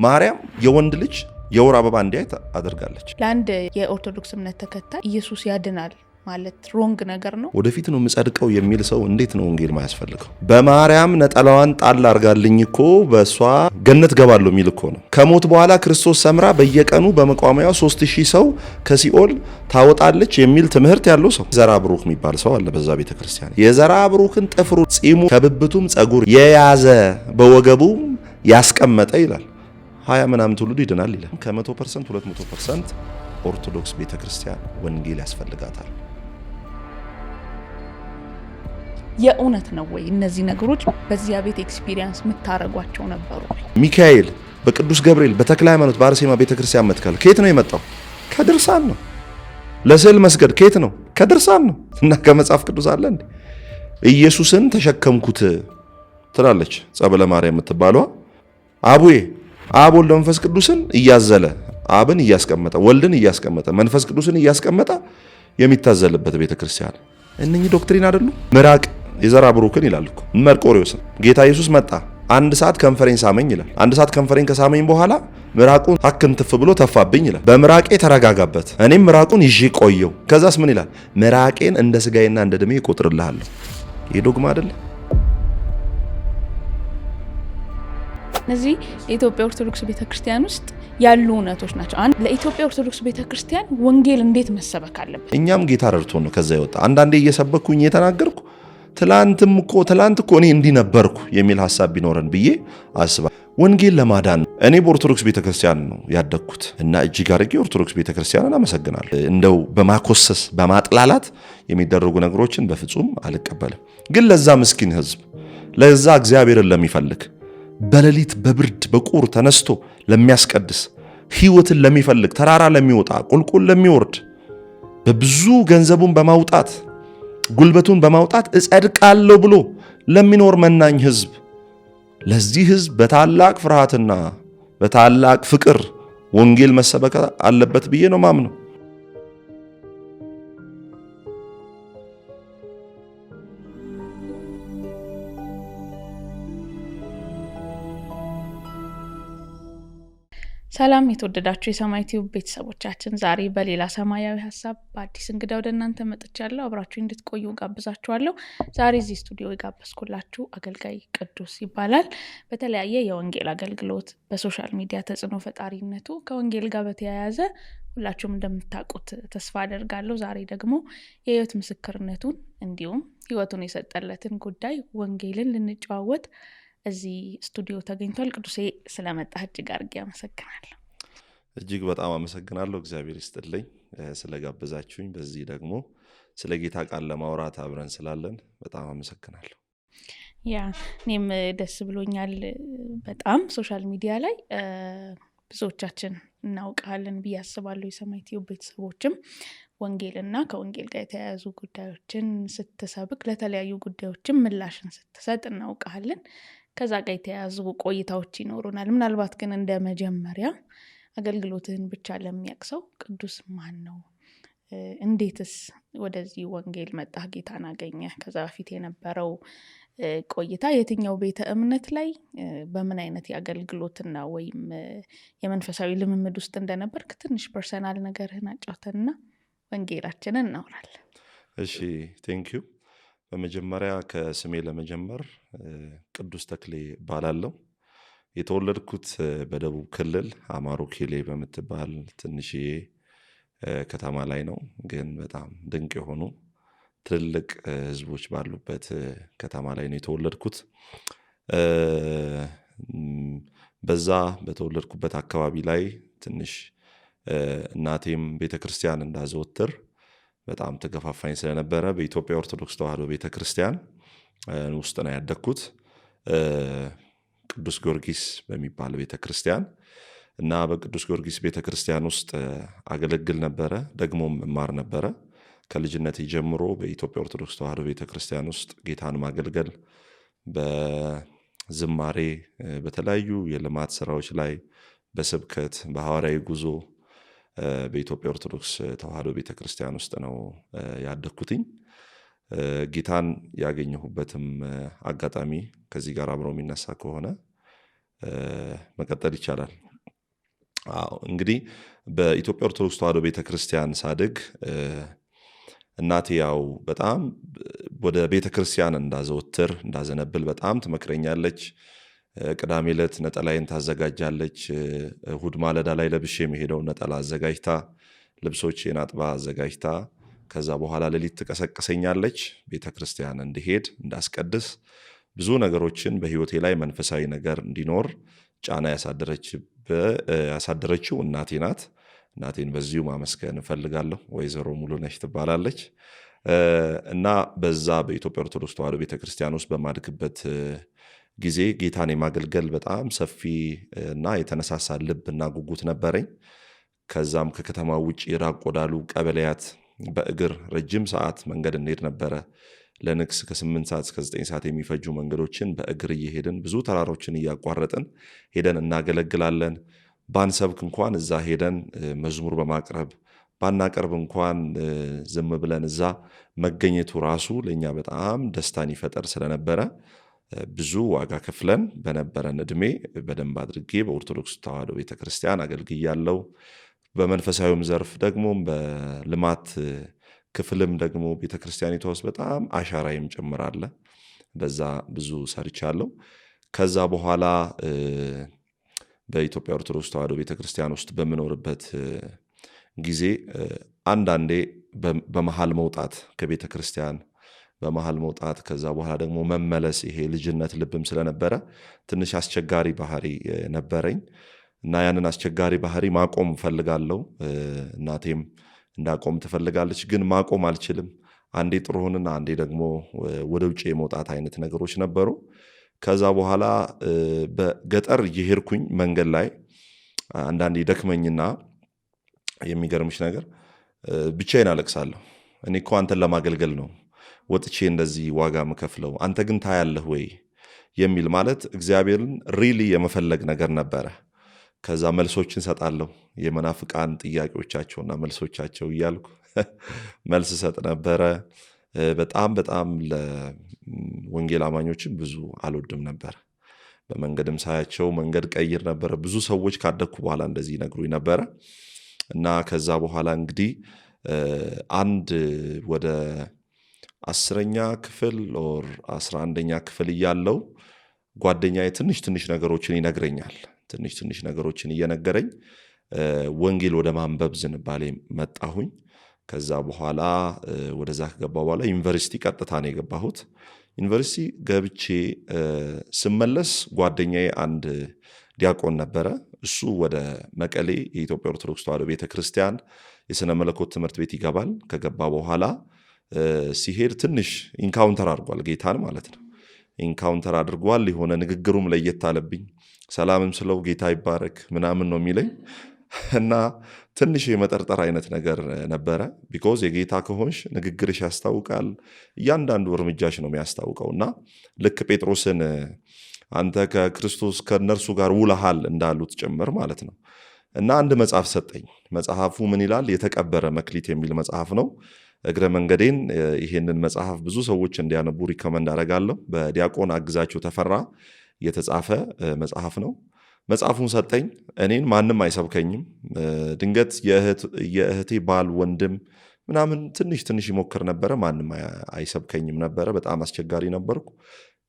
ማርያም የወንድ ልጅ የወር አበባ እንዲያይ አድርጋለች። ለአንድ የኦርቶዶክስ እምነት ተከታይ ኢየሱስ ያድናል ማለት ሮንግ ነገር ነው። ወደፊት ነው የምጸድቀው የሚል ሰው እንዴት ነው ወንጌል ማያስፈልገው? በማርያም ነጠላዋን ጣል አርጋልኝ እኮ በሷ ገነት ገባለሁ የሚል እኮ ነው። ከሞት በኋላ ክርስቶስ ሰምራ በየቀኑ በመቋሚያው 3000 ሰው ከሲኦል ታወጣለች የሚል ትምህርት ያለው ሰው ዘራ ብሩክ የሚባል ሰው አለ በዛ ቤተክርስቲያን። የዘራ ብሩክን ጥፍሩ፣ ጺሙ፣ ከብብቱም ጸጉር የያዘ በወገቡ ያስቀመጠ ይላል 20 ምናምን ትውልዱ ይድናል ይላል። ከ100% 200% ኦርቶዶክስ ቤተክርስቲያን ወንጌል ያስፈልጋታል። የእውነት ነው ወይ እነዚህ ነገሮች በዚያ ቤት ኤክስፒሪየንስ የምታረጓቸው ነበሩ? ሚካኤል በቅዱስ ገብርኤል በተክለ ሃይማኖት በአርሴማ ቤተክርስቲያን መትከል ከየት ነው የመጣው? ከድርሳን ነው። ለስዕል መስገድ ከየት ነው? ከድርሳን ነው። እና ከመጽሐፍ ቅዱስ አለ እንዴ? ኢየሱስን ተሸከምኩት ትላለች ጸበለ ማርያም የምትባለው አቡዬ አብ ወልድ መንፈስ ቅዱስን እያዘለ አብን እያስቀመጠ ወልድን እያስቀመጠ መንፈስ ቅዱስን እያስቀመጠ የሚታዘልበት ቤተክርስቲያን። እነኚህ ዶክትሪን አይደሉ? ምራቅ የዘራ ብሩክን ይላል እኮ መርቆሪዎስ። ጌታ ኢየሱስ መጣ፣ 1 ሰዓት ከንፈሬን ሳመኝ ይላል። 1 ሰዓት ከንፈሬን ከሳመኝ በኋላ ምራቁን አክንትፍ ብሎ ተፋብኝ ይላል። በምራቄ ተረጋጋበት፣ እኔም ምራቁን ይዤ ቆየው። ከዛስ ምን ይላል? ምራቄን እንደ ስጋዬና እንደ ደሜ እቆጥርልሃለሁ። ይሄ ዶግማ አይደለ? እነዚህ የኢትዮጵያ ኦርቶዶክስ ቤተክርስቲያን ውስጥ ያሉ እውነቶች ናቸው። አንድ ለኢትዮጵያ ኦርቶዶክስ ቤተክርስቲያን ወንጌል እንዴት መሰበክ አለበት? እኛም ጌታ ረድቶን ነው ከዛ ይወጣ። አንዳንዴ እየሰበኩኝ እየተናገርኩ ትላንት እኮ እኔ እንዲህ ነበርኩ የሚል ሐሳብ ቢኖረን ብዬ አስባ ወንጌል ለማዳን እኔ በኦርቶዶክስ ቤተክርስቲያን ነው ያደግኩት እና እጅግ አድርጌ ኦርቶዶክስ ቤተክርስቲያንን አመሰግናለሁ። እንደው በማኮሰስ በማጥላላት የሚደረጉ ነገሮችን በፍጹም አልቀበልም። ግን ለዛ ምስኪን ህዝብ፣ ለዛ እግዚአብሔርን ለሚፈልግ በሌሊት በብርድ በቁር ተነስቶ ለሚያስቀድስ ህይወትን ለሚፈልግ ተራራ ለሚወጣ ቁልቁል ለሚወርድ በብዙ ገንዘቡን በማውጣት ጉልበቱን በማውጣት እጸድቃለሁ ብሎ ለሚኖር መናኝ ህዝብ፣ ለዚህ ህዝብ በታላቅ ፍርሃትና በታላቅ ፍቅር ወንጌል መሰበክ አለበት ብዬ ነው ማምነው። ሰላም የተወደዳችሁ የሰማይ ቲዩብ ቤተሰቦቻችን፣ ዛሬ በሌላ ሰማያዊ ሀሳብ በአዲስ እንግዳ ወደ እናንተ መጥቻለሁ። አብራችሁ እንድትቆዩ ጋብዛችኋለሁ። ዛሬ እዚህ ስቱዲዮ የጋበዝኩላችሁ አገልጋይ ቅዱስ ይባላል። በተለያየ የወንጌል አገልግሎት በሶሻል ሚዲያ ተጽዕኖ ፈጣሪነቱ ከወንጌል ጋር በተያያዘ ሁላችሁም እንደምታውቁት ተስፋ አደርጋለሁ። ዛሬ ደግሞ የህይወት ምስክርነቱን እንዲሁም ህይወቱን የሰጠለትን ጉዳይ ወንጌልን ልንጨዋወት እዚህ ስቱዲዮ ተገኝቷል። ቅዱሴ ስለመጣህ እጅግ አድርጌ አመሰግናለሁ። እጅግ በጣም አመሰግናለሁ። እግዚአብሔር ይስጥልኝ ስለጋበዛችሁኝ። በዚህ ደግሞ ስለ ጌታ ቃል ለማውራት አብረን ስላለን በጣም አመሰግናለሁ። እኔም ደስ ብሎኛል በጣም። ሶሻል ሚዲያ ላይ ብዙዎቻችን እናውቃለን ብዬ አስባለሁ። የሰማይ ቲዩብ ቤተሰቦችም ወንጌልና ከወንጌል ጋር የተያያዙ ጉዳዮችን ስትሰብክ፣ ለተለያዩ ጉዳዮችም ምላሽን ስትሰጥ እናውቃለን። ከዛ ጋር የተያያዙ ቆይታዎች ይኖሩናል። ምናልባት ግን እንደ መጀመሪያ አገልግሎትህን ብቻ ለሚያቅሰው ቅዱስ ማን ነው? እንዴትስ ወደዚህ ወንጌል መጣህ? ጌታን አገኘ? ከዛ በፊት የነበረው ቆይታ የትኛው ቤተ እምነት ላይ በምን አይነት የአገልግሎትና ወይም የመንፈሳዊ ልምምድ ውስጥ እንደነበርክ ትንሽ ፐርሰናል ነገርህን አጫውተንና ወንጌላችንን እናውራለን። እሺ፣ ቴንኪዩ። በመጀመሪያ ከስሜ ለመጀመር ቅዱስ ተክሌ እባላለሁ። የተወለድኩት በደቡብ ክልል አማሮ ኬሌ በምትባል ትንሽዬ ከተማ ላይ ነው። ግን በጣም ድንቅ የሆኑ ትልልቅ ህዝቦች ባሉበት ከተማ ላይ ነው የተወለድኩት። በዛ በተወለድኩበት አካባቢ ላይ ትንሽ እናቴም ቤተክርስቲያን እንዳዘወትር በጣም ተገፋፋኝ ስለነበረ በኢትዮጵያ ኦርቶዶክስ ተዋሕዶ ቤተክርስቲያን ውስጥ ነው ያደግኩት። ቅዱስ ጊዮርጊስ በሚባል ቤተክርስቲያን እና በቅዱስ ጊዮርጊስ ቤተክርስቲያን ውስጥ አገለግል ነበረ፣ ደግሞም እማር ነበረ። ከልጅነቴ ጀምሮ በኢትዮጵያ ኦርቶዶክስ ተዋሕዶ ቤተክርስቲያን ውስጥ ጌታን ማገልገል፣ በዝማሬ በተለያዩ የልማት ስራዎች ላይ በስብከት በሐዋርያዊ ጉዞ በኢትዮጵያ ኦርቶዶክስ ተዋሕዶ ቤተክርስቲያን ውስጥ ነው ያደግኩትኝ። ጌታን ያገኘሁበትም አጋጣሚ ከዚህ ጋር አብሮ የሚነሳ ከሆነ መቀጠል ይቻላል። አዎ እንግዲህ በኢትዮጵያ ኦርቶዶክስ ተዋሕዶ ቤተክርስቲያን ሳድግ እናቴ ያው በጣም ወደ ቤተክርስቲያን እንዳዘወትር እንዳዘነብል በጣም ትመክረኛለች። ቅዳሜ ዕለት ነጠላዬን ታዘጋጃለች። እሁድ ማለዳ ላይ ለብሼ የሚሄደውን ነጠላ አዘጋጅታ ልብሶቼን አጥባ አዘጋጅታ ከዛ በኋላ ሌሊት ትቀሰቅሰኛለች። ቤተክርስቲያን እንድሄድ እንዳስቀድስ ብዙ ነገሮችን በህይወቴ ላይ መንፈሳዊ ነገር እንዲኖር ጫና ያሳደረችው እናቴ ናት። እናቴን በዚሁ ማመስገን እፈልጋለሁ። ወይዘሮ ሙሉነሽ ትባላለች። እና በዛ በኢትዮጵያ ኦርቶዶክስ ተዋሕዶ ቤተክርስቲያን ውስጥ በማድግበት ጊዜ ጌታን የማገልገል በጣም ሰፊ እና የተነሳሳ ልብና ጉጉት ነበረኝ። ከዛም ከከተማ ውጭ ራቅ ወዳሉ ቀበሌያት በእግር ረጅም ሰዓት መንገድ እንሄድ ነበረ። ለንግስ ከ8 ሰዓት እስከ 9 ሰዓት የሚፈጁ መንገዶችን በእግር እየሄድን ብዙ ተራሮችን እያቋረጥን ሄደን እናገለግላለን። ባንሰብክ እንኳን እዛ ሄደን መዝሙር በማቅረብ ባናቀርብ እንኳን ዝም ብለን እዛ መገኘቱ ራሱ ለእኛ በጣም ደስታን ይፈጠር ስለነበረ ብዙ ዋጋ ከፍለን በነበረን ዕድሜ በደንብ አድርጌ በኦርቶዶክስ ተዋሕዶ ቤተክርስቲያን አገልግያለሁ። በመንፈሳዊም ዘርፍ ደግሞ በልማት ክፍልም ደግሞ ቤተክርስቲያኒቷ ውስጥ በጣም አሻራይም ጭምር አለ። በዛ ብዙ ሰርቻለሁ። ከዛ በኋላ በኢትዮጵያ ኦርቶዶክስ ተዋሕዶ ቤተክርስቲያን ውስጥ በምኖርበት ጊዜ አንዳንዴ በመሃል መውጣት ከቤተክርስቲያን በመሃል መውጣት ከዛ በኋላ ደግሞ መመለስ ይሄ ልጅነት ልብም ስለነበረ ትንሽ አስቸጋሪ ባህሪ ነበረኝ እና ያንን አስቸጋሪ ባህሪ ማቆም እፈልጋለሁ። እናቴም እንዳቆም ትፈልጋለች፣ ግን ማቆም አልችልም። አንዴ ጥሩ ሆንና አንዴ ደግሞ ወደ ውጭ የመውጣት አይነት ነገሮች ነበሩ። ከዛ በኋላ በገጠር እየሄድኩኝ መንገድ ላይ አንዳንዴ ደክመኝና የሚገርምሽ ነገር ብቻዬን አለቅሳለሁ። እኔ እኮ አንተን ለማገልገል ነው ወጥቼ እንደዚህ ዋጋ ምከፍለው፣ አንተ ግን ታያለህ ወይ የሚል ማለት እግዚአብሔርን ሪሊ የመፈለግ ነገር ነበረ። ከዛ መልሶችን ሰጣለሁ፣ የመናፍቃን ጥያቄዎቻቸውና መልሶቻቸው እያልኩ መልስ ሰጥ ነበረ። በጣም ለወንጌል አማኞችም ብዙ አልወድም ነበር። በመንገድም ሳያቸው መንገድ ቀይር ነበረ። ብዙ ሰዎች ካደግኩ በኋላ እንደዚህ ይነግሩኝ ነበረ። እና ከዛ በኋላ እንግዲህ አንድ ወደ 10ኛ ክፍል ኦር 11ኛ ክፍል እያለው ጓደኛዬ ትንሽ ነገሮችን ይነግረኛል። ትንሽ ነገሮችን እየነገረኝ ወንጌል ወደ ማንበብ ዝንባሌ መጣሁኝ። ከዛ በኋላ ወደዛ ከገባ በኋላ ዩኒቨርሲቲ ቀጥታ ነው የገባሁት። ዩኒቨርሲቲ ገብቼ ስመለስ ጓደኛዬ አንድ ዲያቆን ነበረ። እሱ ወደ መቀሌ የኢትዮጵያ ኦርቶዶክስ ተዋሕዶ ቤተክርስቲያን የሥነ መለኮት ትምህርት ቤት ይገባል። ከገባ በኋላ ሲሄድ ትንሽ ኢንካውንተር አድርጓል፣ ጌታን ማለት ነው። ኢንካውንተር አድርጓል። የሆነ ንግግሩም ለየት አለብኝ። ሰላምም ስለው ጌታ ይባረክ ምናምን ነው የሚለኝ እና ትንሽ የመጠርጠር አይነት ነገር ነበረ። ቢኮዝ የጌታ ከሆንሽ ንግግርሽ ያስታውቃል፣ እያንዳንዱ እርምጃሽ ነው የሚያስታውቀው። እና ልክ ጴጥሮስን አንተ ከክርስቶስ ከእነርሱ ጋር ውለሃል እንዳሉት ጭምር ማለት ነው። እና አንድ መጽሐፍ ሰጠኝ። መጽሐፉ ምን ይላል? የተቀበረ መክሊት የሚል መጽሐፍ ነው። እግረ መንገዴን ይሄንን መጽሐፍ ብዙ ሰዎች እንዲያነቡ ሪከመንድ አደርጋለሁ። በዲያቆን አግዛቸው ተፈራ የተጻፈ መጽሐፍ ነው። መጽሐፉን ሰጠኝ። እኔን ማንም አይሰብከኝም። ድንገት የእህቴ ባል ወንድም ምናምን ትንሽ ይሞክር ነበረ። ማንም አይሰብከኝም ነበረ። በጣም አስቸጋሪ ነበርኩ።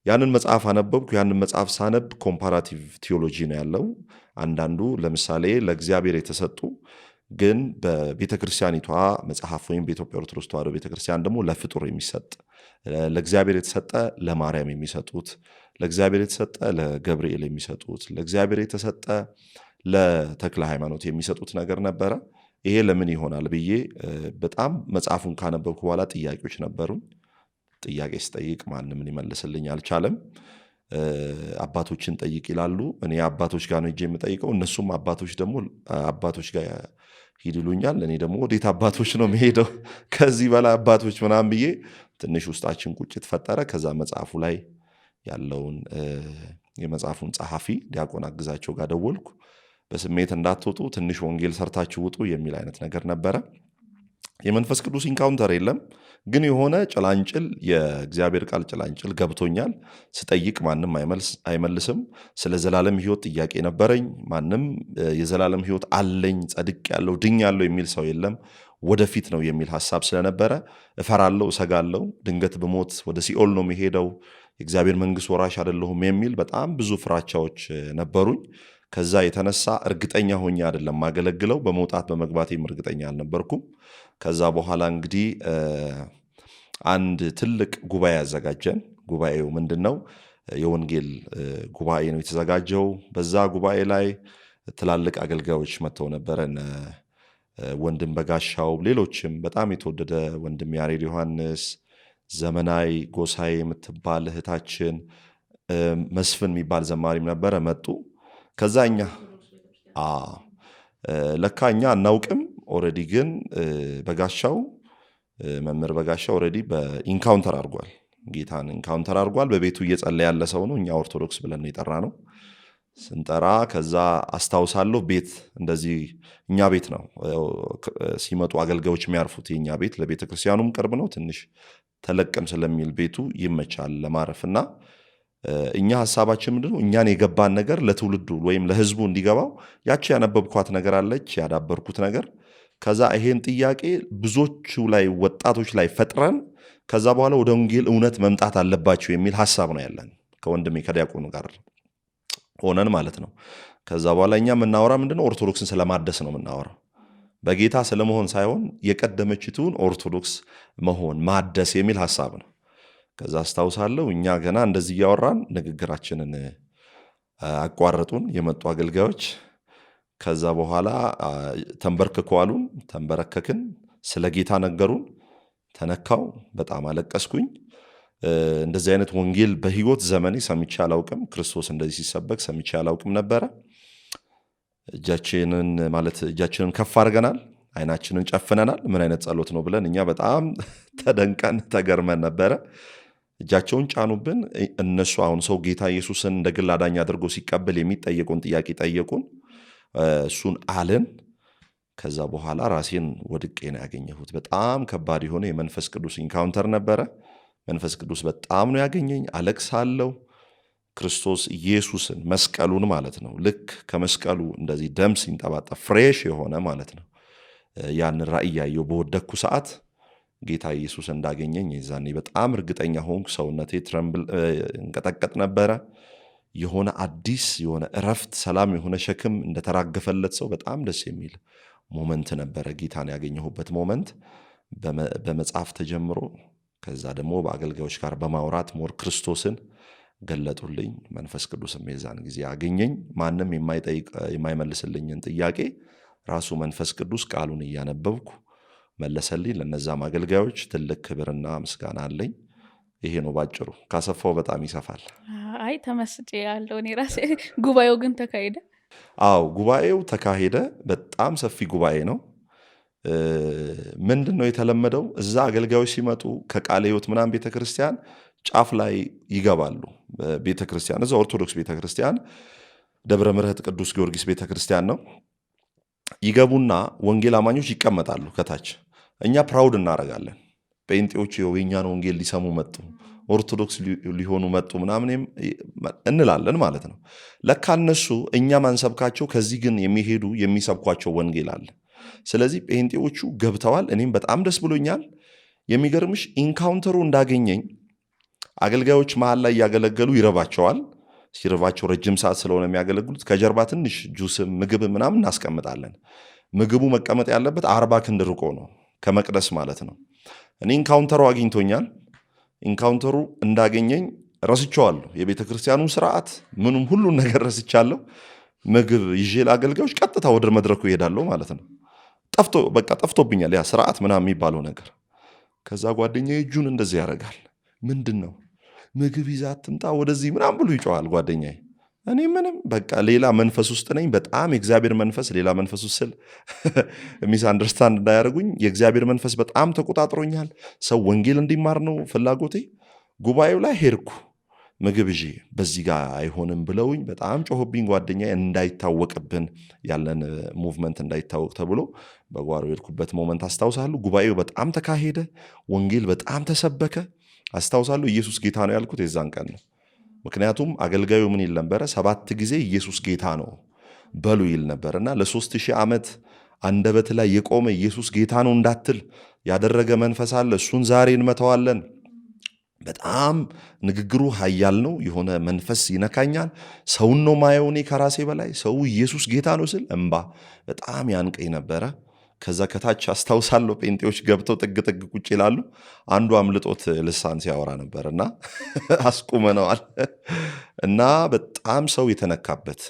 ያንን መጽሐፍ አነበብኩ። ያንን መጽሐፍ ሳነብ ኮምፓራቲቭ ቲዮሎጂ ነው ያለው። አንዳንዱ ለምሳሌ ለእግዚአብሔር የተሰጡ ግን በቤተ ክርስቲያኒቷ መጽሐፍ ወይም በኢትዮጵያ ኦርቶዶክስ ተዋሕዶ ቤተክርስቲያን ደግሞ ለፍጡር የሚሰጥ፣ ለእግዚአብሔር የተሰጠ ለማርያም የሚሰጡት፣ ለእግዚአብሔር የተሰጠ ለገብርኤል የሚሰጡት፣ ለእግዚአብሔር የተሰጠ ለተክለ ሃይማኖት የሚሰጡት ነገር ነበረ። ይሄ ለምን ይሆናል ብዬ በጣም መጽሐፉን ካነበብኩ በኋላ ጥያቄዎች ነበሩኝ። ጥያቄ ስጠይቅ ማንም ሊመልስልኝ አልቻለም። አባቶችን ጠይቅ ይላሉ። እኔ አባቶች ጋር ነው ሄጄ የምጠይቀው። እነሱም አባቶች ደግሞ አባቶች ጋር ሂድ ይሉኛል። እኔ ደግሞ ወዴት አባቶች ነው መሄደው ከዚህ በላይ አባቶች ምናምን ብዬ ትንሽ ውስጣችን ቁጭት ፈጠረ። ከዛ መጽሐፉ ላይ ያለውን የመጽሐፉን ጸሐፊ ዲያቆን አግዛቸው ጋር ደወልኩ። በስሜት እንዳትወጡ ትንሽ ወንጌል ሰርታችሁ ውጡ የሚል አይነት ነገር ነበረ። የመንፈስ ቅዱስ ኢንካውንተር የለም፣ ግን የሆነ ጭላንጭል የእግዚአብሔር ቃል ጭላንጭል ገብቶኛል። ስጠይቅ ማንም አይመልስም። ስለ ዘላለም ሕይወት ጥያቄ ነበረኝ። ማንም የዘላለም ሕይወት አለኝ ጸድቄያለሁ ድኛለሁ የሚል ሰው የለም። ወደፊት ነው የሚል ሐሳብ ስለነበረ እፈራለሁ፣ እሰጋለሁ። ድንገት ብሞት ወደ ሲኦል ነው የሚሄደው፣ የእግዚአብሔር መንግሥት ወራሽ አይደለሁም የሚል በጣም ብዙ ፍራቻዎች ነበሩኝ። ከዛ የተነሳ እርግጠኛ ሆኜ አይደለም ማገለግለው፣ በመውጣት በመግባቴም እርግጠኛ አልነበርኩም። ከዛ በኋላ እንግዲህ አንድ ትልቅ ጉባኤ ያዘጋጀን። ጉባኤው ምንድን ነው? የወንጌል ጉባኤ ነው የተዘጋጀው። በዛ ጉባኤ ላይ ትላልቅ አገልጋዮች መጥተው ነበረ። ወንድም በጋሻው፣ ሌሎችም በጣም የተወደደ ወንድም ያሬድ ዮሐንስ፣ ዘመናዊ ጎሳዬ የምትባል እህታችን፣ መስፍን የሚባል ዘማሪም ነበረ መጡ። ከዛ እኛ ለካ እኛ አናውቅም። ኦልሬዲ ግን በጋሻው መምህር በጋሻው ኦልሬዲ በኢንካውንተር አድርጓል፣ ጌታን ኢንካውንተር አድርጓል። በቤቱ እየጸለየ ያለ ሰው ነው። እኛ ኦርቶዶክስ ብለን የጠራ ነው ስንጠራ። ከዛ አስታውሳለሁ ቤት እንደዚህ እኛ ቤት ነው ሲመጡ አገልጋዮች የሚያርፉት። የኛ ቤት ለቤተ ክርስቲያኑም ቅርብ ነው፣ ትንሽ ተለቅም ስለሚል ቤቱ ይመቻል ለማረፍና እኛ ሐሳባችን ምንድነው? እኛን የገባን ነገር ለትውልዱ ወይም ለሕዝቡ እንዲገባው ያቺ ያነበብኳት ነገር አለች፣ ያዳበርኩት ነገር። ከዛ ይሄን ጥያቄ ብዙዎቹ ላይ ወጣቶች ላይ ፈጥረን ከዛ በኋላ ወደ ወንጌል እውነት መምጣት አለባቸው የሚል ሐሳብ ነው ያለን ከወንድሜ ከዲያቆኑ ጋር ሆነን ማለት ነው። ከዛ በኋላ እኛ የምናወራ ምንድነው? ኦርቶዶክስን ስለማደስ ነው የምናወራው፣ በጌታ ስለመሆን ሳይሆን የቀደመችቱን ኦርቶዶክስ መሆን ማደስ የሚል ሐሳብ ነው። ከዛ አስታውሳለሁ እኛ ገና እንደዚህ እያወራን ንግግራችንን አቋረጡን የመጡ አገልጋዮች። ከዛ በኋላ ተንበርክኩ አሉን፣ ተንበረከክን፣ ስለ ጌታ ነገሩን። ተነካው፣ በጣም አለቀስኩኝ። እንደዚህ አይነት ወንጌል በህይወት ዘመኔ ሰምቼ አላውቅም። ክርስቶስ እንደዚህ ሲሰበክ ሰምቼ አላውቅም ነበረ። እጃችንን ከፍ አድርገናል፣ አይናችንን ጨፍነናል። ምን አይነት ጸሎት ነው ብለን እኛ በጣም ተደንቀን ተገርመን ነበረ። እጃቸውን ጫኑብን። እነሱ አሁን ሰው ጌታ ኢየሱስን እንደ ግል አዳኝ አድርጎ ሲቀበል የሚጠየቁን ጥያቄ ጠየቁን፣ እሱን አልን። ከዛ በኋላ ራሴን ወድቄ ነው ያገኘሁት። በጣም ከባድ የሆነ የመንፈስ ቅዱስ ኢንካውንተር ነበረ። መንፈስ ቅዱስ በጣም ነው ያገኘኝ። አለቅሳለሁ። ክርስቶስ ኢየሱስን መስቀሉን ማለት ነው፣ ልክ ከመስቀሉ እንደዚህ ደም ሲንጠባጠብ ፍሬሽ የሆነ ማለት ነው፣ ያንን ራእይ ያየው በወደኩ ሰዓት ጌታ ኢየሱስ እንዳገኘኝ የዛኔ በጣም እርግጠኛ ሆንኩ። ሰውነቴ እንቀጠቀጥ ነበረ። የሆነ አዲስ የሆነ እረፍት፣ ሰላም የሆነ ሸክም እንደተራገፈለት ሰው በጣም ደስ የሚል ሞመንት ነበረ ጌታን ያገኘሁበት ሞመንት። በመጽሐፍ ተጀምሮ ከዛ ደግሞ በአገልጋዮች ጋር በማውራት ሞር ክርስቶስን ገለጡልኝ። መንፈስ ቅዱስም የዛን ጊዜ አገኘኝ። ማንም የማይመልስልኝን ጥያቄ ራሱ መንፈስ ቅዱስ ቃሉን እያነበብኩ መለሰልኝ። ለነዛም አገልጋዮች ትልቅ ክብርና ምስጋና አለኝ። ይሄ ነው ባጭሩ። ካሰፋው በጣም ይሰፋል። አይ ተመስጬ ያለው እኔ ራሴ። ጉባኤው ግን ተካሄደ? አዎ ጉባኤው ተካሄደ። በጣም ሰፊ ጉባኤ ነው። ምንድን ነው የተለመደው? እዛ አገልጋዮች ሲመጡ ከቃለ ሕይወት ምናምን ቤተክርስቲያን ጫፍ ላይ ይገባሉ። ቤተክርስቲያን እዛ ኦርቶዶክስ ቤተክርስቲያን ደብረ ምሕረት ቅዱስ ጊዮርጊስ ቤተክርስቲያን ነው። ይገቡና ወንጌል አማኞች ይቀመጣሉ ከታች። እኛ ፕራውድ እናደርጋለን። ጴንጤዎች የኛን ወንጌል ሊሰሙ መጡ፣ ኦርቶዶክስ ሊሆኑ መጡ ምናምን እንላለን ማለት ነው። ለካ እነሱ እኛ ማንሰብካቸው ከዚህ ግን የሚሄዱ የሚሰብኳቸው ወንጌል አለ። ስለዚህ ጴንጤዎቹ ገብተዋል። እኔም በጣም ደስ ብሎኛል። የሚገርምሽ ኢንካውንተሩ እንዳገኘኝ አገልጋዮች መሀል ላይ እያገለገሉ ይረባቸዋል። ሲረባቸው ረጅም ሰዓት ስለሆነ የሚያገለግሉት ከጀርባ ትንሽ ጁስም ምግብ ምናምን እናስቀምጣለን። ምግቡ መቀመጥ ያለበት 40 ክንድ ርቆ ነው ከመቅደስ ማለት ነው። እኔ ኢንካውንተሩ አግኝቶኛል። ኢንካውንተሩ እንዳገኘኝ ረስቼዋለሁ። የቤተ ክርስቲያኑን ስርዓት ምኑም ሁሉን ነገር ረስቻለሁ። ምግብ ይዤ ለአገልጋዮች ቀጥታ ወደ መድረኩ ይሄዳለሁ ማለት ነው። ጠፍቶብኛል ያ ስርዓት ምናምን የሚባለው ነገር። ከዛ ጓደኛዬ እጁን እንደዚህ ያደርጋል። ምንድን ነው ምግብ ይዛ አትምጣ ወደዚህ ምናምን ብሎ ይጮሃል ጓደኛዬ። እኔ ምንም በቃ ሌላ መንፈስ ውስጥ ነኝ። በጣም የእግዚአብሔር መንፈስ ሌላ መንፈስ ውስጥ ስል ሚስ አንደርስታንድ እንዳያደርጉኝ የእግዚአብሔር መንፈስ በጣም ተቆጣጥሮኛል። ሰው ወንጌል እንዲማር ነው ፍላጎቴ። ጉባኤው ላይ ሄድኩ። ምግብ ይዤ በዚህ ጋር አይሆንም ብለውኝ በጣም ጮህብኝ። ጓደኛዬ እንዳይታወቅብን ያለን ሙቭመንት እንዳይታወቅ ተብሎ በጓሮ የሄድኩበት ሞመንት አስታውሳለሁ። ጉባኤው በጣም ተካሄደ፣ ወንጌል በጣም ተሰበከ አስታውሳለሁ። ኢየሱስ ጌታ ነው ያልኩት የዛን ቀን ነው። ምክንያቱም አገልጋዩ ምን ይል ነበረ? 7 ጊዜ ኢየሱስ ጌታ ነው በሉ ይል ነበር እና ለ3000 ዓመት አንደበት ላይ የቆመ ኢየሱስ ጌታ ነው እንዳትል ያደረገ መንፈስ አለ። እሱን ዛሬ እንመታዋለን። በጣም ንግግሩ ኃያል ነው። የሆነ መንፈስ ይነካኛል። ሰውን ነው ማየው እኔ ከራሴ በላይ። ሰው ኢየሱስ ጌታ ነው ስል እምባ በጣም ያንቀኝ ነበረ። ከዛ ከታች አስታውሳለሁ ጴንጤዎች ገብተው ጥግ ጥግ ቁጭ ይላሉ። አንዱ አምልጦት ልሳን ሲያወራ ነበር እና አስቁመነዋል። እና በጣም ሰው የተነካበት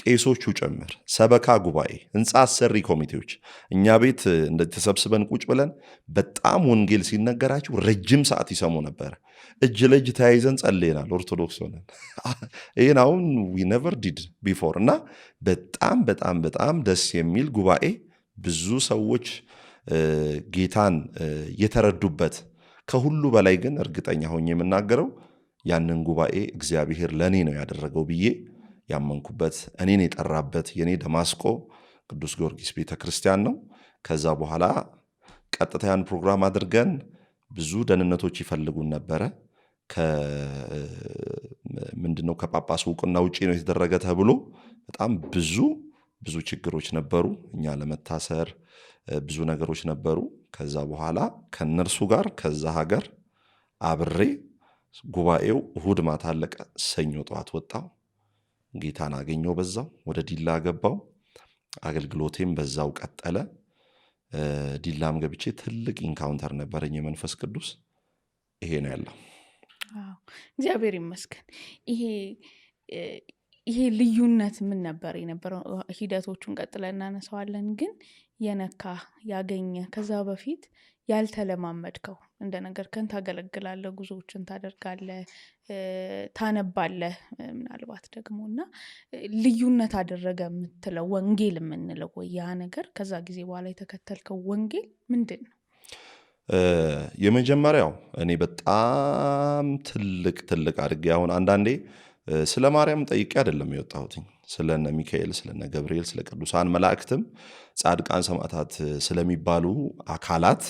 ቄሶቹ ጭምር፣ ሰበካ ጉባኤ፣ ህንፃ አሰሪ ኮሚቴዎች እኛ ቤት እንደተሰብስበን ቁጭ ብለን በጣም ወንጌል ሲነገራችሁ ረጅም ሰዓት ይሰሙ ነበር። እጅ ለእጅ ተያይዘን ጸልየናል። ኦርቶዶክስ ሆነን ይህን አሁን ዊ ነቨር ዲድ ቢፎር እና በጣም በጣም በጣም ደስ የሚል ጉባኤ፣ ብዙ ሰዎች ጌታን የተረዱበት። ከሁሉ በላይ ግን እርግጠኛ ሆኜ የምናገረው ያንን ጉባኤ እግዚአብሔር ለእኔ ነው ያደረገው ብዬ ያመንኩበት፣ እኔን የጠራበት የኔ ደማስቆ ቅዱስ ጊዮርጊስ ቤተክርስቲያን ነው። ከዛ በኋላ ቀጥታ ያን ፕሮግራም አድርገን ብዙ ደህንነቶች ይፈልጉን ነበረ። ምንድነው ከጳጳስ እውቅና ውጪ ነው የተደረገ ተብሎ በጣም ብዙ ችግሮች ነበሩ። እኛ ለመታሰር ብዙ ነገሮች ነበሩ። ከዛ በኋላ ከነርሱ ጋር ከዛ ሀገር አብሬ ጉባኤው እሁድ ማታ አለቀ። ሰኞ ጠዋት ወጣው፣ ጌታን አገኘው። በዛው ወደ ዲላ ገባው። አገልግሎቴም በዛው ቀጠለ። ዲላም ገብቼ ትልቅ ኢንካውንተር ነበረኝ የመንፈስ ቅዱስ። ይሄ ነው ያለው። እግዚአብሔር ይመስገን። ይሄ ልዩነት ምን ነበር የነበረው? ሂደቶቹን ቀጥለን እናነሳዋለን። ግን የነካ ያገኘ ከዛ በፊት ያልተለማመድከው እንደነገርከን ታገለግላለህ፣ ጉዞዎችን ታደርጋለህ፣ ታነባለህ ምናልባት ደግሞ እና ልዩነት አደረገ የምትለው ወንጌል የምንለው ወይ ያ ነገር ከዛ ጊዜ በኋላ የተከተልከው ወንጌል ምንድን ነው? የመጀመሪያው እኔ በጣም ትልቅ አድርጌ አሁን አንዳንዴ ስለ ማርያም ጠይቄ አይደለም የወጣሁትኝ። ስለነ ሚካኤል፣ ስለነ ገብርኤል፣ ስለ ቅዱሳን መላእክትም ጻድቃን ሰማዕታት ስለሚባሉ አካላት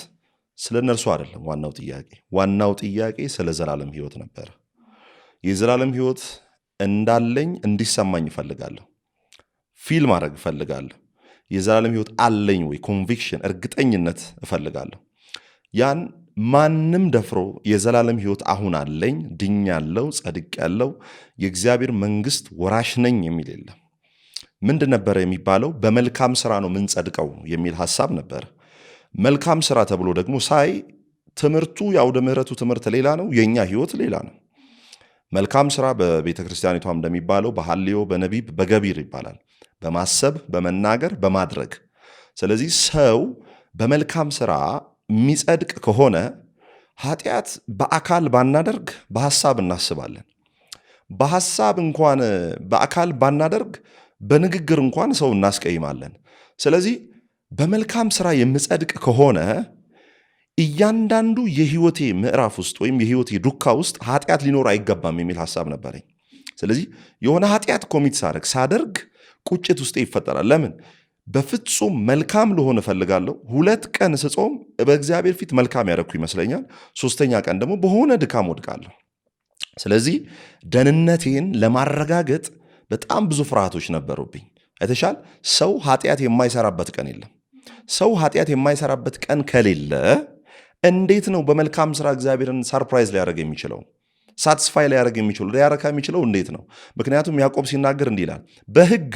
ስለ እነርሱ አይደለም ዋናው ጥያቄ ስለ ዘላለም ሕይወት ነበር። የዘላለም ሕይወት እንዳለኝ እንዲሰማኝ እፈልጋለሁ። ፊል ማድረግ እፈልጋለሁ። የዘላለም ሕይወት አለኝ ወይ ኮንቪክሽን፣ እርግጠኝነት እፈልጋለሁ። ያን ማንም ደፍሮ የዘላለም ሕይወት አሁን አለኝ፣ ድኛለሁ፣ ጸድቄያለሁ፣ የእግዚአብሔር መንግስት ወራሽ ነኝ የሚል የለም። ምንድን ነበረ የሚባለው? በመልካም ስራ ነው የምንጸድቀው የሚል ሐሳብ ነበር። መልካም ስራ ተብሎ ደግሞ ሳይ ትምህርቱ የአውደ ምሕረቱ ትምህርት ሌላ ነው፣ የኛ ሕይወት ሌላ ነው። መልካም ስራ በቤተ ክርስቲያኒቷም እንደሚባለው በሐልዮ፣ በነቢብ፣ በገቢር ይባላል። በማሰብ፣ በመናገር፣ በማድረግ። ስለዚህ ሰው በመልካም ስራ የሚጸድቅ ከሆነ ኃጢአት በአካል ባናደርግ በሐሳብ እናስባለን። በሐሳብ እንኳን በአካል ባናደርግ በንግግር እንኳን ሰው እናስቀይማለን። ስለዚህ በመልካም ስራ የምጸድቅ ከሆነ እያንዳንዱ የህይወቴ ምዕራፍ ውስጥ ወይም የህይወቴ ዱካ ውስጥ ኃጢአት ሊኖር አይገባም የሚል ሐሳብ ነበረኝ። ስለዚህ የሆነ ኃጢአት ኮሚት ሳደርግ ቁጭት ውስጥ ይፈጠራል። ለምን? በፍጹም መልካም ልሆን እፈልጋለሁ። 2 ቀን ስጾም በእግዚአብሔር ፊት መልካም ያደረኩ ይመስለኛል። 3ኛ ቀን ደግሞ በሆነ ድካም ወድቃለሁ። ስለዚህ ደህንነቴን ለማረጋገጥ በጣም ብዙ ፍርሃቶች ነበሩብኝ። አይተሻል፣ ሰው ኃጢአት የማይሰራበት ቀን የለም። ሰው ኃጢአት የማይሰራበት ቀን ከሌለ እንዴት ነው በመልካም ስራ እግዚአብሔርን ሰርፕራይዝ ሊያደርግ የሚችለው? ሳትስፋይ ሊያደርግ የሚችለው ሊያረካ የሚችለው እንዴት ነው? ምክንያቱም ያዕቆብ ሲናገር እንዲህ ይላል፣ በሕግ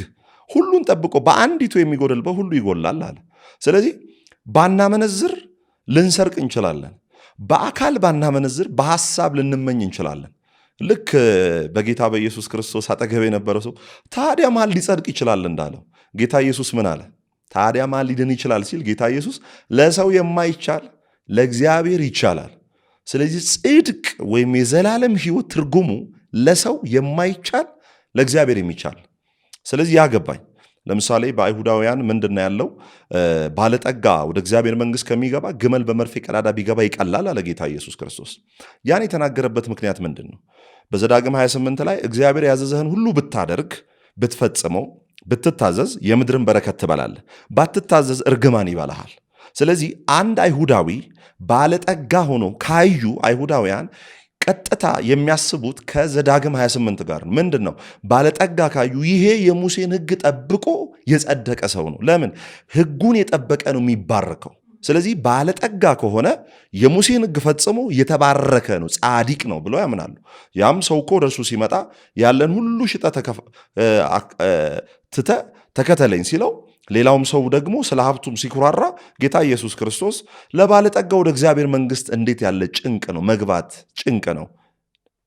ሁሉን ጠብቆ በአንዲቱ የሚጎድል በሁሉ ይጎላል አለ። ስለዚህ ባናመነዝር ልንሰርቅ እንችላለን። በአካል ባናመነዝር በሐሳብ ልንመኝ እንችላለን። ልክ በጌታ በኢየሱስ ክርስቶስ አጠገብ የነበረው ሰው ታዲያ ማን ሊጸድቅ ይችላል እንዳለው ጌታ ኢየሱስ ምን አለ? ታዲያ ማን ሊድን ይችላል ሲል ጌታ ኢየሱስ ለሰው የማይቻል ለእግዚአብሔር ይቻላል። ስለዚህ ጽድቅ ወይም የዘላለም ሕይወት ትርጉሙ ለሰው የማይቻል ለእግዚአብሔር የሚቻል። ስለዚህ ያገባኝ ለምሳሌ በአይሁዳውያን ምንድነው ያለው? ባለጠጋ ወደ እግዚአብሔር መንግሥት ከሚገባ ግመል በመርፌ ቀዳዳ ቢገባ ይቀላል አለ ጌታ ኢየሱስ ክርስቶስ። ያን የተናገረበት ምክንያት ምንድን ነው? በዘዳግም 28 ላይ እግዚአብሔር ያዘዘህን ሁሉ ብታደርግ፣ ብትፈጽመው፣ ብትታዘዝ የምድርን በረከት ትበላለህ፣ ባትታዘዝ እርግማን ይበላሃል። ስለዚህ አንድ አይሁዳዊ ባለጠጋ ሆኖ ካዩ አይሁዳውያን ቀጥታ የሚያስቡት ከዘዳግም 28 ጋር ምንድን ነው? ባለጠጋ ካዩ ይሄ የሙሴን ሕግ ጠብቆ የጸደቀ ሰው ነው። ለምን? ሕጉን የጠበቀ ነው የሚባረከው። ስለዚህ ባለጠጋ ከሆነ የሙሴን ሕግ ፈጽሞ የተባረከ ነው፣ ጻዲቅ ነው ብለው ያምናሉ። ያም ሰው እኮ ወደ እርሱ ሲመጣ ያለን ሁሉ ሽጠህ ትተህ ተከተለኝ ሲለው፣ ሌላውም ሰው ደግሞ ስለ ሀብቱም ሲኩራራ ጌታ ኢየሱስ ክርስቶስ ለባለጠጋ ወደ እግዚአብሔር መንግሥት እንዴት ያለ ጭንቅ ነው መግባት፣ ጭንቅ ነው።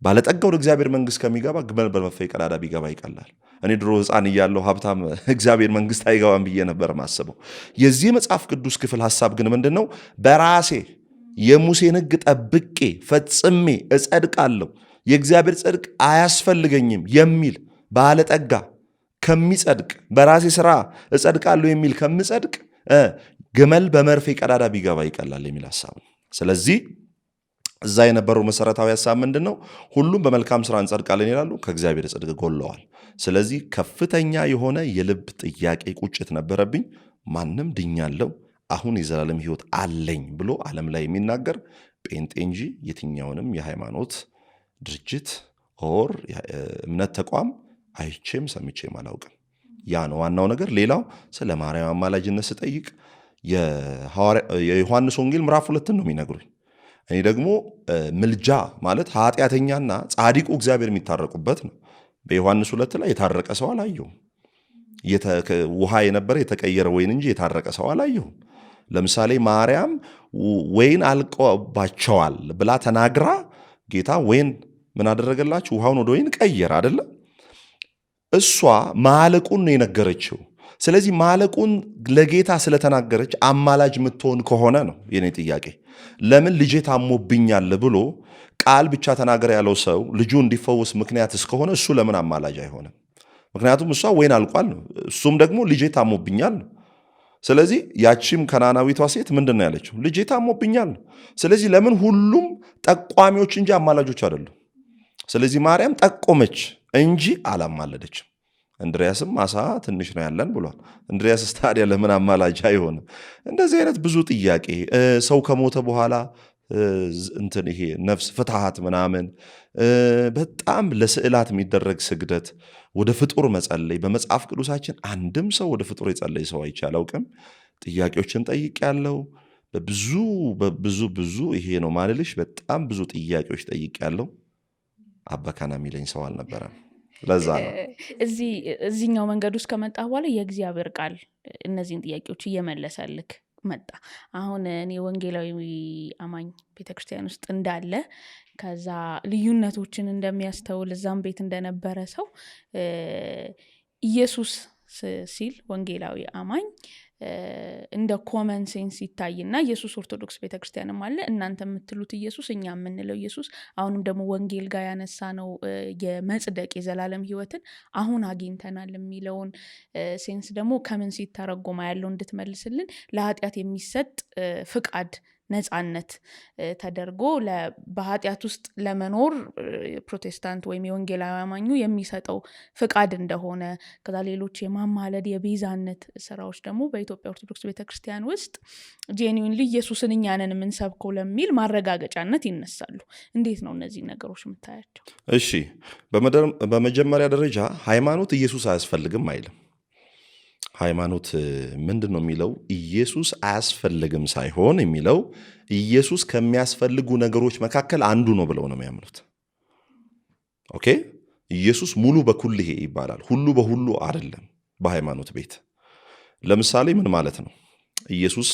ባለጠጋ ወደ እግዚአብሔር መንግሥት ከሚገባ ግመል በመርፌ ቀዳዳ ቢገባ ይቀላል። እኔ ድሮ ሕፃን እያለሁ ሀብታም እግዚአብሔር መንግሥት አይገባም ብዬ ነበር ማስበው። የዚህ መጽሐፍ ቅዱስ ክፍል ሐሳብ ግን ምንድን ነው? በራሴ የሙሴን ሕግ ጠብቄ ፈጽሜ እጸድቃለሁ፣ የእግዚአብሔር ጽድቅ አያስፈልገኝም የሚል ባለጠጋ ከሚጸድቅ፣ በራሴ ሥራ እጸድቃለሁ የሚል ከምጸድቅ ግመል በመርፌ ቀዳዳ ቢገባ ይቀላል የሚል ሐሳብ ነው። ስለዚህ እዛ የነበረው መሰረታዊ ሐሳብ ምንድን ነው? ሁሉም በመልካም ሥራ እንጸድቃለን ይላሉ፣ ከእግዚአብሔር ጽድቅ ጎለዋል። ስለዚህ ከፍተኛ የሆነ የልብ ጥያቄ፣ ቁጭት ነበረብኝ። ማንም ድኛለሁ፣ አሁን የዘላለም ሕይወት አለኝ ብሎ ዓለም ላይ የሚናገር ጴንጤ እንጂ የትኛውንም የሃይማኖት ድርጅት ኦር እምነት ተቋም አይቼም ሰምቼም አላውቅም። ያ ነው ዋናው ነገር። ሌላው ስለ ማርያም አማላጅነት ስጠይቅ የዮሐንስ ወንጌል ምዕራፍ 2 ነው የሚነግሩኝ። እኔ ደግሞ ምልጃ ማለት ኃጢአተኛና ጻድቁ እግዚአብሔር የሚታረቁበት ነው። በዮሐንስ 2 ላይ የታረቀ ሰው አላየሁም። ውሃ የነበረ የተቀየረ ወይን እንጂ የታረቀ ሰው አላየሁም። ለምሳሌ ማርያም ወይን አልቆባቸዋል ብላ ተናግራ ጌታ ወይን ምን አደረገላችሁ? ውሃውን ወደ ወይን ቀየረ አይደለም? እሷ ማለቁን ነው የነገረችው። ስለዚህ ማለቁን ለጌታ ስለተናገረች አማላጅ የምትሆን ከሆነ ነው የኔ ጥያቄ። ለምን ልጄ ታሞብኛል ብሎ ቃል ብቻ ተናገረ ያለው ሰው ልጁ እንዲፈወስ ምክንያት እስከሆነ እሱ ለምን አማላጅ አይሆንም? ምክንያቱም እሷ ወይን አልቋል ነው፣ እሱም ደግሞ ልጄ ታሞብኛል ነው። ስለዚህ ያቺም ከናናዊቷ ሴት ምንድን ነው ያለችው? ልጄ ታሞብኛል ነው። ስለዚህ ለምን ሁሉም ጠቋሚዎች እንጂ አማላጆች አይደሉም። ስለዚህ ማርያም ጠቆመች እንጂ አላማለደችም። እንድሪያስም አሳ ትንሽ ነው ያለን ብሏል። እንድሪያስ ታዲያ ለምን አማላጅ አይሆንም? እንደዚህ አይነት ብዙ ጥያቄ ሰው ከሞተ በኋላ ይሄ ነፍስ ፍትሐት ምናምን በጣም ለስዕላት የሚደረግ ስግደት፣ ወደ ፍጡር መጸለይ በመጽሐፍ ቅዱሳችን አንድም ሰው ወደ ፍጡር የጸለይ ሰው አይቼ አላውቅም። ጥያቄዎችን ጠይቄያለሁ። በብዙ ይሄ ነው ማለልሽ፣ በጣም ብዙ ጥያቄዎች ጠይቄያለሁ። አበካና የሚለኝ ሰው አልነበረም። ለዛ ነው እዚህኛው መንገድ ውስጥ ከመጣ በኋላ የእግዚአብሔር ቃል እነዚህን ጥያቄዎች እየመለሰልክ መጣ። አሁን እኔ ወንጌላዊ አማኝ ቤተክርስቲያን ውስጥ እንዳለ ከዛ ልዩነቶችን እንደሚያስተውል እዛም ቤት እንደነበረ ሰው ኢየሱስ ሲል ወንጌላዊ አማኝ እንደ ኮመን ሴንስ ይታይና ኢየሱስ ኦርቶዶክስ ቤተክርስቲያንም አለ፣ እናንተ የምትሉት ኢየሱስ እኛ የምንለው ኢየሱስ፣ አሁንም ደግሞ ወንጌል ጋር ያነሳ ነው የመጽደቅ የዘላለም ሕይወትን አሁን አግኝተናል የሚለውን ሴንስ ደግሞ ከምን ሲተረጎማ ያለው እንድትመልስልን፣ ለኃጢአት የሚሰጥ ፍቃድ ነፃነት ተደርጎ በኃጢአት ውስጥ ለመኖር ፕሮቴስታንት ወይም የወንጌላዊ አማኙ የሚሰጠው ፍቃድ እንደሆነ፣ ከዛ ሌሎች የማማለድ የቤዛነት ስራዎች ደግሞ በኢትዮጵያ ኦርቶዶክስ ቤተክርስቲያን ውስጥ ጄኒዊንሊ ኢየሱስን እኛ ነን የምንሰብከው ለሚል ማረጋገጫነት ይነሳሉ። እንዴት ነው እነዚህ ነገሮች የምታያቸው? እሺ፣ በመጀመሪያ ደረጃ ሃይማኖት ኢየሱስ አያስፈልግም አይልም። ሃይማኖት ምንድን ነው የሚለው? ኢየሱስ አያስፈልግም ሳይሆን የሚለው ኢየሱስ ከሚያስፈልጉ ነገሮች መካከል አንዱ ነው ብለው ነው የሚያምኑት። ኦኬ፣ ኢየሱስ ሙሉ በኩልሄ ይባላል። ሁሉ በሁሉ አይደለም በሃይማኖት ቤት። ለምሳሌ ምን ማለት ነው? ኢየሱስ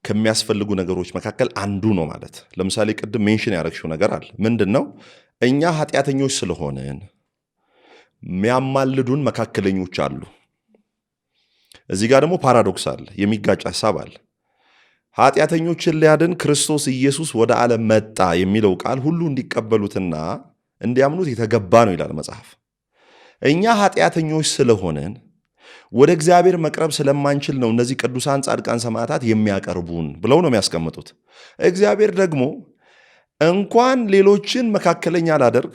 ከሚያስፈልጉ ነገሮች መካከል አንዱ ነው ማለት። ለምሳሌ ቅድም ሜንሽን ያደረግሽው ነገር አለ። ምንድን ነው? እኛ ኃጢአተኞች ስለሆንን የሚያማልዱን መካከለኞች አሉ። እዚህ ጋር ደግሞ ፓራዶክስ አለ፣ የሚጋጭ ሐሳብ አለ። ኃጢአተኞችን ሊያድን ክርስቶስ ኢየሱስ ወደ ዓለም መጣ የሚለው ቃል ሁሉ እንዲቀበሉትና እንዲያምኑት የተገባ ነው ይላል መጽሐፍ። እኛ ኃጢአተኞች ስለሆንን ወደ እግዚአብሔር መቅረብ ስለማንችል ነው እነዚህ ቅዱሳን ጻድቃን ሰማዕታት የሚያቀርቡን ብለው ነው የሚያስቀምጡት። እግዚአብሔር ደግሞ እንኳን ሌሎችን መካከለኛ ላደርግ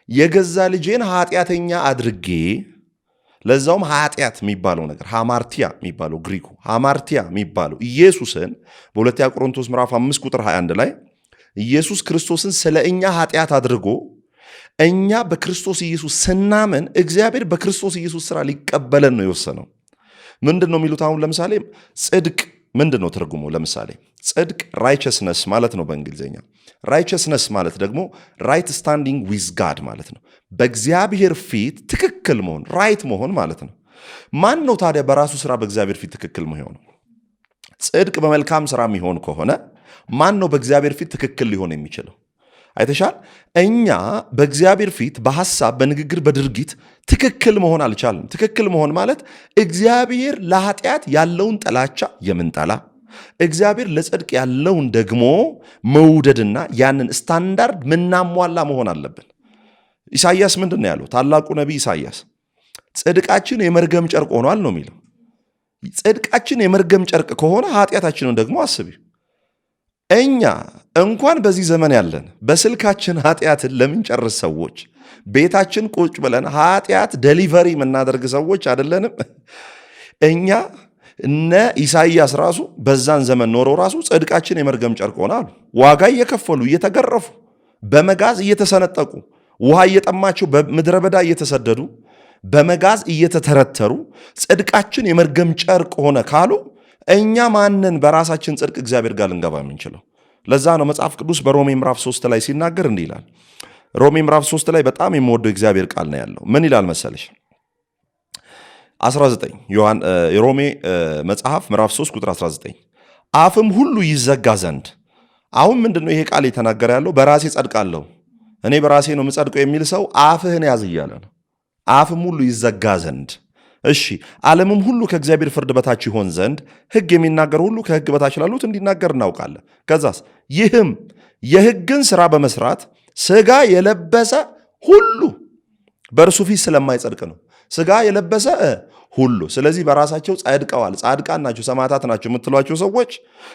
የገዛ ልጄን ኃጢአተኛ አድርጌ ለዛውም ኃጢአት የሚባለው ነገር ሃማርቲያ የሚባለው ግሪኩ ሃማርቲያ የሚባለው ኢየሱስን በሁለተኛ ቆሮንቶስ ምዕራፍ 5 ቁጥር 21 ላይ ኢየሱስ ክርስቶስን ስለ እኛ ኃጢአት አድርጎ እኛ በክርስቶስ ኢየሱስ ስናምን እግዚአብሔር በክርስቶስ ኢየሱስ ሥራ ሊቀበለን ነው የወሰነው። ምንድን ነው የሚሉት? አሁን ለምሳሌ ጽድቅ ምንድን ነው ትርጉሙ? ለምሳሌ ጽድቅ ራይቸስነስ ማለት ነው በእንግሊዝኛ። ራይቸስነስ ማለት ደግሞ ራይት ስታንዲንግ ዊዝ ጋድ ማለት ነው። በእግዚአብሔር ፊት ትክክል መሆን፣ ራይት መሆን ማለት ነው። ማን ነው ታዲያ በራሱ ሥራ በእግዚአብሔር ፊት ትክክል መሆን? ጽድቅ በመልካም ሥራ የሚሆን ከሆነ ማን ነው በእግዚአብሔር ፊት ትክክል ሊሆን የሚችለው? አይተሻል። እኛ በእግዚአብሔር ፊት በሐሳብ፣ በንግግር፣ በድርጊት ትክክል መሆን አልቻልም። ትክክል መሆን ማለት እግዚአብሔር ለኃጢአት ያለውን ጥላቻ የምንጠላ፣ እግዚአብሔር ለጽድቅ ያለውን ደግሞ መውደድና ያንን ስታንዳርድ ምናሟላ መሆን አለብን። ኢሳይያስ ምንድን ነው ያለው? ታላቁ ነቢይ ኢሳይያስ ጽድቃችን የመርገም ጨርቅ ሆኗል ነው የሚለው። ጽድቃችን የመርገም ጨርቅ ከሆነ ኃጢአታችንን ደግሞ አስቢ። እኛ እንኳን በዚህ ዘመን ያለን በስልካችን ኃጢአትን ለምንጨርስ ሰዎች፣ ቤታችን ቁጭ ብለን ኃጢአት ደሊቨሪ የምናደርግ ሰዎች አይደለንም? እኛ እነ ኢሳይያስ ራሱ በዛን ዘመን ኖረው ራሱ ጽድቃችን የመርገም ጨርቅ ሆነ አሉ። ዋጋ እየከፈሉ እየተገረፉ፣ በመጋዝ እየተሰነጠቁ፣ ውሃ እየጠማቸው በምድረ በዳ እየተሰደዱ፣ በመጋዝ እየተተረተሩ ጽድቃችን የመርገም ጨርቅ ሆነ ካሉ እኛ ማንን በራሳችን ጽድቅ እግዚአብሔር ጋር ልንገባ የምንችለው? ለዛ ነው መጽሐፍ ቅዱስ በሮሜ ምዕራፍ 3 ላይ ሲናገር እንዲህ ይላል። ሮሜ ምዕራፍ 3 ላይ በጣም የምወደው እግዚአብሔር ቃል ነው ያለው። ምን ይላል መሰለሽ? 19 የሮሜ መጽሐፍ ምዕራፍ 3 ቁጥር 19 አፍም ሁሉ ይዘጋ ዘንድ። አሁን ምንድን ነው ይሄ ቃል የተናገረ ያለው? በራሴ ጸድቃለሁ፣ እኔ በራሴ ነው የምጸድቀው የሚል ሰው አፍህን ያዝ እያለ ነው። አፍም ሁሉ ይዘጋ ዘንድ። እሺ ዓለምም ሁሉ ከእግዚአብሔር ፍርድ በታች ይሆን ዘንድ ሕግ የሚናገር ሁሉ ከሕግ በታች ላሉት እንዲናገር እናውቃለን። ከዛስ ይህም የሕግን ሥራ በመስራት ሥጋ የለበሰ ሁሉ በእርሱ ፊት ስለማይጸድቅ ነው። ሥጋ የለበሰ ሁሉ። ስለዚህ በራሳቸው ጸድቀዋል፣ ጻድቃን ናቸው፣ ሰማዕታት ናቸው የምትሏቸው ሰዎች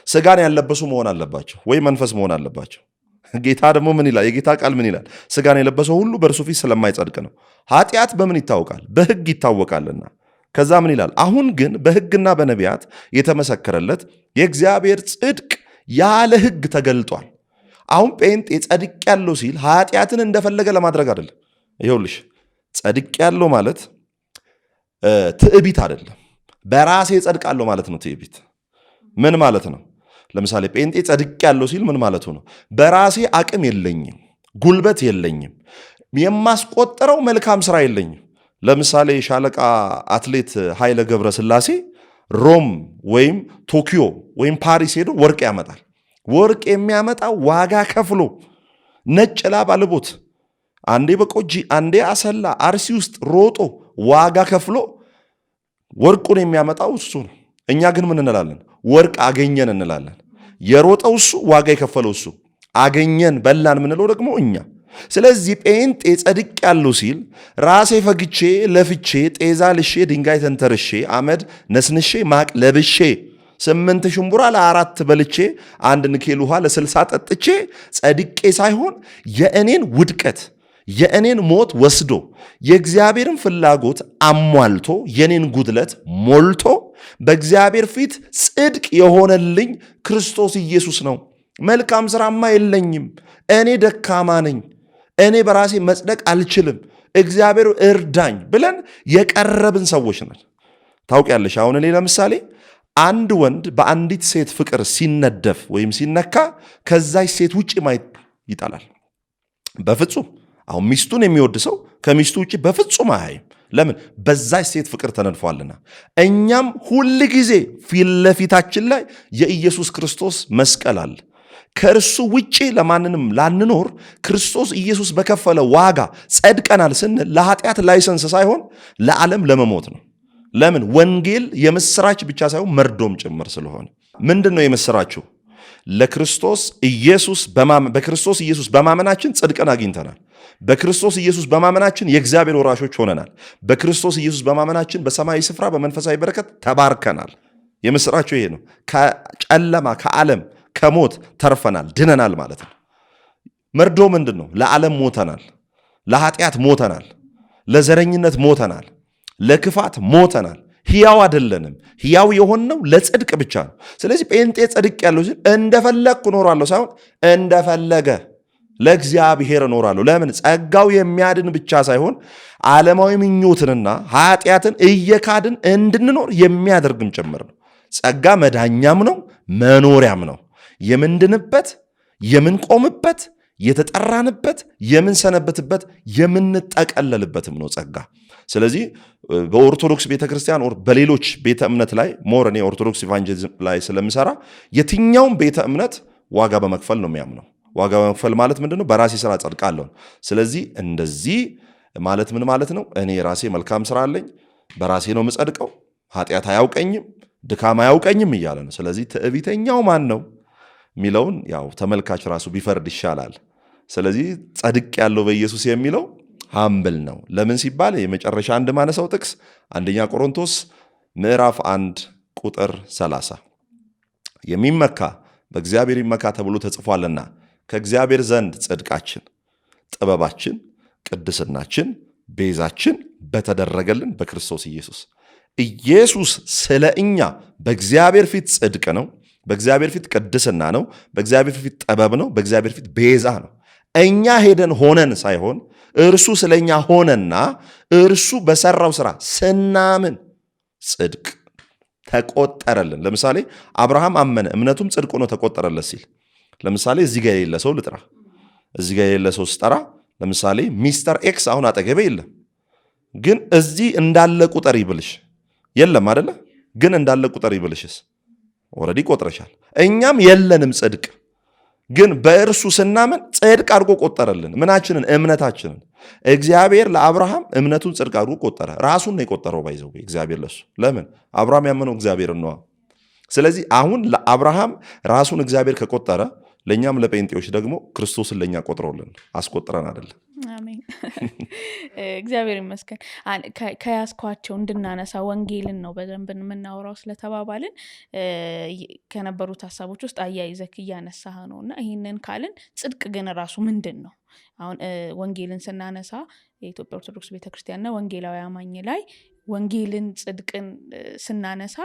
ሥጋን ያለበሱ መሆን አለባቸው ወይ መንፈስ መሆን አለባቸው። ጌታ ደግሞ ምን ይላል? የጌታ ቃል ምን ይላል? ሥጋን የለበሰው ሁሉ በእርሱ ፊት ስለማይጸድቅ ነው። ኃጢአት በምን ይታወቃል? በሕግ ይታወቃልና። ከዛ ምን ይላል? አሁን ግን በሕግና በነቢያት የተመሰከረለት የእግዚአብሔር ጽድቅ ያለ ሕግ ተገልጧል። አሁን ጴንጤ ጸድቅ ያለው ሲል ኃጢአትን እንደፈለገ ለማድረግ አይደለም። ይኸውልሽ ጸድቅ ያለው ማለት ትዕቢት አይደለም። በራሴ ጸድቃለሁ ማለት ነው ትዕቢት። ምን ማለት ነው? ለምሳሌ ጴንጤ ጸድቅ ያለው ሲል ምን ማለቱ ነው? በራሴ አቅም የለኝም፣ ጉልበት የለኝም፣ የማስቆጠረው መልካም ስራ የለኝም። ለምሳሌ ሻለቃ አትሌት ኃይለ ገብረ ሥላሴ ሮም ወይም ቶኪዮ ወይም ፓሪስ ሄዶ ወርቅ ያመጣል። ወርቅ የሚያመጣው ዋጋ ከፍሎ ነጭ ላብ አልቦት፣ አንዴ በቆጂ አንዴ አሰላ አርሲ ውስጥ ሮጦ ዋጋ ከፍሎ ወርቁን የሚያመጣው እሱ ነው። እኛ ግን ምን እንላለን? ወርቅ አገኘን እንላለን። የሮጠው እሱ፣ ዋጋ የከፈለው እሱ። አገኘን በላን ምንለው ደግሞ እኛ። ስለዚህ ጴንጤ ጸድቅ ያለው ሲል ራሴ ፈግቼ ለፍቼ ጤዛ ልሼ ድንጋይ ተንተርሼ አመድ ነስንሼ ማቅ ለብሼ 8 ሽምቡራ ለ4 በልቼ 1 ንኬል ውሃ ለ60 ጠጥቼ ጸድቄ ሳይሆን የእኔን ውድቀት የእኔን ሞት ወስዶ የእግዚአብሔርን ፍላጎት አሟልቶ የኔን ጉድለት ሞልቶ በእግዚአብሔር ፊት ጽድቅ የሆነልኝ ክርስቶስ ኢየሱስ ነው። መልካም ሥራማ የለኝም፣ እኔ ደካማ ነኝ፣ እኔ በራሴ መጽደቅ አልችልም፣ እግዚአብሔር እርዳኝ ብለን የቀረብን ሰዎች ነን። ታውቂያለሽ፣ አሁን እኔ ለምሳሌ አንድ ወንድ በአንዲት ሴት ፍቅር ሲነደፍ ወይም ሲነካ ከዛች ሴት ውጭ ማየት ይጠላል በፍጹም። አሁን ሚስቱን የሚወድ ሰው ከሚስቱ ውጭ በፍጹም አያይም። ለምን? በዛች ሴት ፍቅር ተነድፏልና። እኛም ሁል ጊዜ ፊት ለፊታችን ላይ የኢየሱስ ክርስቶስ መስቀል አለ። ከእርሱ ውጭ ለማንንም ላንኖር ክርስቶስ ኢየሱስ በከፈለ ዋጋ ጸድቀናል ስንል ለኃጢአት ላይሰንስ ሳይሆን ለዓለም ለመሞት ነው። ለምን? ወንጌል የምስራች ብቻ ሳይሆን መርዶም ጭምር ስለሆነ። ምንድን ነው የምስራችሁ? በክርስቶስ ኢየሱስ በማመናችን ጽድቅን አግኝተናል። በክርስቶስ ኢየሱስ በማመናችን የእግዚአብሔር ወራሾች ሆነናል። በክርስቶስ ኢየሱስ በማመናችን በሰማያዊ ስፍራ በመንፈሳዊ በረከት ተባርከናል። የምስራቸው ይሄ ነው። ከጨለማ ከዓለም ከሞት ተርፈናል፣ ድነናል ማለት ነው። መርዶ ምንድን ነው? ለዓለም ሞተናል፣ ለኃጢአት ሞተናል፣ ለዘረኝነት ሞተናል፣ ለክፋት ሞተናል። ሕያው አይደለንም። ሕያው የሆነው ለጽድቅ ብቻ ነው። ስለዚህ ጴንጤ ጽድቅ ያለው ሲል እንደፈለግኩ እኖራለሁ ሳይሆን እንደፈለገ ለእግዚአብሔር እኖራለሁ። ለምን? ጸጋው የሚያድን ብቻ ሳይሆን ዓለማዊ ምኞትንና ኃጢአትን እየካድን እንድንኖር የሚያደርግም ጭምር ነው። ጸጋ መዳኛም ነው፣ መኖሪያም ነው። የምንድንበት፣ የምንቆምበት፣ የተጠራንበት፣ የምንሰነበትበት፣ የምንጠቀለልበትም ነው ጸጋ። ስለዚህ በኦርቶዶክስ ቤተክርስቲያን በሌሎች ቤተ እምነት ላይ ሞር እኔ ኦርቶዶክስ ኢቫንጀሊዝም ላይ ስለምሰራ የትኛውም ቤተ እምነት ዋጋ በመክፈል ነው የሚያምነው። ዋጋ በመክፈል ማለት ምንድነው? በራሴ ስራ ጸድቃለሁ። ስለዚህ እንደዚህ ማለት ምን ማለት ነው? እኔ ራሴ መልካም ስራ አለኝ፣ በራሴ ነው የምጸድቀው፣ ኃጢአት አያውቀኝም፣ ድካም አያውቀኝም እያለ ነው። ስለዚህ ትዕቢተኛው ማን ነው የሚለውን ያው ተመልካች ራሱ ቢፈርድ ይሻላል። ስለዚህ ጸድቅ ያለው በኢየሱስ የሚለው ሃምብል ነው። ለምን ሲባል የመጨረሻ አንድ ማነሳው ጥቅስ አንደኛ ቆሮንቶስ ምዕራፍ 1 ቁጥር 30 የሚመካ በእግዚአብሔር ይመካ ተብሎ ተጽፏልና ከእግዚአብሔር ዘንድ ጽድቃችን፣ ጥበባችን፣ ቅድስናችን፣ ቤዛችን በተደረገልን በክርስቶስ ኢየሱስ። ኢየሱስ ስለ እኛ በእግዚአብሔር ፊት ጽድቅ ነው፣ በእግዚአብሔር ፊት ቅድስና ነው፣ በእግዚአብሔር ፊት ጥበብ ነው፣ በእግዚአብሔር ፊት ቤዛ ነው። እኛ ሄደን ሆነን ሳይሆን እርሱ ስለኛ ሆነና እርሱ በሰራው ስራ ስናምን ጽድቅ ተቆጠረልን። ለምሳሌ አብርሃም አመነ እምነቱም ጽድቅ ሆኖ ተቆጠረለት ሲል፣ ለምሳሌ እዚህ ጋር የሌለ ሰው ልጥራ። እዚህ ጋር የሌለ ሰው ስጠራ፣ ለምሳሌ ሚስተር ኤክስ አሁን አጠገቤ የለም፣ ግን እዚህ እንዳለ ቁጠር ይብልሽ የለም አይደለ? ግን እንዳለ ቁጠር ይብልሽስ ኦልሬዲ ቆጥረሻል። እኛም የለንም ጽድቅ፣ ግን በእርሱ ስናምን ጽድቅ አድርጎ ቆጠረልን። ምናችንን? እምነታችንን። እግዚአብሔር ለአብርሃም እምነቱን ጽድቅ አድርጎ ቆጠረ። ራሱን ነው የቆጠረው። ባይዘው እግዚአብሔር ለሱ። ለምን? አብርሃም ያመነው እግዚአብሔር ነው። ስለዚህ አሁን ለአብርሃም ራሱን እግዚአብሔር ከቆጠረ ለእኛም ለጴንጤዎች ደግሞ ክርስቶስን ለእኛ ቆጥሮልን አስቆጥረን አይደለም። አሜን። እግዚአብሔር ይመስገን። ከያዝኳቸው እንድናነሳ ወንጌልን ነው በደንብ የምናወራው ስለተባባልን ከነበሩት ሀሳቦች ውስጥ አያይዘክ እያነሳህ ነው እና ይህንን ካልን ጽድቅ ግን ራሱ ምንድን ነው? አሁን ወንጌልን ስናነሳ የኢትዮጵያ ኦርቶዶክስ ቤተክርስቲያንና ወንጌላዊ አማኝ ላይ ወንጌልን ጽድቅን ስናነሳ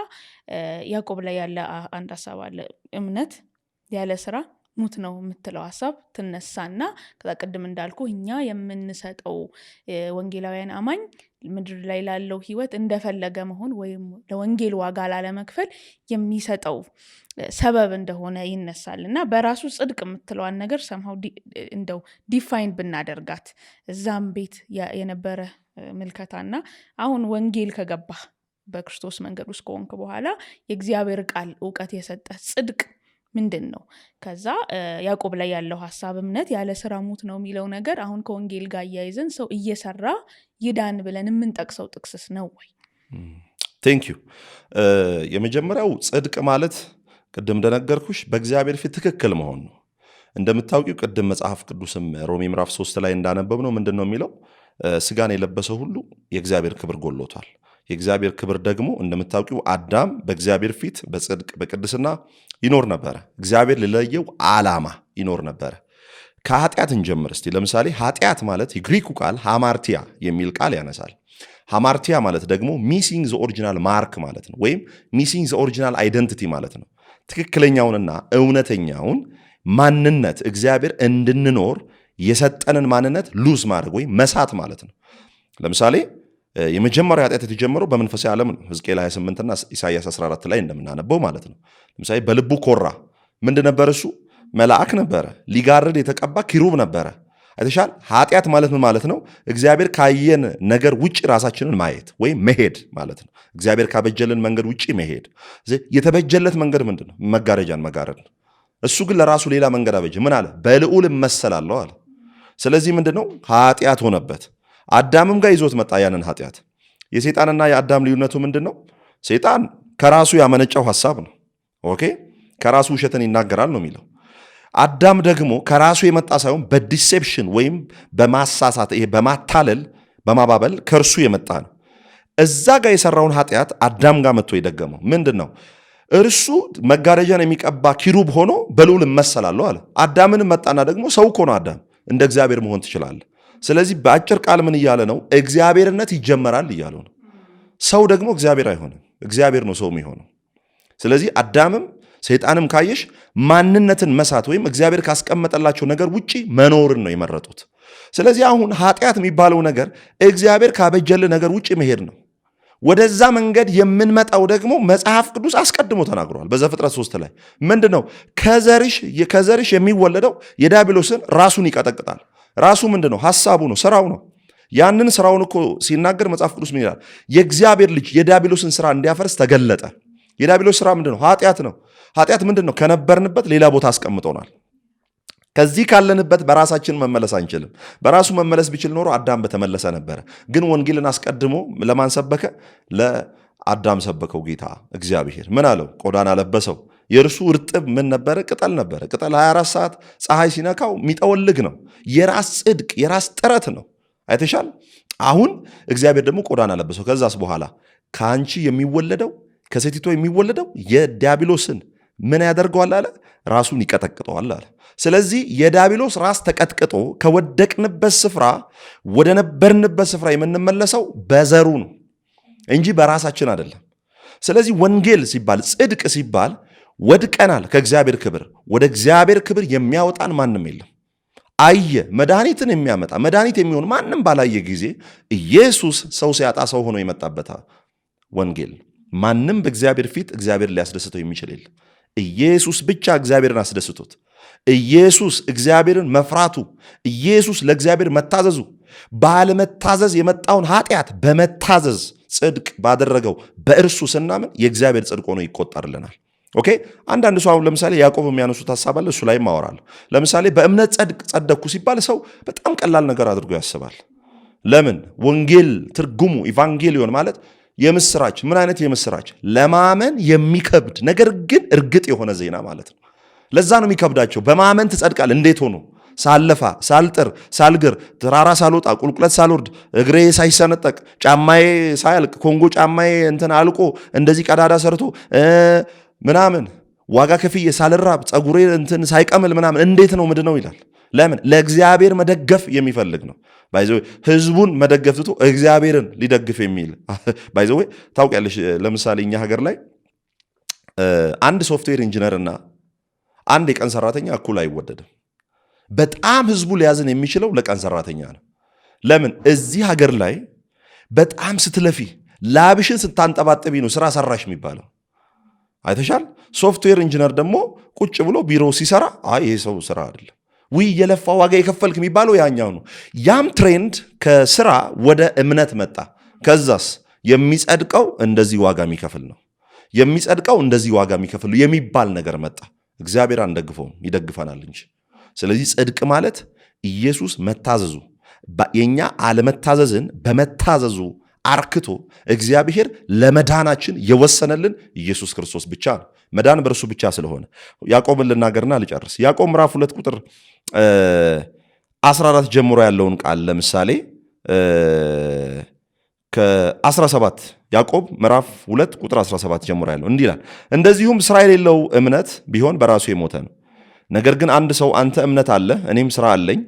ያዕቆብ ላይ ያለ አንድ ሀሳብ አለ። እምነት ያለ ስራ ሙት ነው የምትለው ሀሳብ ትነሳና ከዛ ቅድም እንዳልኩ እኛ የምንሰጠው ወንጌላውያን አማኝ ምድር ላይ ላለው ህይወት እንደፈለገ መሆን ወይም ለወንጌል ዋጋ ላለመክፈል የሚሰጠው ሰበብ እንደሆነ ይነሳል እና በራሱ ጽድቅ የምትለዋን ነገር ሰምሃው እንደው ዲፋይን ብናደርጋት እዛም ቤት የነበረ ምልከታና አሁን ወንጌል ከገባ በክርስቶስ መንገድ ውስጥ ከሆንክ በኋላ የእግዚአብሔር ቃል እውቀት የሰጠ ጽድቅ ምንድን ነው? ከዛ ያዕቆብ ላይ ያለው ሀሳብ እምነት ያለ ስራ ሙት ነው የሚለው ነገር አሁን ከወንጌል ጋር እያይዘን ሰው እየሰራ ይዳን ብለን የምንጠቅሰው ጥቅስስ ነው ወይ? ቴንክ ዩ። የመጀመሪያው ጽድቅ ማለት ቅድም እንደነገርኩሽ በእግዚአብሔር ፊት ትክክል መሆን ነው። እንደምታውቂው ቅድም መጽሐፍ ቅዱስም ሮሜ ምዕራፍ 3 ላይ እንዳነበብ ነው ምንድን ነው የሚለው? ስጋን የለበሰ ሁሉ የእግዚአብሔር ክብር ጎሎታል። የእግዚአብሔር ክብር ደግሞ እንደምታውቂው አዳም በእግዚአብሔር ፊት በጽድቅ በቅድስና ይኖር ነበረ። እግዚአብሔር ሊለየው ዓላማ ይኖር ነበረ። ከኃጢአት እንጀምር እስቲ። ለምሳሌ ኃጢአት ማለት የግሪኩ ቃል ሃማርቲያ የሚል ቃል ያነሳል። ሃማርቲያ ማለት ደግሞ ሚሲንግ ዘ ኦሪጂናል ማርክ ማለት ነው፣ ወይም ሚሲንግ ዘ ኦሪጂናል አይደንቲቲ ማለት ነው። ትክክለኛውንና እውነተኛውን ማንነት እግዚአብሔር እንድንኖር የሰጠንን ማንነት ሉዝ ማድረግ ወይም መሳት ማለት ነው። ለምሳሌ የመጀመሪያ ኃጢአት የተጀመረው በመንፈሳዊ ዓለም ነው። ሕዝቅኤል 28ና ኢሳይያስ 14 ላይ እንደምናነበው ማለት ነው። ለምሳሌ በልቡ ኮራ። ምንድን ነበር እሱ? መልአክ ነበረ። ሊጋርድ የተቀባ ኪሩብ ነበረ። አይተሻል? ኃጢአት ማለት ምን ማለት ነው? እግዚአብሔር ካየን ነገር ውጭ ራሳችንን ማየት ወይም መሄድ ማለት ነው። እግዚአብሔር ካበጀልን መንገድ ውጭ መሄድ። የተበጀለት መንገድ ምንድን ነው? መጋረጃን መጋረድ ነው። እሱ ግን ለራሱ ሌላ መንገድ አበጀ። ምን አለ? በልዑል እመሰላለሁ አለ። ስለዚህ ምንድን ነው? ኃጢአት ሆነበት። አዳምም ጋር ይዞት መጣ ያንን ኃጢአት። የሰይጣንና የአዳም ልዩነቱ ምንድን ነው? ሰይጣን ከራሱ ያመነጨው ሐሳብ ነው። ኦኬ፣ ከራሱ ውሸትን ይናገራል ነው የሚለው። አዳም ደግሞ ከራሱ የመጣ ሳይሆን በዲሴፕሽን ወይም በማሳሳት ይሄ በማታለል በማባበል ከእርሱ የመጣ ነው። እዛ ጋር የሰራውን ኃጢአት አዳም ጋር መጥቶ የደገመው ምንድን ነው? እርሱ መጋረጃን የሚቀባ ኪሩብ ሆኖ በልዑል እመሰላለሁ አለ። አዳምን መጣና ደግሞ ሰው እኮ ነው አዳም፣ እንደ እግዚአብሔር መሆን ትችላለህ። ስለዚህ በአጭር ቃል ምን እያለ ነው? እግዚአብሔርነት ይጀመራል እያለው ነው። ሰው ደግሞ እግዚአብሔር አይሆንም፣ እግዚአብሔር ነው ሰው የሚሆነው። ስለዚህ አዳምም ሰይጣንም ካየሽ ማንነትን መሳት ወይም እግዚአብሔር ካስቀመጠላቸው ነገር ውጪ መኖርን ነው የመረጡት። ስለዚህ አሁን ኃጢአት የሚባለው ነገር እግዚአብሔር ካበጀልህ ነገር ውጪ መሄድ ነው። ወደዛ መንገድ የምንመጣው ደግሞ መጽሐፍ ቅዱስ አስቀድሞ ተናግሯል። በዘፍጥረት 3 ላይ ምንድን ነው? ከዘርሽ የሚወለደው የዲያብሎስን ራሱን ይቀጠቅጣል። ራሱ ምንድን ነው? ሐሳቡ ነው፣ ስራው ነው። ያንን ስራውን እኮ ሲናገር መጽሐፍ ቅዱስ ምን ይላል? የእግዚአብሔር ልጅ የዲያብሎስን ስራ እንዲያፈርስ ተገለጠ። የዲያብሎስ ስራ ምንድን ነው? ኃጢአት ነው። ኃጢአት ምንድን ነው? ከነበርንበት ሌላ ቦታ አስቀምጦናል። ከዚህ ካለንበት በራሳችን መመለስ አንችልም። በራሱ መመለስ ቢችል ኖሮ አዳም በተመለሰ ነበረ። ግን ወንጌልን አስቀድሞ ለማን ሰበከ? ለአዳም ሰበከው ጌታ እግዚአብሔር። ምን አለው? ቆዳን አለበሰው። የእርሱ እርጥብ ምን ነበረ? ቅጠል ነበረ። ቅጠል 24 ሰዓት ፀሐይ ሲነካው የሚጠወልግ ነው። የራስ ጽድቅ፣ የራስ ጥረት ነው። አይተሻል? አሁን እግዚአብሔር ደግሞ ቆዳን አለበሰው። ከዛስ በኋላ ከአንቺ የሚወለደው ከሴቲቷ የሚወለደው የዲያብሎስን ምን ያደርገዋል አለ? ራሱን ይቀጠቅጠዋል አለ። ስለዚህ የዲያብሎስ ራስ ተቀጥቅጦ ከወደቅንበት ስፍራ ወደ ነበርንበት ስፍራ የምንመለሰው በዘሩ ነው እንጂ በራሳችን አይደለም። ስለዚህ ወንጌል ሲባል ጽድቅ ሲባል ወድቀናል ከእግዚአብሔር ክብር ወደ እግዚአብሔር ክብር የሚያወጣን ማንም የለም። አየ መድኃኒትን የሚያመጣ መድኃኒት የሚሆን ማንም ባላየ ጊዜ ኢየሱስ ሰው ሲያጣ ሰው ሆኖ የመጣበት ወንጌል ማንም በእግዚአብሔር ፊት እግዚአብሔር ሊያስደስተው የሚችል የለም። ኢየሱስ ብቻ እግዚአብሔርን አስደስቶት፣ ኢየሱስ እግዚአብሔርን መፍራቱ፣ ኢየሱስ ለእግዚአብሔር መታዘዙ፣ ባለመታዘዝ የመጣውን ኃጢአት በመታዘዝ ጽድቅ ባደረገው በእርሱ ስናምን የእግዚአብሔር ጽድቅ ሆኖ ይቆጠርልናል። ኦኬ። አንዳንድ ሰው አሁን ለምሳሌ ያዕቆብ የሚያነሱት ሐሳብ አለ፣ እሱ ላይ ማወራለሁ። ለምሳሌ በእምነት ጸደቅኩ ሲባል ሰው በጣም ቀላል ነገር አድርጎ ያስባል። ለምን? ወንጌል ትርጉሙ ኢቫንጌሊዮን ማለት የምስራች። ምን አይነት የምስራች? ለማመን የሚከብድ ነገር ግን እርግጥ የሆነ ዜና ማለት ነው። ለዛ ነው የሚከብዳቸው። በማመን ትጸድቃል። እንዴት ሆኖ? ሳልለፋ፣ ሳልጥር፣ ሳልግር፣ ተራራ ሳልወጣ፣ ቁልቁለት ሳልወርድ፣ እግሬ ሳይሰነጠቅ፣ ጫማዬ ሳያልቅ፣ ኮንጎ ጫማዬ እንትን አልቆ እንደዚህ ቀዳዳ ሰርቶ ምናምን ዋጋ ከፍዬ ሳልራብ፣ ፀጉሬ እንትን ሳይቀምል ምናምን እንዴት ነው ምንድነው ይላል። ለምን? ለእግዚአብሔር መደገፍ የሚፈልግ ነው። ባይዘው ህዝቡን መደገፍ ትቶ እግዚአብሔርን ሊደግፍ የሚል ባይዘው ታውቂያለሽ። ለምሳሌ እኛ ሀገር ላይ አንድ ሶፍትዌር ኢንጂነር እና አንድ የቀን ሰራተኛ እኩል አይወደድም። በጣም ህዝቡ ሊያዝን የሚችለው ለቀን ሰራተኛ ነው። ለምን? እዚህ ሀገር ላይ በጣም ስትለፊ ላብሽን ስታንጠባጥቢ ነው ስራ ሰራሽ የሚባለው። አይተሻል? ሶፍትዌር ኢንጂነር ደግሞ ቁጭ ብሎ ቢሮ ሲሰራ አይ ይሄ ሰው ስራ አይደለም፣ ውይ የለፋ ዋጋ የከፈልክ የሚባለው ያኛው ነው። ያም ትሬንድ ከስራ ወደ እምነት መጣ። ከዛስ የሚጸድቀው እንደዚህ ዋጋ የሚከፍል ነው፣ የሚጸድቀው እንደዚህ ዋጋ የሚከፍል ነው የሚባል ነገር መጣ። እግዚአብሔር አንደግፈውም፣ ይደግፈናል እንጂ። ስለዚህ ጽድቅ ማለት ኢየሱስ መታዘዙ፣ የኛ አለመታዘዝን በመታዘዙ አርክቶ እግዚአብሔር ለመዳናችን የወሰነልን ኢየሱስ ክርስቶስ ብቻ ነው። መዳን በእርሱ ብቻ ስለሆነ ያዕቆብን ልናገርና ልጨርስ። ያዕቆብ ምዕራፍ 2 ቁጥር 14 ጀምሮ ያለውን ቃል ለምሳሌ ከ17 ያዕቆብ ምዕራፍ 2 ቁጥር 17 ጀምሮ ያለው እንዲህ ይላል፣ እንደዚሁም ስራ የሌለው እምነት ቢሆን በራሱ የሞተ ነው። ነገር ግን አንድ ሰው አንተ እምነት አለ እኔም ስራ አለኝ፣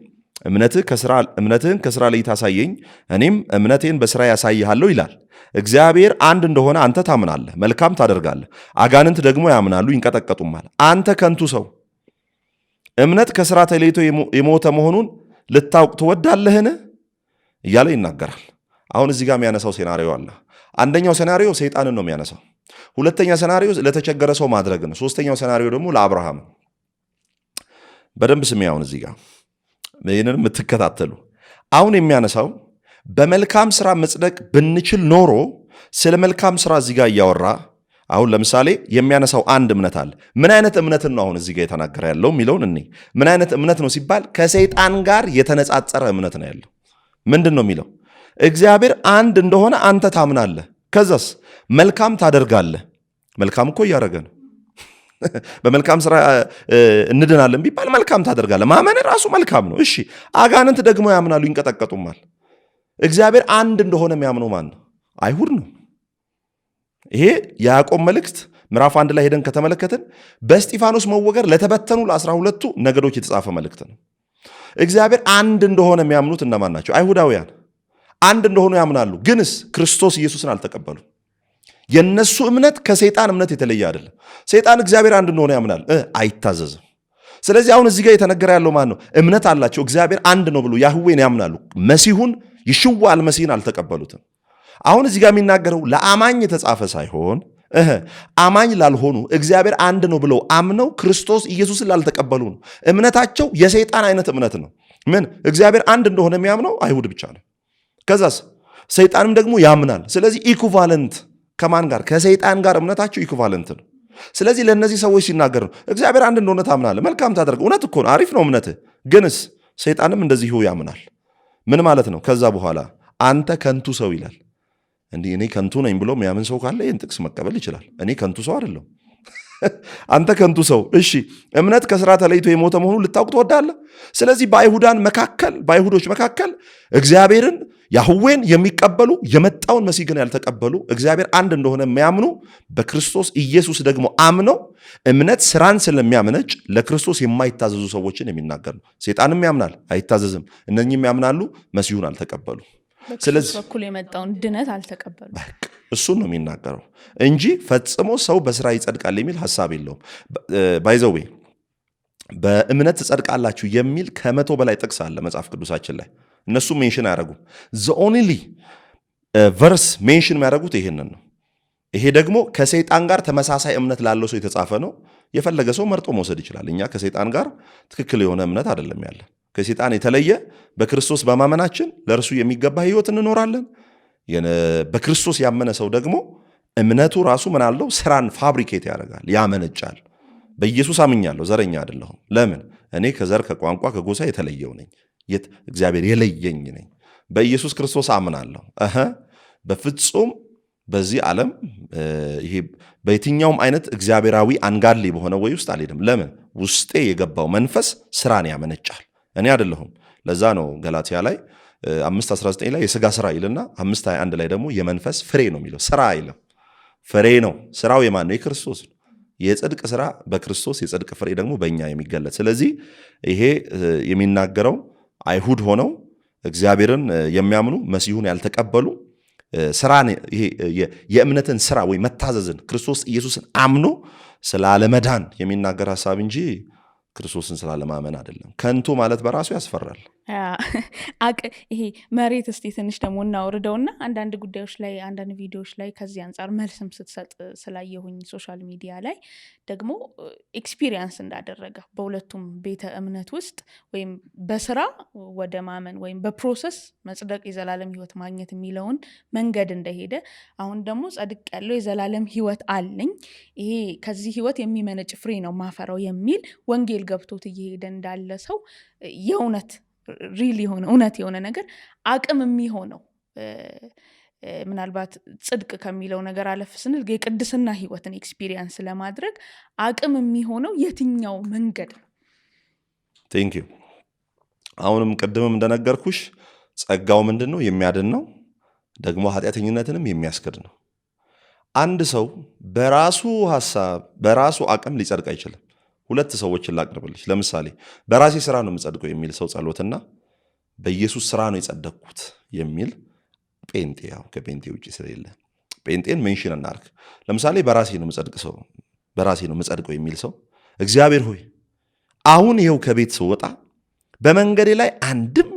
እምነትህን ከስራ ላይ ታሳየኝ፣ እኔም እምነቴን በስራ ያሳይሃለሁ ይላል። እግዚአብሔር አንድ እንደሆነ አንተ ታምናለህ፣ መልካም ታደርጋለህ። አጋንንት ደግሞ ያምናሉ ይንቀጠቀጡማል። አንተ ከንቱ ሰው እምነት ከስራ ተለይቶ የሞተ መሆኑን ልታውቅ ትወዳለህን? እያለ ይናገራል። አሁን እዚህ ጋር የሚያነሳው ሴናሪዮ አለ። አንደኛው ሴናሪዮ ሰይጣንን ነው የሚያነሳው። ሁለተኛ ሴናሪዮ ለተቸገረ ሰው ማድረግ ነው። ሶስተኛው ሴናሪዮ ደግሞ ለአብርሃም። በደንብ ስሜ። አሁን እዚህ ጋር ይህንን የምትከታተሉ አሁን የሚያነሳው በመልካም ስራ መጽደቅ ብንችል ኖሮ ስለ መልካም ስራ እዚህ ጋር እያወራ አሁን ለምሳሌ የሚያነሳው አንድ እምነት አለ። ምን አይነት እምነትን ነው አሁን እዚህ ጋር የተናገረ ያለው የሚለውን እኔ ምን አይነት እምነት ነው ሲባል ከሰይጣን ጋር የተነጻጸረ እምነት ነው ያለው። ምንድን ነው የሚለው? እግዚአብሔር አንድ እንደሆነ አንተ ታምናለህ፣ ከዛስ መልካም ታደርጋለህ። መልካም እኮ እያደረገ ነው። በመልካም ስራ እንድናለን ቢባል መልካም ታደርጋለህ። ማመን ራሱ መልካም ነው። እሺ አጋንንት ደግሞ ያምናሉ፣ ይንቀጠቀጡማል። እግዚአብሔር አንድ እንደሆነ የሚያምነው ማን ነው? አይሁድ ነው። ይሄ የያዕቆብ መልእክት ምዕራፍ 1 ላይ ሄደን ከተመለከትን በእስጢፋኖስ መወገር ለተበተኑ ለ12ቱ ነገዶች የተጻፈ መልእክት ነው። እግዚአብሔር አንድ እንደሆነ የሚያምኑት እነማን ናቸው? አይሁዳውያን አንድ እንደሆኑ ያምናሉ። ግንስ ክርስቶስ ኢየሱስን አልተቀበሉም። የነሱ እምነት ከሰይጣን እምነት የተለየ አይደለም። ሰይጣን እግዚአብሔር አንድ እንደሆነ ያምናል፣ አይታዘዝም። ስለዚህ አሁን እዚህ ጋር የተነገረ ያለው ማን ነው? እምነት አላቸው፣ እግዚአብሔር አንድ ነው ብሎ ያህዌን ያምናሉ። መሲሁን ይሽዋ አልመሲህን አልተቀበሉትም። አሁን እዚህ ጋር የሚናገረው ለአማኝ የተጻፈ ሳይሆን አማኝ ላልሆኑ እግዚአብሔር አንድ ነው ብለው አምነው ክርስቶስ ኢየሱስን ላልተቀበሉ ነው። እምነታቸው የሰይጣን አይነት እምነት ነው። ምን? እግዚአብሔር አንድ እንደሆነ የሚያምነው አይሁድ ብቻ ነው። ከዛስ ሰይጣንም ደግሞ ያምናል። ስለዚህ ኢኩቫለንት ከማን ጋር? ከሰይጣን ጋር እምነታቸው ኢኩቫለንት ነው። ስለዚህ ለእነዚህ ሰዎች ሲናገር ነው እግዚአብሔር አንድ እንደሆነ ታምናለህ፣ መልካም ታደርግ፣ እውነት እኮ ነው፣ አሪፍ ነው እምነትህ። ግንስ ሰይጣንም እንደዚሁ ያምናል። ምን ማለት ነው? ከዛ በኋላ አንተ ከንቱ ሰው ይላል። እንዲህ እኔ ከንቱ ነኝ ብሎ የሚያምን ሰው ካለ ይህን ጥቅስ መቀበል ይችላል። እኔ ከንቱ ሰው አይደለሁም። አንተ ከንቱ ሰው። እሺ እምነት ከስራ ተለይቶ የሞተ መሆኑን ልታውቅ ትወዳለህ? ስለዚህ በአይሁዶች መካከል እግዚአብሔርን ያህዌን የሚቀበሉ የመጣውን መሲህ ግን ያልተቀበሉ እግዚአብሔር አንድ እንደሆነ የሚያምኑ በክርስቶስ ኢየሱስ ደግሞ አምነው እምነት ስራን ስለሚያመነጭ ለክርስቶስ የማይታዘዙ ሰዎችን የሚናገር ነው። ሰይጣንም ያምናል፣ አይታዘዝም። እነኚህም ያምናሉ፣ መሲሁን አልተቀበሉ። ስለዚህ በኩል የመጣውን ድነት አልተቀበሉ። እሱን ነው የሚናገረው እንጂ ፈጽሞ ሰው በስራ ይጸድቃል የሚል ሐሳብ የለውም። ባይዘዌ በእምነት ትጸድቃላችሁ የሚል 100 በላይ ጥቅስ አለ መጽሐፍ ቅዱሳችን ላይ። እነሱ ሜንሽን አያደርጉም። ኦንሊ ቨርስ ሜንሽን የሚያደርጉት ይሄንን ነው። ይሄ ደግሞ ከሰይጣን ጋር ተመሳሳይ እምነት ላለው ሰው የተጻፈ ነው። የፈለገ ሰው መርጦ መውሰድ ይችላል። እኛ ከሰይጣን ጋር ትክክል የሆነ እምነት አይደለም ያለን። ከሰይጣን የተለየ በክርስቶስ በማመናችን ለእርሱ የሚገባ ህይወት እንኖራለን። በክርስቶስ ያመነ ሰው ደግሞ እምነቱ ራሱ ምን አለው? ስራን ፋብሪኬት ያደርጋል፣ ያመነጫል። በኢየሱስ አምኛለሁ፣ ዘረኛ አይደለሁም። ለምን? እኔ ከዘር ከቋንቋ ከጎሳ የተለየው ነኝ፣ እግዚአብሔር የለየኝ ነኝ። በኢየሱስ ክርስቶስ አምናለሁ። በፍጹም በዚህ ዓለም ይሄ በየትኛውም አይነት እግዚአብሔራዊ አንጋሊ በሆነ ወይ ውስጥ አልሄድም። ለምን? ውስጤ የገባው መንፈስ ስራን ያመነጫል፣ እኔ አይደለሁም። ለዛ ነው ገላትያ ላይ 5:19 ላይ የሥጋ ስራ ይልና 5:21 ላይ ደግሞ የመንፈስ ፍሬ ነው የሚለው። ስራ አይልም፣ ፍሬ ነው። ስራው የማን ነው? የክርስቶስ ነው። የጽድቅ ስራ በክርስቶስ፣ የጽድቅ ፍሬ ደግሞ በእኛ የሚገለጥ። ስለዚህ ይሄ የሚናገረው አይሁድ ሆነው እግዚአብሔርን የሚያምኑ መሲሁን ያልተቀበሉ ስራን የእምነትን ስራ ወይ መታዘዝን ክርስቶስ ኢየሱስን አምኖ ስላለመዳን የሚናገር ሐሳብ እንጂ ክርስቶስን ስላለማመን አይደለም። ከንቱ ማለት በራሱ ያስፈራል። ይሄ መሬት እስቲ ትንሽ ደግሞ እናውርደውና አንዳንድ ጉዳዮች ላይ አንዳንድ ቪዲዮዎች ላይ ከዚህ አንጻር መልስም ስትሰጥ ስላየሁኝ ሶሻል ሚዲያ ላይ ደግሞ ኤክስፒሪየንስ እንዳደረገ በሁለቱም ቤተ እምነት ውስጥ ወይም በስራ ወደ ማመን ወይም በፕሮሰስ መጽደቅ የዘላለም ህይወት ማግኘት የሚለውን መንገድ እንደሄደ አሁን ደግሞ ጸድቅ ያለው የዘላለም ህይወት አለኝ፣ ይሄ ከዚህ ህይወት የሚመነጭ ፍሬ ነው ማፈራው የሚል ወንጌል ገብቶት እየሄደ እንዳለ ሰው የእውነት ሪል የሆነ እውነት የሆነ ነገር አቅም የሚሆነው ምናልባት ጽድቅ ከሚለው ነገር አለፍ ስንል የቅድስና ህይወትን ኤክስፒሪየንስ ለማድረግ አቅም የሚሆነው የትኛው መንገድ ነው? ቴንክ ዩ። አሁንም ቅድምም እንደነገርኩሽ ጸጋው ምንድን ነው? የሚያድን ነው፣ ደግሞ ኃጢአተኝነትንም የሚያስክድ ነው። አንድ ሰው በራሱ ሐሳብ በራሱ አቅም ሊጸድቅ አይችልም። ሁለት ሰዎችን ላቅርብልሽ። ለምሳሌ በራሴ ስራ ነው የምጸድቀው የሚል ሰው ጸሎትና በኢየሱስ ስራ ነው የጸደቅኩት የሚል ጴንጤ፣ ያው ከጴንጤ ውጭ ስለሌለ ጴንጤን ሜንሽን እናርግ። ለምሳሌ በራሴ ነው የምጸድቀው የሚል ሰው እግዚአብሔር ሆይ አሁን ይኸው ከቤት ስወጣ በመንገዴ ላይ አንድም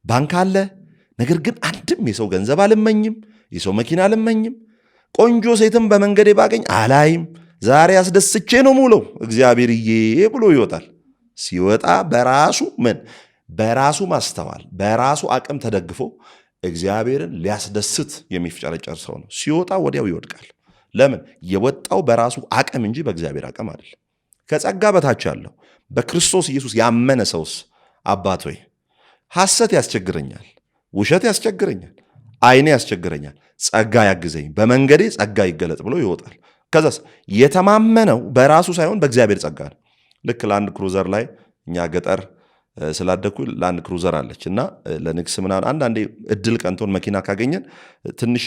ባንክ አለ፣ ነገር ግን አንድም የሰው ገንዘብ አልመኝም፣ የሰው መኪና አልመኝም፣ ቆንጆ ሴትም በመንገዴ ባገኝ አላይም፣ ዛሬ አስደስቼ ነው ሙለው እግዚአብሔርዬ ብሎ ይወጣል። ሲወጣ በራሱ ማስተዋል በራሱ አቅም ተደግፎ እግዚአብሔርን ሊያስደስት የሚፍጨረጨር ሰው ነው። ሲወጣ ወዲያው ይወድቃል። ለምን? የወጣው በራሱ አቅም እንጂ በእግዚአብሔር አቅም አይደለም። ከጸጋ በታች ያለው በክርስቶስ ኢየሱስ ያመነ ሰውስ አባት ሆይ ሐሰት ያስቸግረኛል፣ ውሸት ያስቸግረኛል፣ ዓይኔ ያስቸግረኛል፣ ጸጋ ያግዘኝ፣ በመንገዴ ጸጋ ይገለጥ ብሎ ይወጣል። ከዛስ የተማመነው በራሱ ሳይሆን በእግዚአብሔር ጸጋ ነው። ልክ ላንድ ክሩዘር ላይ እኛ ገጠር ስላደኩ ላንድ ክሩዘር አለች እና ለንግስ ምናምን አንዳንዴ እድል ቀንቶን መኪና ካገኘን ትንሽ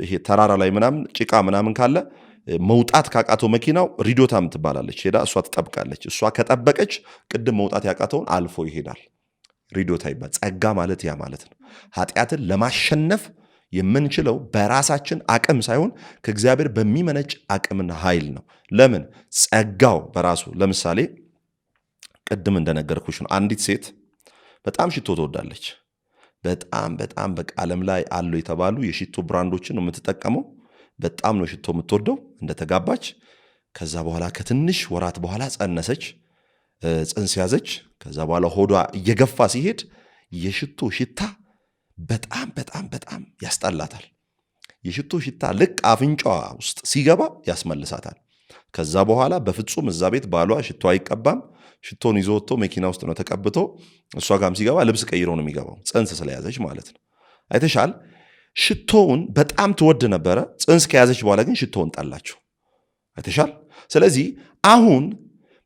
ይሄ ተራራ ላይ ምናምን ጭቃ ምናምን ካለ መውጣት ካቃተው መኪናው ሪዶታም ትባላለች ሄዳ እሷ ትጠብቃለች። እሷ ከጠበቀች ቅድም መውጣት ያቃተውን አልፎ ይሄዳል። ሪዶታ ይባል። ጸጋ ማለት ያ ማለት ነው። ኃጢአትን ለማሸነፍ የምንችለው በራሳችን አቅም ሳይሆን ከእግዚአብሔር በሚመነጭ አቅምና ኃይል ነው። ለምን? ጸጋው በራሱ ለምሳሌ ቅድም እንደነገርኩሽ ነው። አንዲት ሴት በጣም ሽቶ ትወዳለች። በጣም በቃ ዓለም ላይ አሉ የተባሉ የሽቶ ብራንዶችን ነው የምትጠቀመው። በጣም ነው ሽቶ የምትወደው። እንደተጋባች ከዛ በኋላ ከትንሽ ወራት በኋላ ጸነሰች፣ ጽንስ ያዘች። ከዛ በኋላ ሆዷ እየገፋ ሲሄድ የሽቶ ሽታ በጣም ያስጠላታል። የሽቶ ሽታ ልክ አፍንጫዋ ውስጥ ሲገባ ያስመልሳታል። ከዛ በኋላ በፍጹም እዛ ቤት ባሏ ሽቶ አይቀባም። ሽቶን ይዞ ወጥቶ መኪና ውስጥ ነው ተቀብቶ እሷ ጋም ሲገባ ልብስ ቀይሮ ነው የሚገባው፣ ጽንስ ስለያዘች ማለት ነው። አይተሻል? ሽቶውን በጣም ትወድ ነበረ። ጽንስ ከያዘች በኋላ ግን ሽቶውን ጠላችው። አይተሻል? ስለዚህ አሁን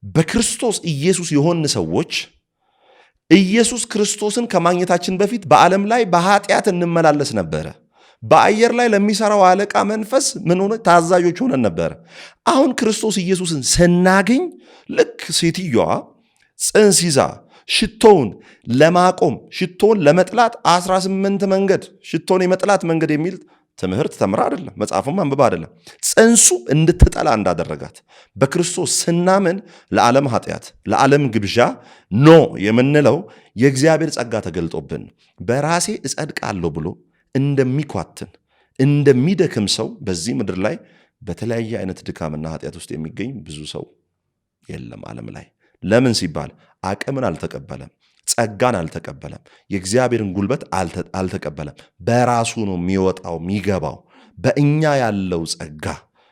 በክርስቶስ ኢየሱስ የሆን ሰዎች ኢየሱስ ክርስቶስን ከማግኘታችን በፊት በዓለም ላይ በኃጢአት እንመላለስ ነበረ። በአየር ላይ ለሚሰራው አለቃ መንፈስ ምን ሆነ? ታዛዦች ሆነን ነበረ። አሁን ክርስቶስ ኢየሱስን ስናገኝ ልክ ሴትዮዋ ጽንስ ይዛ ሽቶውን ለማቆም ሽቶውን ለመጥላት 18 መንገድ ሽቶን የመጥላት መንገድ የሚል ትምህርት ተምራ አይደለም፣ መጽሐፍም አንብባ አይደለም። ጽንሱ እንድትጠላ እንዳደረጋት በክርስቶስ ስናምን ለዓለም ኃጢአት ለዓለም ግብዣ ኖ የምንለው የእግዚአብሔር ጸጋ ተገልጦብን በራሴ እጸድቃለሁ ብሎ እንደሚኳትን እንደሚደክም ሰው በዚህ ምድር ላይ በተለያየ አይነት ድካምና ኃጢአት ውስጥ የሚገኝ ብዙ ሰው የለም ዓለም ላይ። ለምን ሲባል አቅምን አልተቀበለም፣ ጸጋን አልተቀበለም፣ የእግዚአብሔርን ጉልበት አልተቀበለም። በራሱ ነው የሚወጣው የሚገባው። በእኛ ያለው ጸጋ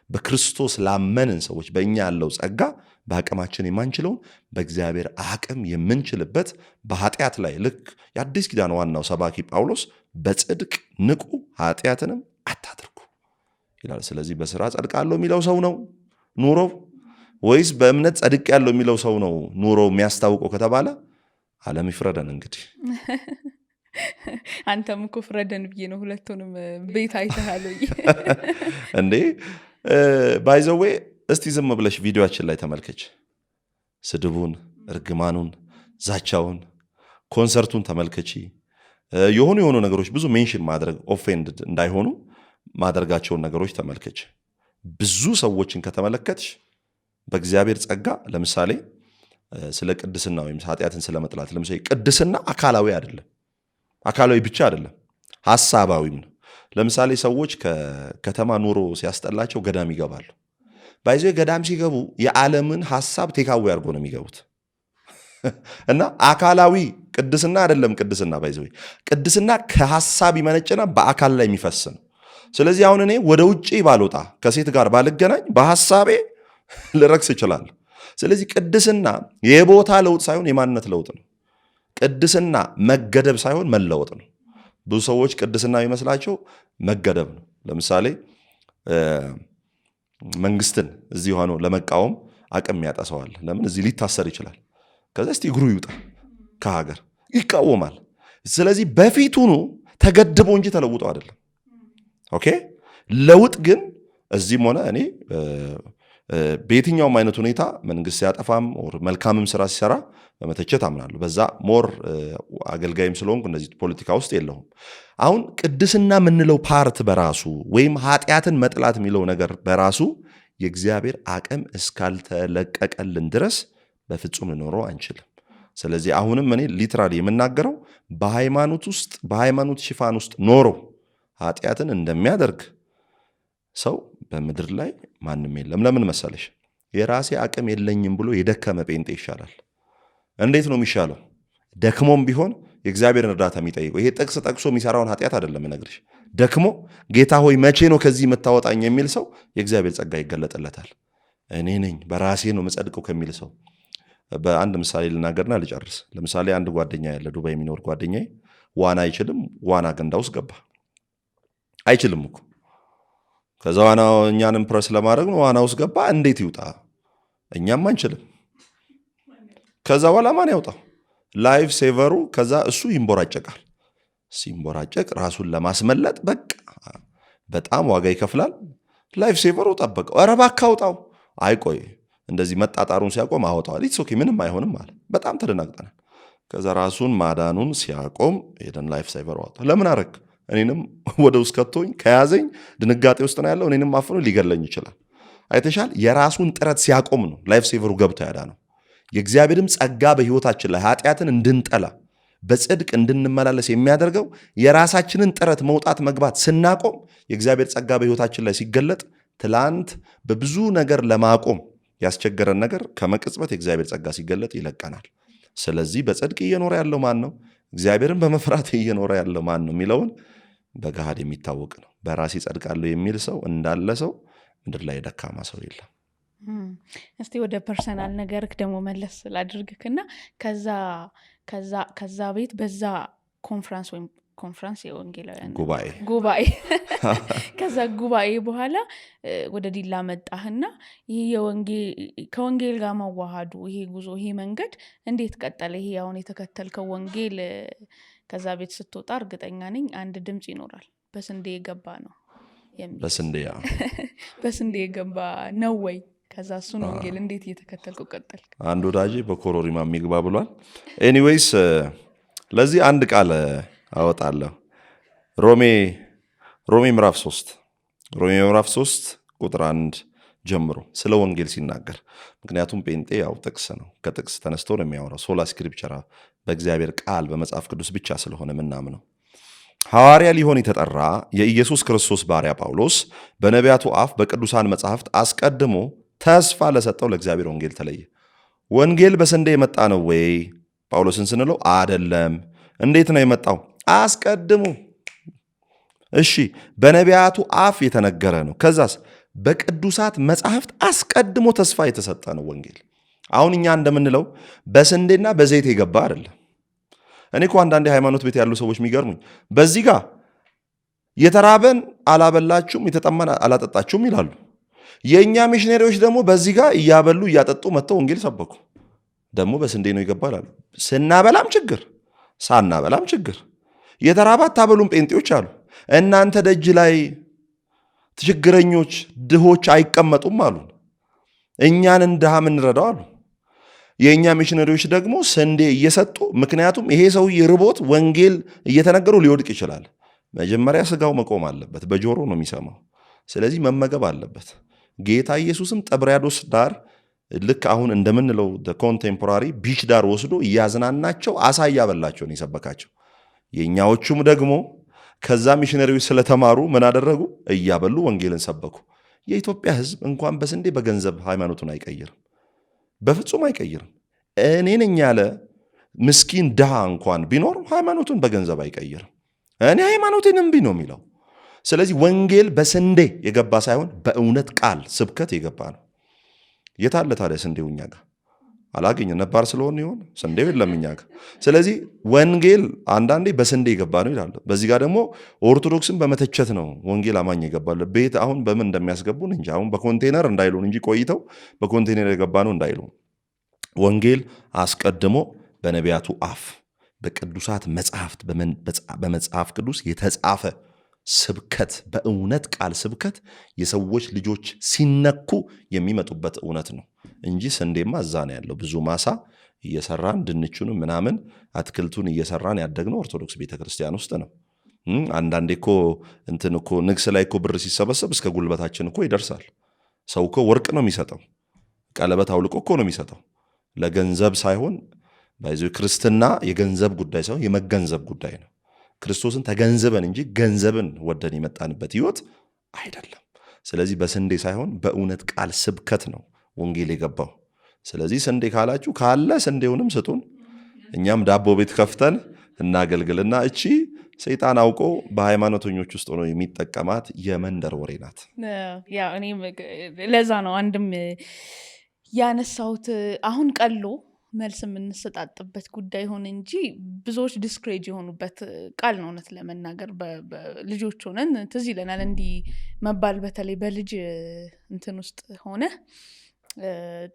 በክርስቶስ ላመንን ሰዎች በእኛ ያለው ጸጋ በአቅማችን የማንችለውን በእግዚአብሔር አቅም የምንችልበት በኃጢአት ላይ ልክ የአዲስ ኪዳን ዋናው ሰባኪ ጳውሎስ በጽድቅ ንቁ ኃጢአትንም አታድርጉ ይላል። ስለዚህ በስራ ጸድቃለሁ የሚለው ሰው ነው ኑሮው ወይስ በእምነት ጸድቅ ያለው የሚለው ሰው ነው ኑሮው የሚያስታውቀው ከተባለ ዓለም ይፍረደን። እንግዲህ አንተም እኮ ፍረደን ብዬ ነው ሁለቱንም ቤት አይተሃል እንዴ? ባይዘዌ እስቲ ዝም ብለሽ ቪዲዮአችን ላይ ተመልከች። ስድቡን፣ እርግማኑን፣ ዛቻውን፣ ኮንሰርቱን ተመልከቺ። የሆኑ ነገሮች ብዙ ሜንሽን ማድረግ ኦፌንድ እንዳይሆኑ ማድረጋቸውን ነገሮች ተመልከች። ብዙ ሰዎችን ከተመለከትሽ በእግዚአብሔር ጸጋ ለምሳሌ ስለ ቅድስና ወይም ኃጢአትን ስለመጥላት ለምሳሌ ቅድስና አካላዊ አይደለም፣ አካላዊ ብቻ አይደለም፣ ሐሳባዊም ነው። ለምሳሌ ሰዎች ከከተማ ኑሮ ሲያስጠላቸው ገዳም ይገባሉ። ባይዞ ገዳም ሲገቡ የዓለምን ሐሳብ ቴካዊ አድርጎ ነው የሚገቡት እና አካላዊ ቅድስና አይደለም። ቅድስና ባይዞ ቅድስና ከሐሳብ ይመነጭና በአካል ላይ የሚፈስ ነው። ስለዚህ አሁን እኔ ወደ ውጪ ባልወጣ ከሴት ጋር ባልገናኝ በሐሳቤ ልረክስ ይችላል። ስለዚህ ቅድስና የቦታ ለውጥ ሳይሆን የማንነት ለውጥ ነው። ቅድስና መገደብ ሳይሆን መለወጥ ነው። ብዙ ሰዎች ቅድስና የሚመስላቸው መገደብ ነው። ለምሳሌ መንግስትን እዚህ ሆኖ ለመቃወም አቅም ያጠሰዋል። ለምን? እዚህ ሊታሰር ይችላል። ከዛ እስቲ እግሩ ይውጣ ከሀገር ይቃወማል። ስለዚህ በፊቱኑ ተገድቦ እንጂ ተለውጦ አይደለም። ኦኬ። ለውጥ ግን እዚህም ሆነ እኔ በየትኛውም አይነት ሁኔታ መንግስት ሲያጠፋም መልካምም ስራ ሲሰራ በመተቸት አምናለሁ። በዛ ሞር አገልጋይም ስለሆንኩ እነዚህ ፖለቲካ ውስጥ የለሁም። አሁን ቅድስና የምንለው ፓርት በራሱ ወይም ኃጢአትን መጥላት የሚለው ነገር በራሱ የእግዚአብሔር አቅም እስካልተለቀቀልን ድረስ በፍጹም ልኖረው አንችልም። ስለዚህ አሁንም እኔ ሊትራሊ የምናገረው በሃይማኖት ውስጥ በሃይማኖት ሽፋን ውስጥ ኖሮ ኃጢአትን እንደሚያደርግ ሰው በምድር ላይ ማንም የለም። ለምን መሰለሽ? የራሴ አቅም የለኝም ብሎ የደከመ ጴንጤ ይሻላል። እንዴት ነው የሚሻለው? ደክሞም ቢሆን የእግዚአብሔርን እርዳታ የሚጠይቀው። ይሄ ጥቅስ ጠቅሶ የሚሰራውን ኃጢአት አይደለም እነግርሽ። ደክሞ ጌታ ሆይ መቼ ነው ከዚህ የምታወጣኝ የሚል ሰው የእግዚአብሔር ጸጋ ይገለጥለታል። እኔ ነኝ በራሴ ነው የምጸድቀው ከሚል ሰው በአንድ ምሳሌ ልናገርና ልጨርስ። ለምሳሌ አንድ ጓደኛ ያለ ዱባይ የሚኖር ጓደኛ ዋና አይችልም። ዋና ገንዳ ውስጥ ገባ። አይችልም እኮ ከዛ እኛን ኢምፕረስ ለማድረግ ነው ዋና ውስጥ ገባ። እንዴት ይውጣ? እኛም አንችልም። ከዛ በኋላ ማን ያውጣው? ላይፍ ሴቨሩ። ከዛ እሱ ይንቦራጨቃል። ሲንቦራጨቅ ራሱን ለማስመለጥ በቃ በጣም ዋጋ ይከፍላል። ላይፍ ሴቨሩ ጠበቀው። ኧረ እባክህ አውጣው። አይቆይ እንደዚህ መጣጣሩን ሲያቆም አወጣዋል። ኢትስ ኦኬ ምንም አይሆንም አለ። በጣም ተደናግጠናል። ከዛ ራሱን ማዳኑን ሲያቆም ሄደን ላይፍ ሴቨሩ አወጣ። ለምን አረግ? እኔንም ወደ ውስጥ ከቶኝ ከያዘኝ ድንጋጤ ውስጥ ነው ያለው። እኔንም አፍኖ ሊገለኝ ይችላል። አይተሻል? የራሱን ጥረት ሲያቆም ነው ላይፍ ሴቨሩ ገብቶ ያዳ ነው። የእግዚአብሔርም ጸጋ በሕይወታችን ላይ ኃጢአትን እንድንጠላ በጽድቅ እንድንመላለስ የሚያደርገው የራሳችንን ጥረት መውጣት መግባት ስናቆም የእግዚአብሔር ጸጋ በሕይወታችን ላይ ሲገለጥ ትላንት በብዙ ነገር ለማቆም ያስቸገረን ነገር ከመቅጽበት የእግዚአብሔር ጸጋ ሲገለጥ ይለቀናል። ስለዚህ በጽድቅ እየኖረ ያለው ማን ነው? እግዚአብሔርን በመፍራት እየኖረ ያለው ማን ነው የሚለውን በገሃድ የሚታወቅ ነው። በራሴ ጸድቃለሁ የሚል ሰው እንዳለ ሰው ምድር ላይ ደካማ ሰው የለም። እስቲ ወደ ፐርሰናል ነገርክ ደግሞ መለስ ስላድርግክና ከዛ ቤት በዛ ኮንፍራንስ የወንጌላውያን ጉባኤ ከዛ ጉባኤ በኋላ ወደ ዲላ መጣህና ይሄ ከወንጌል ጋር መዋሃዱ ይሄ ጉዞ ይሄ መንገድ እንዴት ቀጠለ? ይሄ አሁን የተከተልከው ወንጌል ከዛ ቤት ስትወጣ እርግጠኛ ነኝ አንድ ድምጽ ይኖራል፣ በስንዴ የገባ ነው የሚል። በስንዴ የገባ ነው ወይ? ከዛ እሱን ወንጌል እንዴት እየተከተልከው ቀጠልክ? አንድ ወዳጄ በኮሮሪማ የሚግባ ብሏል። ኤኒዌይስ ለዚህ አንድ ቃል አወጣለሁ። ሮሜ ምዕራፍ 3 ቁጥር 1 ጀምሮ ስለ ወንጌል ሲናገር፣ ምክንያቱም ጴንጤ ያው ጥቅስ ነው፣ ከጥቅስ ተነስቶ ነው የሚያወራው። ሶላ ስክሪፕቸራ በእግዚአብሔር ቃል በመጽሐፍ ቅዱስ ብቻ ስለሆነ ምናምነው። ሐዋርያ ሊሆን የተጠራ የኢየሱስ ክርስቶስ ባሪያ ጳውሎስ በነቢያቱ አፍ በቅዱሳን መጻሕፍት አስቀድሞ ተስፋ ለሰጠው ለእግዚአብሔር ወንጌል ተለየ። ወንጌል በስንዴ የመጣ ነው ወይ ጳውሎስን ስንለው አይደለም። እንዴት ነው የመጣው? አስቀድሞ። እሺ በነቢያቱ አፍ የተነገረ ነው። ከዛስ በቅዱሳት መጻሕፍት አስቀድሞ ተስፋ የተሰጠ ነው ወንጌል። አሁን እኛ እንደምንለው በስንዴና በዘይት የገባ አይደለም። እኔ እኮ አንዳንዴ ሃይማኖት ቤት ያሉ ሰዎች የሚገርሙኝ፣ በዚህ ጋር የተራበን አላበላችሁም፣ የተጠማን አላጠጣችሁም ይላሉ። የእኛ ሚሽነሪዎች ደግሞ በዚህ ጋር እያበሉ እያጠጡ መጥተው ወንጌል ሰበኩ። ደግሞ በስንዴ ነው ይገባ ይላሉ። ስናበላም ችግር፣ ሳናበላም ችግር። የተራበ አታበሉም ጴንጤዎች አሉ። እናንተ ደጅ ላይ ችግረኞች ድሆች አይቀመጡም አሉ። እኛንን ድሃ ምንረዳው አሉ። የእኛ ሚሽነሪዎች ደግሞ ስንዴ እየሰጡ፣ ምክንያቱም ይሄ ሰው ርቦት ወንጌል እየተነገሩ ሊወድቅ ይችላል። መጀመሪያ ስጋው መቆም አለበት፣ በጆሮ ነው የሚሰማው። ስለዚህ መመገብ አለበት። ጌታ ኢየሱስም ጥብርያዶስ ዳር ልክ አሁን እንደምንለው ኮንቴምፖራሪ ቢች ዳር ወስዶ እያዝናናቸው አሳ እያበላቸው ነው የሰበካቸው። የእኛዎቹም ደግሞ ከዛ ሚሽነሪዎች ስለተማሩ ምን አደረጉ? እያበሉ ወንጌልን ሰበኩ። የኢትዮጵያ ሕዝብ እንኳን በስንዴ በገንዘብ ሃይማኖቱን አይቀይርም፣ በፍጹም አይቀይርም። እኔ ነኝ ያለ ምስኪን ድሃ እንኳን ቢኖር ሃይማኖቱን በገንዘብ አይቀይርም። እኔ ሃይማኖቴን እምቢ ነው የሚለው። ስለዚህ ወንጌል በስንዴ የገባ ሳይሆን በእውነት ቃል ስብከት የገባ ነው። የታለ ታዲያ ስንዴው? እኛ ጋር አላገኘ ነባር ስለሆነ ይሆን ስንዴው የለም እኛ ጋር። ስለዚህ ወንጌል አንዳንዴ በስንዴ የገባ ነው ይላሉ። በዚህ ጋር ደግሞ ኦርቶዶክስን በመተቸት ነው ወንጌል አማኝ የገባለ። ቤት አሁን በምን እንደሚያስገቡን እንጂ አሁን በኮንቴነር እንዳይሉን እንጂ ቆይተው በኮንቴነር የገባ ነው እንዳይሉ። ወንጌል አስቀድሞ በነቢያቱ አፍ በቅዱሳት መጽሐፍት በመጽሐፍ ቅዱስ የተጻፈ ስብከት፣ በእውነት ቃል ስብከት የሰዎች ልጆች ሲነኩ የሚመጡበት እውነት ነው እንጂ ስንዴማ እዛ ነው ያለው። ብዙ ማሳ እየሰራን ድንቹን ምናምን አትክልቱን እየሰራን ያደግነው ኦርቶዶክስ ቤተክርስቲያን ውስጥ ነው። አንዳንዴ እኮ እንትን እኮ ንግስ ላይ እኮ ብር ሲሰበሰብ እስከ ጉልበታችን እኮ ይደርሳል። ሰው እኮ ወርቅ ነው የሚሰጠው፣ ቀለበት አውልቆ እኮ ነው የሚሰጠው። ለገንዘብ ሳይሆን ባይዘው ክርስትና የገንዘብ ጉዳይ ሳይሆን የመገንዘብ ጉዳይ ነው። ክርስቶስን ተገንዝበን እንጂ ገንዘብን ወደን የመጣንበት ህይወት አይደለም። ስለዚህ በስንዴ ሳይሆን በእውነት ቃል ስብከት ነው ወንጌል የገባው። ስለዚህ ስንዴ ካላችሁ ካለ ስንዴውንም ስጡን፣ እኛም ዳቦ ቤት ከፍተን እናገልግልና። እቺ ሰይጣን አውቆ በሃይማኖተኞች ውስጥ ሆኖ የሚጠቀማት የመንደር ወሬ ናት። እኔም ለዛ ነው አንድም ያነሳሁት። አሁን ቀሎ መልስ የምንሰጣጥበት ጉዳይ ሆነ እንጂ ብዙዎች ዲስክሬጅ የሆኑበት ቃል ነው። እውነት ለመናገር ልጆች ሆነን ትዝ ይለናል እንዲህ መባል፣ በተለይ በልጅ እንትን ውስጥ ሆነ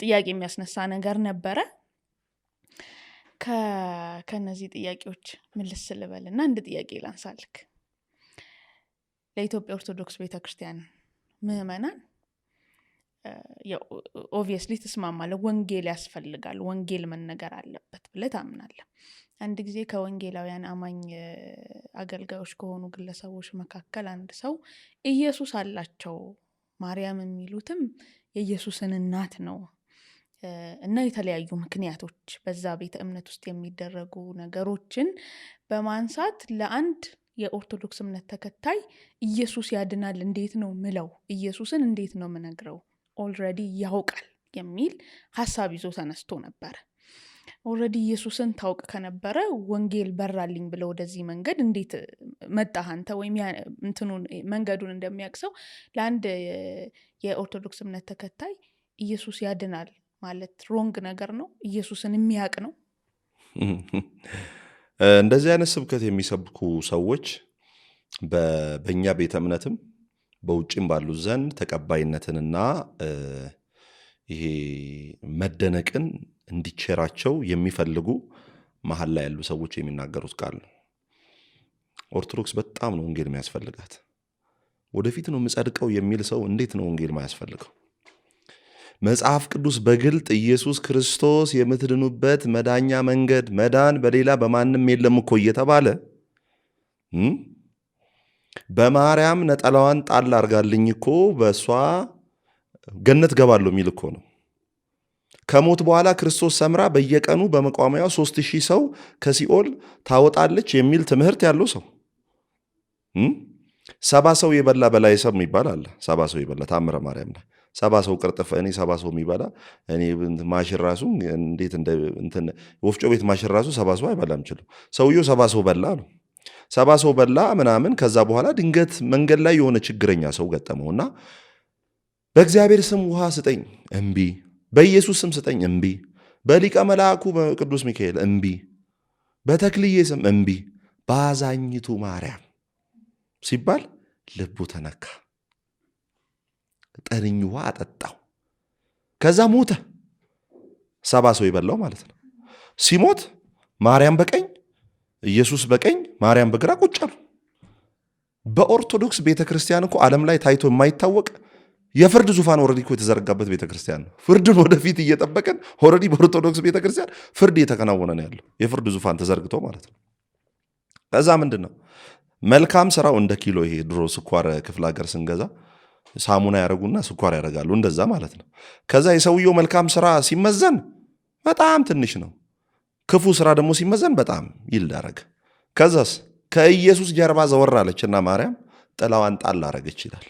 ጥያቄ የሚያስነሳ ነገር ነበረ። ከነዚህ ጥያቄዎች ምልስ ልበልና አንድ ጥያቄ ላንሳልክ። ለኢትዮጵያ ኦርቶዶክስ ቤተክርስቲያን ምዕመናን ኦብቪየስሊ ትስማማለህ፣ ወንጌል ያስፈልጋል፣ ወንጌል መነገር አለበት ብለህ ታምናለህ። አንድ ጊዜ ከወንጌላውያን አማኝ አገልጋዮች ከሆኑ ግለሰቦች መካከል አንድ ሰው ኢየሱስ አላቸው፣ ማርያም የሚሉትም የኢየሱስን እናት ነው እና የተለያዩ ምክንያቶች በዛ ቤተ እምነት ውስጥ የሚደረጉ ነገሮችን በማንሳት ለአንድ የኦርቶዶክስ እምነት ተከታይ ኢየሱስ ያድናል እንዴት ነው ምለው፣ ኢየሱስን እንዴት ነው ምነግረው፣ ኦልሬዲ ያውቃል የሚል ሀሳብ ይዞ ተነስቶ ነበር። ኦልሬዲ ኢየሱስን ታውቅ ከነበረ ወንጌል በራልኝ ብለው ወደዚህ መንገድ እንዴት መጣህ አንተ? ወይም እንትኑን መንገዱን እንደሚያቅሰው ለአንድ የኦርቶዶክስ እምነት ተከታይ ኢየሱስ ያድናል ማለት ሮንግ ነገር ነው? ኢየሱስን የሚያውቅ ነው? እንደዚህ አይነት ስብከት የሚሰብኩ ሰዎች በእኛ ቤተ እምነትም በውጭም ባሉ ዘንድ ተቀባይነትንና ይሄ መደነቅን እንዲቸራቸው የሚፈልጉ መሀል ላይ ያሉ ሰዎች የሚናገሩት ቃል ነው። ኦርቶዶክስ በጣም ነው ወንጌል የሚያስፈልጋት። ወደፊት ነው የምጸድቀው የሚል ሰው እንዴት ነው ወንጌል ማያስፈልገው? መጽሐፍ ቅዱስ በግልጥ ኢየሱስ ክርስቶስ የምትድኑበት መዳኛ መንገድ መዳን በሌላ በማንም የለም እኮ እየተባለ በማርያም ነጠላዋን ጣል አርጋልኝ እኮ በእሷ ገነት ገባለሁ የሚል እኮ ነው። ከሞት በኋላ ክርስቶስ ሰምራ በየቀኑ በመቋሚያው 3000 ሰው ከሲኦል ታወጣለች የሚል ትምህርት ያለው ሰው 70 ሰው የበላ በላይ ሰብ የሚባል አለ። 70 ሰው የበላ ታምረ ማርያም ላይ 70 ሰው ቅርጥፍ እኔ 70 ሰው የሚበላ እኔ ማሽን ራሱ እንዴት እንትን ወፍጮ ቤት ማሽን ራሱ 70 ሰው አይበላም ይችላል። ሰውየው 70 ሰው በላ ነው። 70 ሰው በላ ምናምን። ከዛ በኋላ ድንገት መንገድ ላይ የሆነ ችግረኛ ሰው ገጠመውና በእግዚአብሔር ስም ውሃ ስጠኝ እምቢ፣ በኢየሱስ ስም ስጠኝ እምቢ፣ በሊቀ መልአኩ በቅዱስ ሚካኤል እምቢ፣ በተክልዬ ስም እምቢ፣ በአዛኝቱ ማርያም ሲባል ልቡ ተነካ። ጠርኝ ውሃ አጠጣው። ከዛ ሞተ። 70 ሰው የበላው ማለት ነው። ሲሞት ማርያም በቀኝ ኢየሱስ በቀኝ ማርያም በግራ ቁጭ አሉ። በኦርቶዶክስ ቤተክርስቲያን እኮ ዓለም ላይ ታይቶ የማይታወቅ የፍርድ ዙፋን ኦልሬዲ እኮ የተዘረጋበት ቤተክርስቲያን ነው። ፍርድን ወደፊት እየጠበቀን ኦልሬዲ በኦርቶዶክስ ቤተክርስቲያን ፍርድ እየተከናወነ ነው ያለው። የፍርድ ዙፋን ተዘርግቶ ማለት ነው። ከዛ ምንድን ነው መልካም ስራው እንደ ኪሎ፣ ይሄ ድሮ ስኳር ክፍለ ሀገር ስንገዛ ሳሙና ያደረጉና ስኳር ያደርጋሉ፣ እንደዛ ማለት ነው። ከዛ የሰውየው መልካም ስራ ሲመዘን በጣም ትንሽ ነው፣ ክፉ ስራ ደግሞ ሲመዘን በጣም ይልዳረግ። ከዛስ ከኢየሱስ ጀርባ ዘወር አለችና ማርያም ጥላዋን ጣል አረገች ይላል።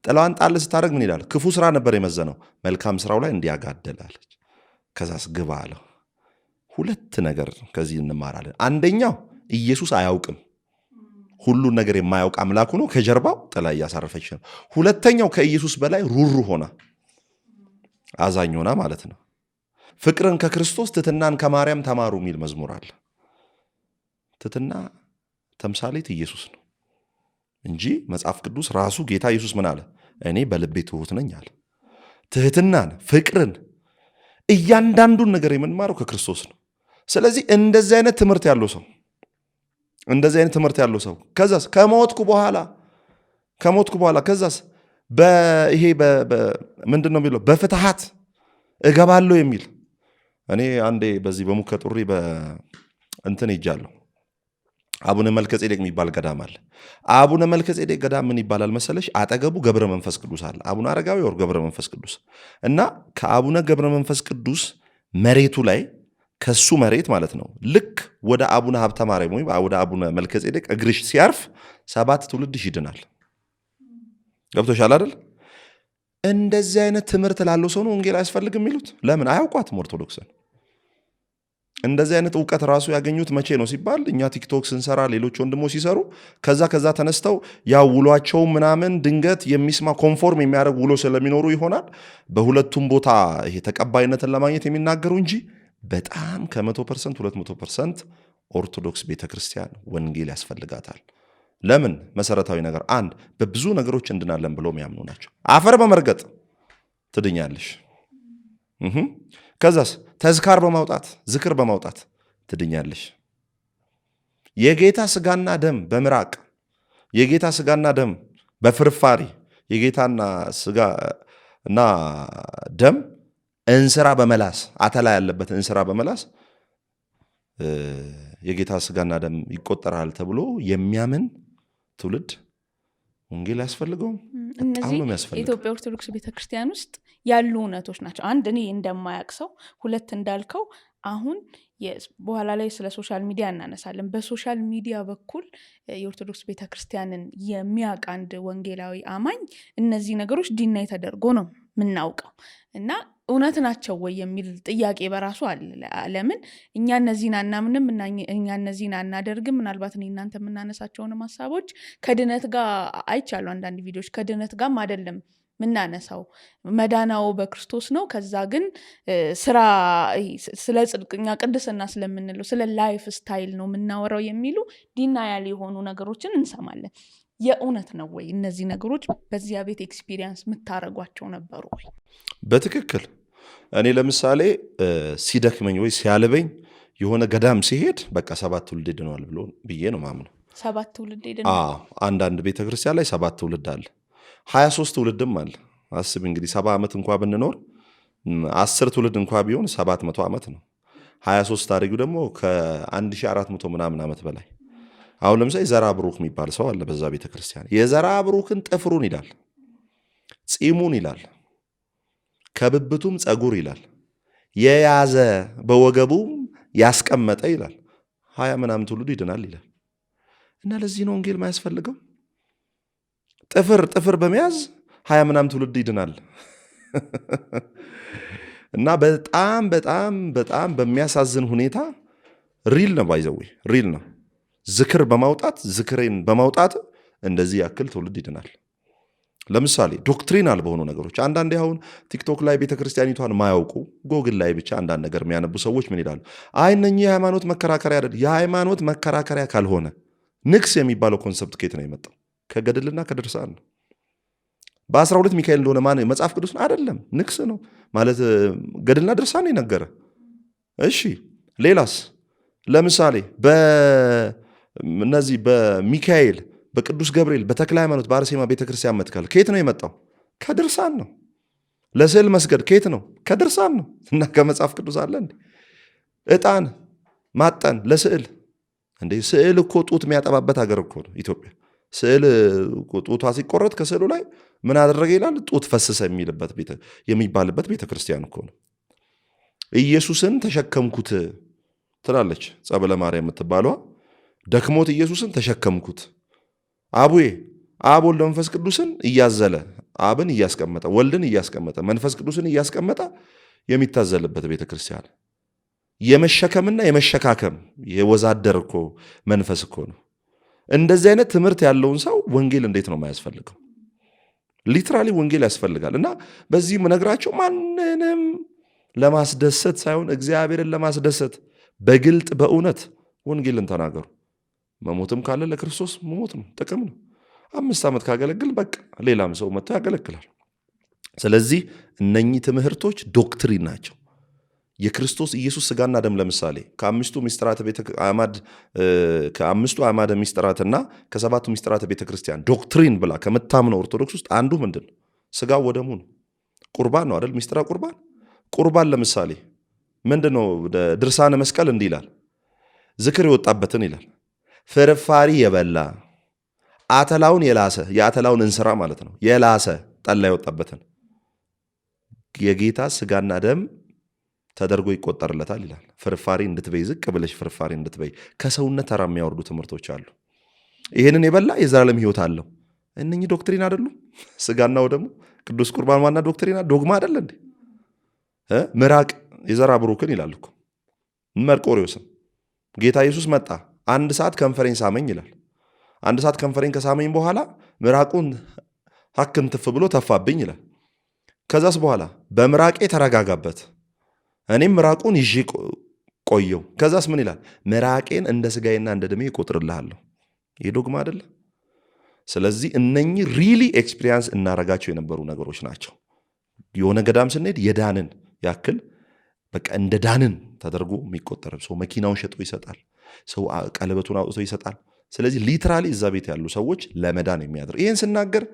ጥላዋን ጣል ስታደርግ ምን ይላል? ክፉ ስራ ነበር የመዘነው፣ መልካም ስራው ላይ እንዲያጋደላለች። ከዛስ ግባ አለው። ሁለት ነገር ከዚህ እንማራለን። አንደኛው ኢየሱስ አያውቅም፣ ሁሉን ነገር የማያውቅ አምላኩ ነው። ከጀርባው ጥላ እያሳረፈች ነው። ሁለተኛው ከኢየሱስ በላይ ሩሩ ሆና አዛኝ ሆና ማለት ነው። ፍቅርን ከክርስቶስ ትሕትናን ከማርያም ተማሩ የሚል መዝሙር አለ። ትሕትና ተምሳሌት ኢየሱስ ነው እንጂ መጽሐፍ ቅዱስ ራሱ ጌታ ኢየሱስ ምን አለ? እኔ በልቤ ትሑት ነኝ አለ። ትሕትናን፣ ፍቅርን፣ እያንዳንዱን ነገር የምንማረው ከክርስቶስ ነው። ስለዚህ እንደዚህ አይነት ትምህርት ያለው ሰው ከዛስ ከሞትኩ በኋላ ከዛስ ይሄ ምንድን ነው የሚለው በፍትሃት እገባለሁ የሚል እኔ አንዴ በዚህ በሙከ ጡሪ እንትን ሄጃለሁ። አቡነ መልከጼዴቅ የሚባል ገዳም አለ። አቡነ መልከጼዴቅ ገዳም ምን ይባላል መሰለሽ? አጠገቡ ገብረ መንፈስ ቅዱስ አለ። አቡነ አረጋዊ ወር ገብረ መንፈስ ቅዱስ እና ከአቡነ ገብረ መንፈስ ቅዱስ መሬቱ ላይ ከሱ መሬት ማለት ነው ልክ ወደ አቡነ ሀብተ ማርያም ወይም ወደ አቡነ መልከጼዴቅ እግርሽ ሲያርፍ 7 ትውልድሽ ይድናል። ገብቶሻል አይደል? እንደዚህ አይነት ትምህርት ላለው ሰው ነው ወንጌል አያስፈልግም የሚሉት። ለምን አያውቋትም ኦርቶዶክስን። እንደዚህ አይነት እውቀት ራሱ ያገኙት መቼ ነው ሲባል እኛ ቲክቶክ ስንሰራ ሌሎች ወንድሞች ሲሰሩ ከዛ ተነስተው ያው ውሏቸው ምናምን ድንገት ኮንፎርም የሚያደርግ ውሎ ስለሚኖሩ ይሆናል በሁለቱም ቦታ ይሄ ተቀባይነትን ለማግኘት የሚናገሩ እንጂ በጣም ከ100% 200% ኦርቶዶክስ ቤተክርስቲያን ወንጌል ያስፈልጋታል። ለምን? መሰረታዊ ነገር አንድ፣ በብዙ ነገሮች እንድናለን ብለው የሚያምኑ ናቸው። አፈር በመርገጥ ትድኛለሽ። ከዛስ ተዝካር በማውጣት ዝክር በማውጣት ትድኛለሽ። የጌታ ስጋና ደም በምራቅ፣ የጌታ ስጋና ደም በፍርፋሪ፣ የጌታና ስጋ እና ደም እንስራ በመላስ አተላ ያለበት እንስራ በመላስ የጌታ ስጋና ደም ይቆጠራል ተብሎ የሚያምን ትውልድ ወንጌል ያስፈልገውም። እነዚህ የኢትዮጵያ ኦርቶዶክስ ቤተክርስቲያን ውስጥ ያሉ እውነቶች ናቸው። አንድ እኔ እንደማያውቅ ሰው፣ ሁለት እንዳልከው አሁን በኋላ ላይ ስለ ሶሻል ሚዲያ እናነሳለን። በሶሻል ሚዲያ በኩል የኦርቶዶክስ ቤተክርስቲያንን የሚያውቅ አንድ ወንጌላዊ አማኝ እነዚህ ነገሮች ዲናይ ተደርጎ ነው የምናውቀው እና እውነት ናቸው ወይ የሚል ጥያቄ በራሱ አለ። ለምን እኛ እነዚህን አናምንም፣ እኛ እነዚህን አናደርግም? ምናልባት እኔ እናንተ የምናነሳቸውንም ሀሳቦች ከድነት ጋር አይቻሉ። አንዳንድ ቪዲዮዎች ከድነት ጋርም አይደለም ምናነሳው፣ መዳናው በክርስቶስ ነው። ከዛ ግን ስራ ስለ ጽድቅኛ ቅድስና ስለምንለው ስለ ላይፍ ስታይል ነው የምናወራው የሚሉ ዲናያል የሆኑ ነገሮችን እንሰማለን። የእውነት ነው ወይ እነዚህ ነገሮች? በዚያ ቤት ኤክስፒሪየንስ የምታደርጓቸው ነበሩ ወይ? በትክክል እኔ ለምሳሌ ሲደክመኝ ወይ ሲያልበኝ የሆነ ገዳም ሲሄድ በቃ 7 ትውልድ ድነዋል ብሎ ብዬ ነው ማምነው። 7 ትውልድ ድነዋል? አንዳንድ ቤተክርስቲያን ላይ 7 ትውልድ አለ፣ 23 ትውልድም አለ። አስብ እንግዲህ 70 ዓመት እንኳ ብንኖር 10 ትውልድ እንኳ ቢሆን 700 ዓመት ነው። 23 ታሪኩ ደግሞ ከ1400 ምናምን ዓመት በላይ። አሁን ለምሳሌ ዘራ ብሩክ የሚባል ሰው አለ በዛ ቤተክርስቲያን። የዘራ ብሩክን ጥፍሩን ይላል፣ ጺሙን ይላል፣ ከብብቱም ጸጉር ይላል፣ የያዘ በወገቡም ያስቀመጠ ይላል። 20 ምናምን ትውልዱ ይድናል ይላል። እና ለዚህ ነው ወንጌል ማያስፈልገው። ጥፍር በመያዝ 20 ምናምን ትውልድ ይድናል። እና በጣም በጣም በጣም በሚያሳዝን ሁኔታ ሪል ነው፣ ባይዘዌ ሪል ነው። ዝክር ዝክሬን በማውጣት እንደዚህ ያክል ትውልድ ይድናል። ለምሳሌ ዶክትሪናል በሆኑ ነገሮች አንዳንዴ አሁን ቲክቶክ ላይ ቤተክርስቲያኒቷን ማያውቁ ጎግል ላይ ብቻ አንዳንድ ነገር የሚያነቡ ሰዎች ምን ይላሉ? አይ እነኚህ የሃይማኖት መከራከሪያ አይደል። የሃይማኖት መከራከሪያ ካልሆነ ንግስ የሚባለው ኮንሰፕት ከየት ነው የመጣው? ከገድልና ከድርሳን ነው። በ12 ሚካኤል እንደሆነ ማን መጽሐፍ ቅዱስ አይደለም፣ ንግስ ነው ማለት ገድልና ድርሳን የነገረ። እሺ ሌላስ? ለምሳሌ በእነዚህ በሚካኤል በቅዱስ ገብርኤል በተክለ ሃይማኖት በአርሴማ ቤተክርስቲያን መትከል ከየት ነው የመጣው? ከድርሳን ነው። ለስዕል መስገድ ከየት ነው? ከድርሳን ነው። እና ከመጽሐፍ ቅዱስ አለ እንዴ? ዕጣን ማጠን ለስዕል እንዴ? ስዕል እኮ ጡት የሚያጠባበት ሀገር እኮ ነው ኢትዮጵያ። ስዕል ጡቷ ሲቆረጥ ከስዕሉ ላይ ምን አደረገ ይላል? ጡት ፈሰሰ የሚባልበት ቤተክርስቲያን እኮ ነው። ኢየሱስን ተሸከምኩት ትላለች ጸበለ ማርያም የምትባለዋ። ደክሞት ኢየሱስን ተሸከምኩት። አቡዬ አብ ወልድ መንፈስ ቅዱስን እያዘለ አብን እያስቀመጠ ወልድን እያስቀመጠ መንፈስ ቅዱስን እያስቀመጠ የሚታዘልበት ቤተክርስቲያን የመሸከምና የመሸካከም የወዛደር እኮ መንፈስ እኮ ነው። እንደዚህ አይነት ትምህርት ያለውን ሰው ወንጌል እንዴት ነው የማያስፈልገው? ሊትራሊ ወንጌል ያስፈልጋል። እና በዚህ ምነግራቸው ማንንም ለማስደሰት ሳይሆን እግዚአብሔርን ለማስደሰት በግልጥ በእውነት ወንጌልን ተናገሩ። መሞትም ካለ ለክርስቶስ መሞት ነው፣ ጥቅም ነው። 5 ዓመት ካገለግል በቃ ሌላም ሰው መጥቶ ያገለግላል። ስለዚህ እነኚህ ትምህርቶች ዶክትሪን ናቸው። የክርስቶስ ኢየሱስ ስጋና ደም ለምሳሌ ከአምስቱ አዕማደ ምስጢራትና ከ7ቱ ምስጢራተ ቤተክርስቲያን ዶክትሪን ብላ ከምታምነው ኦርቶዶክስ ውስጥ አንዱ ምንድን ነው? ስጋው ወደሙ ነው። ቁርባን ነው አይደል? ምስጢረ ቁርባን ለምሳሌ ምንድን ነው? ድርሳነ መስቀል እንዲህ ይላል፣ ዝክር የወጣበትን ይላል፣ ፍርፋሪ የበላ አተላውን የላሰ የአተላውን እንስራ ማለት ነው የላሰ ጠላ የወጣበትን የጌታ ስጋና ደም ተደርጎ ይቆጠርለታል ይላል። ፍርፋሪ እንድትበይ ዝቅ ብለሽ ፍርፋሪ እንድትበይ ከሰውነት ተራ የሚያወርዱ ትምህርቶች አሉ። ይህንን የበላ የዘላለም ሕይወት አለው። እነኚህ ዶክትሪን አይደሉ? ስጋናው ደግሞ ቅዱስ ቁርባን ዋና ዶክትሪና ዶግማ አይደለ እንዴ? ምራቅ የዘራ ብሩክን ይላል እኮ መርቆሪዎስም ጌታ ኢየሱስ መጣ 1 ሰዓት ከንፈሬን ሳመኝ ይላል። 1 ሰዓት ከንፈሬን ከሳመኝ በኋላ ምራቁን ሀክን ትፍ ብሎ ተፋብኝ ይላል። ከዛስ በኋላ በምራቄ ተረጋጋበት እኔም ምራቁን ይዤ ቆየው። ከዛስ ምን ይላል? ምራቄን እንደ ስጋዬና እንደ ደሜ እቆጥርልሃለሁ። ይህ ዶግማ አይደለ? ስለዚህ እነኚህ ሪሊ ኤክስፒሪየንስ እናረጋቸው የነበሩ ነገሮች ናቸው። የሆነ ገዳም ስንሄድ የዳንን ያክል በቃ እንደ ዳንን ተደርጎ የሚቆጠር ሰው መኪናውን ሸጦ ይሰጣል፣ ሰው ቀለበቱን አውጥቶ ይሰጣል። ስለዚህ ሊትራሊ እዛ ቤት ያሉ ሰዎች ለመዳን የሚያደርግ ይህን ስናገር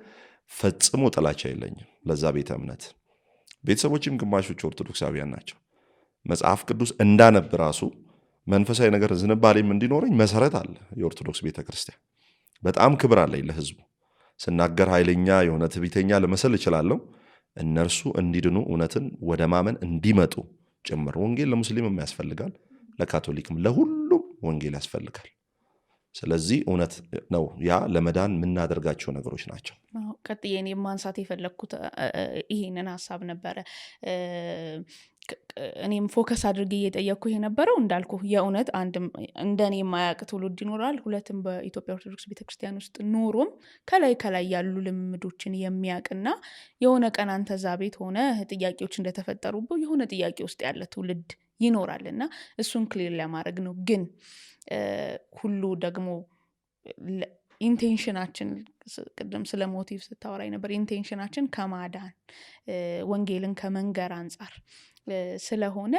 ፈጽሞ ጥላቻ የለኝም ለዛ ቤተ እምነት። ቤተሰቦችም ግማሾች ኦርቶዶክሳውያን ናቸው። መጽሐፍ ቅዱስ እንዳነብ ራሱ መንፈሳዊ ነገር ዝንባሌም እንዲኖረኝ መሰረት አለ። የኦርቶዶክስ ቤተክርስቲያን በጣም ክብር አለኝ ለህዝቡ። ስናገር ኃይለኛ የሆነ ትዕቢተኛ ልመስል እችላለሁ። እነርሱ እንዲድኑ እውነትን ወደ ማመን እንዲመጡ ጭምር። ወንጌል ለሙስሊምም ያስፈልጋል፣ ለካቶሊክም፣ ለሁሉም ወንጌል ያስፈልጋል። ስለዚህ እውነት ነው፣ ያ ለመዳን የምናደርጋቸው ነገሮች ናቸው። ቀጥዬ እኔ ማንሳት የፈለግኩት ይሄንን ሀሳብ ነበረ። እኔም ፎከስ አድርጌ እየጠየቅኩ የነበረው እንዳልኩ የእውነት አንድም እንደኔ የማያውቅ ትውልድ ይኖራል፣ ሁለትም በኢትዮጵያ ኦርቶዶክስ ቤተክርስቲያን ውስጥ ኖሮም ከላይ ያሉ ልምዶችን የሚያውቅና የሆነ ቀን አንተ እዛ ቤት ሆነ ጥያቄዎች እንደተፈጠሩበት የሆነ ጥያቄ ውስጥ ያለ ትውልድ ይኖራል እና እሱን ክሊር ለማድረግ ነው። ግን ሁሉ ደግሞ ኢንቴንሽናችን ቅድም ስለ ሞቲቭ ስታወራኝ ነበር። ኢንቴንሽናችን ከማዳን ወንጌልን ከመንገር አንጻር ስለሆነ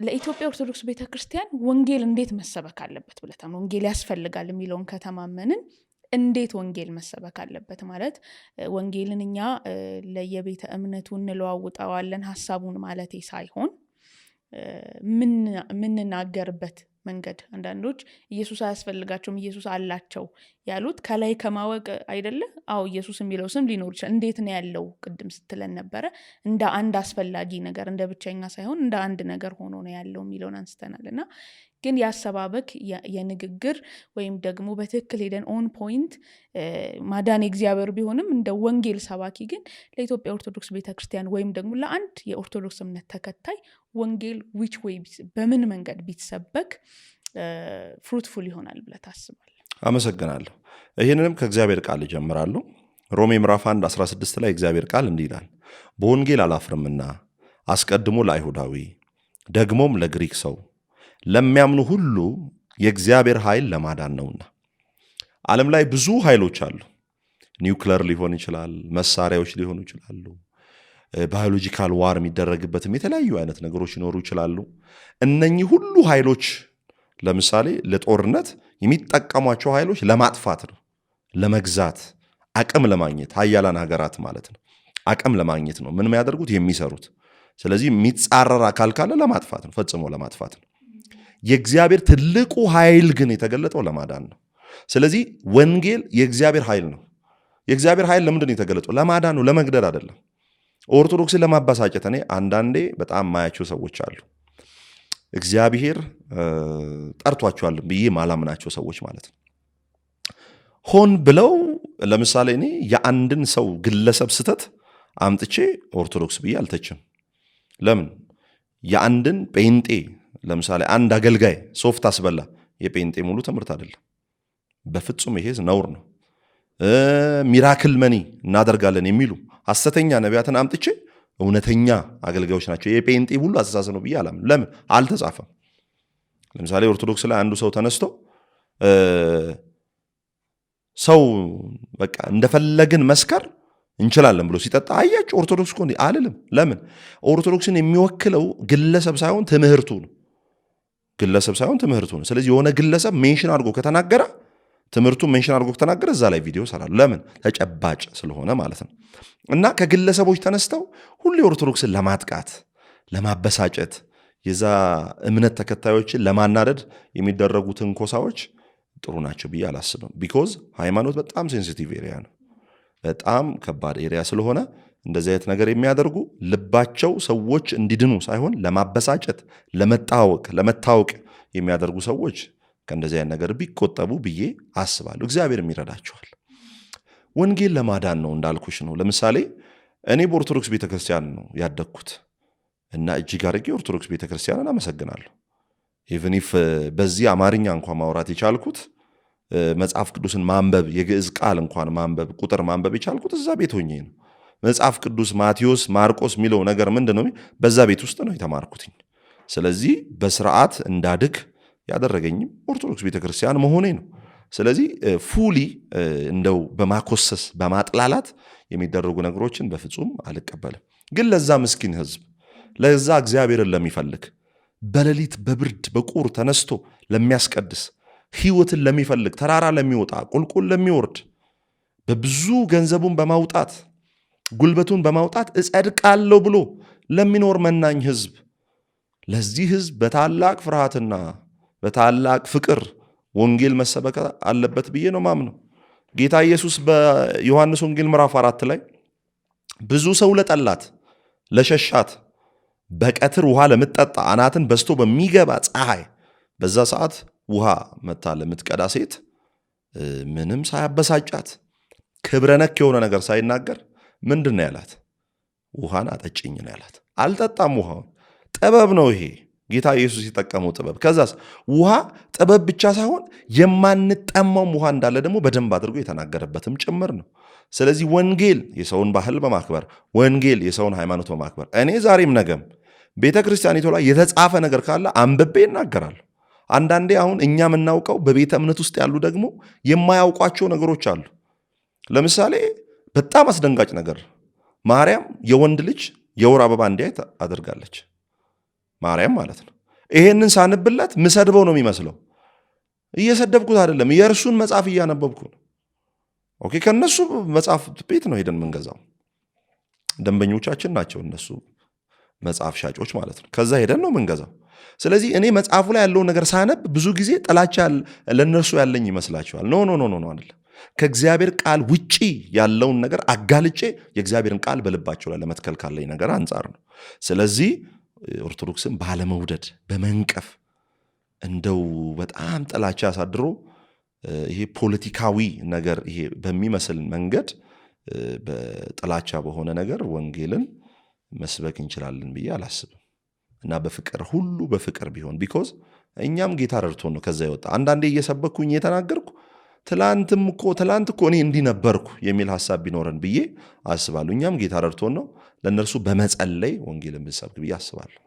ለኢትዮጵያ ኦርቶዶክስ ቤተክርስቲያን ወንጌል እንዴት መሰበክ አለበት ብለታም ወንጌል ያስፈልጋል የሚለውን ከተማመንን እንዴት ወንጌል መሰበክ አለበት ማለት ወንጌልን እኛ ለየቤተ እምነቱ እንለዋውጣዋለን ሐሳቡን ማለቴ ሳይሆን ምንናገርበት መንገድ። አንዳንዶች ኢየሱስ አያስፈልጋቸውም ኢየሱስ አላቸው ያሉት ከላይ ከማወቅ አይደለ? አዎ ኢየሱስ የሚለው ስም ሊኖር ይችላል። እንዴት ነው ያለው? ቅድም ስትለን ነበረ እንደ አንድ አስፈላጊ ነገር እንደ ብቸኛ ሳይሆን እንደ አንድ ነገር ሆኖ ነው ያለው የሚለውን አንስተናል። እና ግን ያሰባበክ የንግግር ወይም ደግሞ በትክክል ሄደን ኦን ፖይንት ማዳን እግዚአብሔር ቢሆንም እንደ ወንጌል ሰባኪ ግን ለኢትዮጵያ ኦርቶዶክስ ቤተክርስቲያን ወይም ደግሞ ለአንድ የኦርቶዶክስ እምነት ተከታይ ወንጌል ዊች ወይ በምን መንገድ ቢሰበክ ፍሩትፉል ይሆናል ብለህ ታስባለህ? አመሰግናለሁ። ይህንንም ከእግዚአብሔር ቃል እጀምራለሁ። ሮሜ ምዕራፍ 1:16 ላይ እግዚአብሔር ቃል እንዲህ ይላል፣ በወንጌል አላፍርምና አስቀድሞ ለአይሁዳዊ ደግሞም ለግሪክ ሰው ለሚያምኑ ሁሉ የእግዚአብሔር ኃይል ለማዳን ነውና። ዓለም ላይ ብዙ ኃይሎች አሉ። ኒውክለር ሊሆን ይችላል፣ መሳሪያዎች ሊሆኑ ይችላሉ፣ ባዮሎጂካል ዋር የሚደረግበትም የተለያዩ አይነት ነገሮች ሊኖሩ ይችላሉ። እነኚህ ሁሉ ኃይሎች ለምሳሌ ለጦርነት የሚጠቀሟቸው ኃይሎች ለማጥፋት ነው፣ ለመግዛት አቅም ለማግኘት ኃያላን ሀገራት ማለት ነው። አቅም ለማግኘት ነው ምን የሚያደርጉት የሚሰሩት። ስለዚህ የሚጻረር አካል ካለ ለማጥፋት ነው፣ ፈጽሞ ለማጥፋት ነው። የእግዚአብሔር ትልቁ ኃይል ግን የተገለጠው ለማዳን ነው። ስለዚህ ወንጌል የእግዚአብሔር ኃይል ነው። የእግዚአብሔር ኃይል ለምንድን ነው የተገለጠው? ለማዳን ነው፣ ለመግደል አይደለም። ኦርቶዶክስን ለማባሳጨት እኔ አንዳንዴ በጣም ማያቸው ሰዎች አሉ። እግዚአብሔር ጠርቷቸዋል ብዬ ማላምናቸው ሰዎች ማለት ነው። ሆን ብለው ለምሳሌ እኔ የአንድን ሰው ግለሰብ ስተት አምጥቼ ኦርቶዶክስ ብዬ አልተችም። ለምን? የአንድን ጴንጤ ለምሳሌ አንድ አገልጋይ ሶፍት አስበላ የጴንጤ ሙሉ ትምህርት አይደለም። በፍጹም ይሄ ነውር ነው። ሚራክል መኒ እናደርጋለን የሚሉ ሐሰተኛ ነቢያትን አምጥቼ እውነተኛ አገልጋዮች ናቸው የጴንጤ ሁሉ አስተሳሰብ ነው ብዬ አላምን። ለምን? አልተጻፈም። ለምሳሌ ኦርቶዶክስ ላይ አንዱ ሰው ተነስቶ ሰው በቃ እንደፈለግን መስከር እንችላለን ብሎ ሲጠጣ አያችሁ ኦርቶዶክስ እኮ አልልም። ለምን? ኦርቶዶክስን የሚወክለው ግለሰብ ሳይሆን ትምህርቱ ነው። ግለሰብ ሳይሆን ትምህርቱ ነው። ስለዚህ የሆነ ግለሰብ ሜንሽን አድርጎ ከተናገረ ትምህርቱን ሜንሽን አድርጎ ከተናገረ እዛ ላይ ቪዲዮ ሰራሉ። ለምን? ተጨባጭ ስለሆነ ማለት ነው። እና ከግለሰቦች ተነስተው ሁሌ ኦርቶዶክስን ለማጥቃት ለማበሳጨት የዛ እምነት ተከታዮችን ለማናደድ የሚደረጉ ትንኮሳዎች ጥሩ ናቸው ብዬ አላስብም። ቢኮዝ ሃይማኖት በጣም ሴንሲቲቭ ኤሪያ ነው። በጣም ከባድ ኤሪያ ስለሆነ እንደዚህ አይነት ነገር የሚያደርጉ ልባቸው ሰዎች እንዲድኑ ሳይሆን ለማበሳጨት፣ ለመታወቅ የሚያደርጉ ሰዎች ከእንደዚህ አይነት ነገር ቢቆጠቡ ብዬ አስባለሁ። እግዚአብሔርም ይረዳቸዋል። ወንጌል ለማዳን ነው እንዳልኩሽ ነው። ለምሳሌ እኔ በኦርቶዶክስ ቤተክርስቲያን ነው ያደግኩት እና እጅግ አድርጌ ኦርቶዶክስ ቤተክርስቲያንን አመሰግናለሁ። ኢቭን ኢፍ በዚህ አማርኛ እንኳን ማውራት የቻልኩት መጽሐፍ ቅዱስን ማንበብ የግዕዝ ቃል እንኳን ማንበብ ቁጥር ማንበብ የቻልኩት እዛ ቤት ሆኜ ነው። መጽሐፍ ቅዱስ ማቴዎስ፣ ማርቆስ የሚለው ነገር ምንድነው? በዛ ቤት ውስጥ ነው የተማርኩትኝ። ስለዚህ በስርዓት እንዳድግ ያደረገኝም ኦርቶዶክስ ቤተክርስቲያን መሆኔ ነው። ስለዚህ ፉሊ እንደው በማኮሰስ በማጥላላት የሚደረጉ ነገሮችን በፍጹም አልቀበልም። ግን ለዛ ምስኪን ህዝብ፣ ለዛ እግዚአብሔርን ለሚፈልግ በሌሊት በብርድ በቁር ተነስቶ ለሚያስቀድስ ህይወትን ለሚፈልግ ተራራ ለሚወጣ ቁልቁል ለሚወርድ በብዙ ገንዘቡን በማውጣት ጉልበቱን በማውጣት እጸድቃለሁ ብሎ ለሚኖር መናኝ ህዝብ፣ ለዚህ ህዝብ በታላቅ ፍርሃትና በታላቅ ፍቅር ወንጌል መሰበክ አለበት ብዬ ነው ማምነው። ጌታ ኢየሱስ በዮሐንስ ወንጌል ምዕራፍ 4 ላይ ብዙ ሰው ለጠላት ለሸሻት በቀትር ውሃ ለምትጠጣ አናትን በስቶ በሚገባ ፀሐይ በዛ ሰዓት ውሃ መታ ለምትቀዳ ሴት ምንም ሳያበሳጫት ክብረ ነክ የሆነ ነገር ሳይናገር ምንድን ነው ያላት? ውሃን አጠጭኝ ነው ያላት። አልጠጣም ውሃውን። ጥበብ ነው ይሄ ጌታ ኢየሱስ የጠቀመው ጥበብ። ከዛስ ውሃ ጥበብ ብቻ ሳይሆን የማንጠማውም ውሃ እንዳለ ደግሞ በደንብ አድርጎ የተናገረበትም ጭምር ነው። ስለዚህ ወንጌል የሰውን ባህል በማክበር ወንጌል የሰውን ሃይማኖት በማክበር እኔ ዛሬም ነገም ቤተ ክርስቲያኒቱ ላይ የተጻፈ ነገር ካለ አንብቤ እናገራለሁ። አንዳንዴ አሁን እኛ የምናውቀው በቤተ እምነት ውስጥ ያሉ ደግሞ የማያውቋቸው ነገሮች አሉ። ለምሳሌ በጣም አስደንጋጭ ነገር ማርያም የወንድ ልጅ የወር አበባ እንዲያይ አድርጋለች። ማርያም ማለት ነው። ይሄንን ሳንብለት ምሰድበው ነው የሚመስለው። እየሰደብኩት አይደለም፣ የእርሱን መጽሐፍ እያነበብኩ ነው። ኦኬ፣ ከነሱ መጽሐፍ ቤት ነው ሄደን የምንገዛው። ደንበኞቻችን ናቸው እነሱ መጽሐፍ ሻጮች ማለት ነው። ከዛ ሄደን ነው የምንገዛው። ስለዚህ እኔ መጽሐፉ ላይ ያለውን ነገር ሳነብ ብዙ ጊዜ ጥላቻ ለእነርሱ ያለኝ ይመስላችኋል? ኖ አይደለም። ከእግዚአብሔር ቃል ውጪ ያለውን ነገር አጋልጬ የእግዚአብሔርን ቃል በልባቸው ላይ ለመትከል ካለኝ ነገር አንጻር ነው። ስለዚህ ኦርቶዶክስን ባለመውደድ በመንቀፍ እንደው በጣም ጥላቻ ያሳድሮ ይሄ ፖለቲካዊ ነገር ይሄ በሚመስል መንገድ በጥላቻ በሆነ ነገር ወንጌልን መስበክ እንችላለን ብዬ አላስብም። እና በፍቅር ሁሉ በፍቅር ቢሆን ቢኮዝ እኛም ጌታ ረድቶን ነው ከዛ ይወጣ። አንዳንዴ እየሰበኩኝ የተናገርኩ ትላንት እኮ እኔ እንዲህ ነበርኩ የሚል ሐሳብ ቢኖረን ብዬ አስባለሁ። እኛም ጌታ ረድቶን ነው ለእነርሱ በመጸለይ ወንጌልን ብንሰብክ ብዬ አስባለሁ።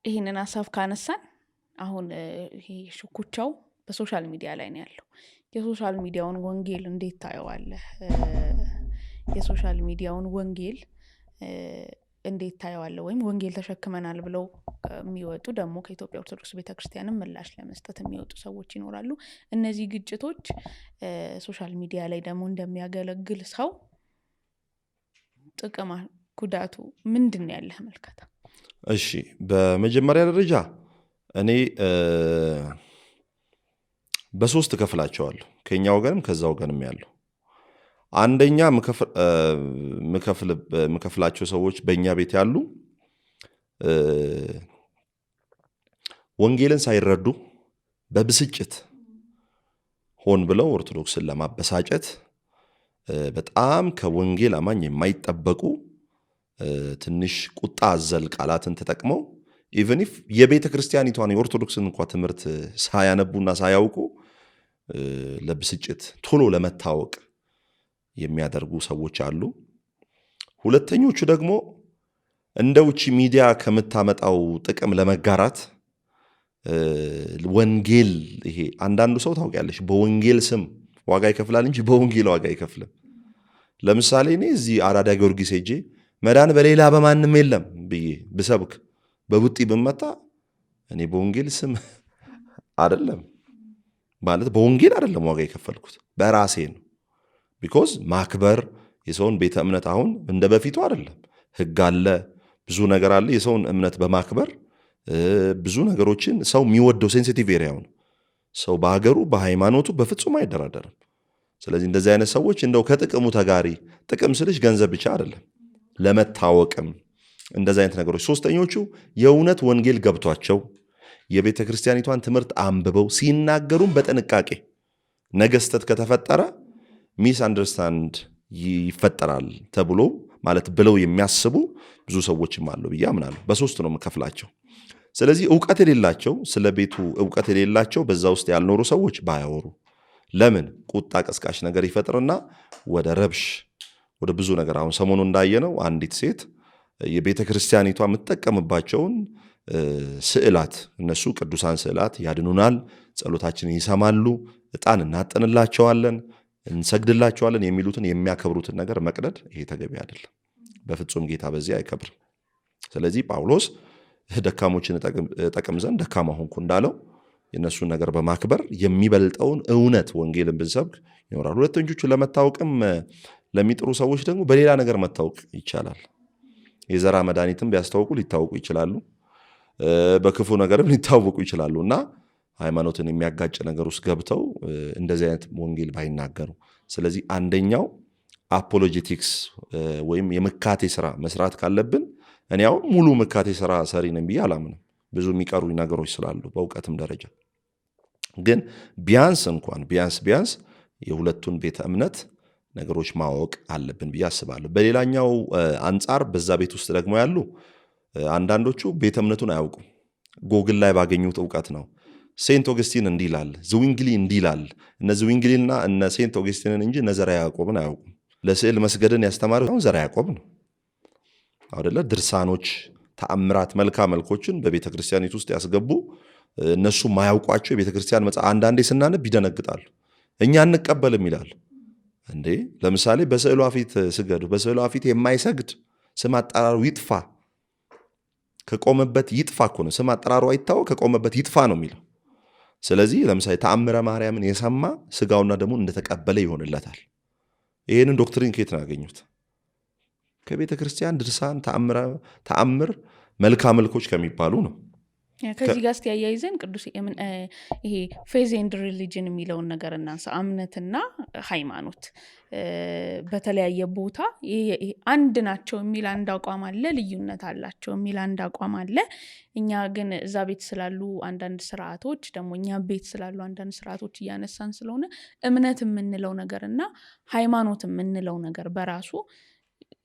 ይህንን ሐሳብ ካነሳን አሁን ይሄ ሽኩቻው በሶሻል ሚዲያ ላይ ነው ያለው። የሶሻል ሚዲያውን ወንጌል እንዴት ታየዋለህ? የሶሻል ሚዲያውን ወንጌል እንዴት ታየዋለህ? ወይም ወንጌል ተሸክመናል ብለው የሚወጡ ደግሞ ከኢትዮጵያ ኦርቶዶክስ ቤተክርስቲያንም ምላሽ ለመስጠት የሚወጡ ሰዎች ይኖራሉ። እነዚህ ግጭቶች ሶሻል ሚዲያ ላይ ደግሞ እንደሚያገለግል ሰው ጥቅም ጉዳቱ ምንድን ነው ያለህ መልከታ? እሺ፣ በመጀመሪያ ደረጃ እኔ በሶስት ከፍላቸዋለሁ። ከኛ ወገንም ከዛ ወገንም ያለው አንደኛ ምከፍላቸው ሰዎች በእኛ ቤት ያሉ ወንጌልን ሳይረዱ በብስጭት ሆን ብለው ኦርቶዶክስን ለማበሳጨት በጣም ከወንጌል አማኝ የማይጠበቁ ትንሽ ቁጣ አዘል ቃላትን ተጠቅመው ኢቨን ኢፍ የቤተ ክርስቲያኒቷን የኦርቶዶክስን እንኳ ትምህርት ሳያነቡና ሳያውቁ ለብስጭት ቶሎ ለመታወቅ የሚያደርጉ ሰዎች አሉ። ሁለተኞቹ ደግሞ እንደ ውጪ ሚዲያ ከምታመጣው ጥቅም ለመጋራት ወንጌል ይሄ አንዳንዱ ሰው ታውቂያለሽ በወንጌል ስም ዋጋ ይከፍላል እንጂ በወንጌል ዋጋ አይከፍልም። ለምሳሌ እኔ እዚህ አራዳ ጊዮርጊስ ሄጄ መዳን በሌላ በማንም የለም ብዬ ብሰብክ በቡጢ ብመታ እኔ በወንጌል ስም አይደለም ማለት በወንጌል አይደለም ዋጋ የከፈልኩት በራሴ ነው። ቢኮዝ ማክበር የሰውን ቤተ እምነት አሁን እንደ በፊቱ አይደለም። ሕግ አለ፣ ብዙ ነገር አለ። የሰውን እምነት በማክበር ብዙ ነገሮችን ሰው የሚወደው ሴንሲቲቭ ኤሪያው ነው። ሰው በሀገሩ በሃይማኖቱ በፍጹም አይደራደርም። ስለዚህ እንደዚህ አይነት ሰዎች እንደው ከጥቅሙ ተጋሪ ጥቅም ስልሽ ገንዘብ ብቻ አይደለም ለመታወቅም እንደዚህ አይነት ነገሮች። ሶስተኞቹ የእውነት ወንጌል ገብቷቸው የቤተ ክርስቲያኒቷን ትምህርት አንብበው ሲናገሩም በጥንቃቄ ነገ ስህተት ከተፈጠረ ሚስ አንደርስታንድ ይፈጠራል ተብሎ ማለት ብለው የሚያስቡ ብዙ ሰዎችም አሉ ብዬ አምናለሁ። በሶስት ነው የምከፍላቸው። ስለዚህ እውቀት የሌላቸው ስለ ቤቱ እውቀት የሌላቸው በዛ ውስጥ ያልኖሩ ሰዎች ባያወሩ፣ ለምን ቁጣ ቀስቃሽ ነገር ይፈጥርና ወደ ረብሽ ወደ ብዙ ነገር አሁን ሰሞኑ እንዳየነው አንዲት ሴት የቤተ ክርስቲያኒቷ የምትጠቀምባቸውን ስዕላት እነሱ ቅዱሳን ስዕላት ያድኑናል፣ ጸሎታችንን ይሰማሉ፣ ዕጣን እናጥንላቸዋለን፣ እንሰግድላቸዋለን የሚሉትን የሚያከብሩትን ነገር መቅደድ ይሄ ተገቢ አይደለም። በፍጹም ጌታ በዚህ አይከብርም። ስለዚህ ጳውሎስ ደካሞችን እጠቅም ዘንድ ደካማ ሆንኩ እንዳለው የእነሱን ነገር በማክበር የሚበልጠውን እውነት ወንጌልን ብንሰብክ ይኖራል። ሁለተኞቹ ለመታወቅም ለሚጥሩ ሰዎች ደግሞ በሌላ ነገር መታወቅ ይቻላል። የዘራ መድኃኒትም ቢያስታውቁ ሊታወቁ ይችላሉ፣ በክፉ ነገርም ሊታወቁ ይችላሉ እና ሃይማኖትን የሚያጋጭ ነገር ውስጥ ገብተው እንደዚህ አይነት ወንጌል ባይናገሩ። ስለዚህ አንደኛው አፖሎጄቲክስ ወይም የምካቴ ስራ መስራት ካለብን እኔ አሁን ሙሉ ምካቴ ስራ ሰሪ ነኝ ብዬ አላምንም። ብዙ የሚቀሩ ነገሮች ስላሉ በእውቀትም ደረጃ ግን ቢያንስ የሁለቱን ቤተ እምነት ነገሮች ማወቅ አለብን ብዬ አስባለሁ። በሌላኛው አንጻር በዛ ቤት ውስጥ ደግሞ ያሉ አንዳንዶቹ ቤተ እምነቱን አያውቁም። ጎግል ላይ ባገኙት እውቀት ነው። ሴንት ኦገስቲን እንዲህ ይላል፣ ዝዊንግሊ እንዲህ ይላል። እነ ዝዊንግሊና እነ ሴንት ኦገስቲንን እንጂ እነ ዘርዓ ያዕቆብን አያውቁም። ለስዕል መስገድን ያስተማረው ዘርዓ ያዕቆብ ነው አይደለ? ድርሳኖች፣ ተአምራት፣ መልኮችን በቤተ ክርስቲያኒት ውስጥ ያስገቡ እነሱ ማያውቋቸው የቤተ ክርስቲያን መጽሐፍ አንዳንዴ ስናነብ ይደነግጣሉ። እኛ እንቀበልም ይላል። እንዴ ለምሳሌ በስዕሏ ፊት ስገዱ። በስዕሏ ፊት የማይሰግድ ስም አጠራሩ ይጥፋ፣ ከቆመበት ይጥፋ እኮ ነው። ስም አጠራሩ አይታወቅ ከቆመበት ይጥፋ ነው የሚለው። ስለዚህ ለምሳሌ ተአምረ ማርያምን የሰማ ስጋውና ደሙን እንደተቀበለ ይሆንለታል። ይህንን ዶክትሪን ከየት ነው ያገኙት? ከቤተ ክርስቲያን ድርሳን፣ ተአምር፣ መልኮች ከሚባሉ ነው። ከዚህ ጋር ያያይዘን ቅዱስ ይሄ ፌዝ ኤንድ ሪሊጅን የሚለውን ነገር እናንሳ። እምነትና ሃይማኖት በተለያየ ቦታ አንድ ናቸው የሚል አንድ አቋም አለ፣ ልዩነት አላቸው የሚል አንድ አቋም አለ። እኛ ግን እዛ ቤት ስላሉ አንዳንድ ስርዓቶች ደግሞ እኛ ቤት ስላሉ አንዳንድ ስርዓቶች እያነሳን ስለሆነ እምነት የምንለው ነገር እና ሃይማኖት የምንለው ነገር በራሱ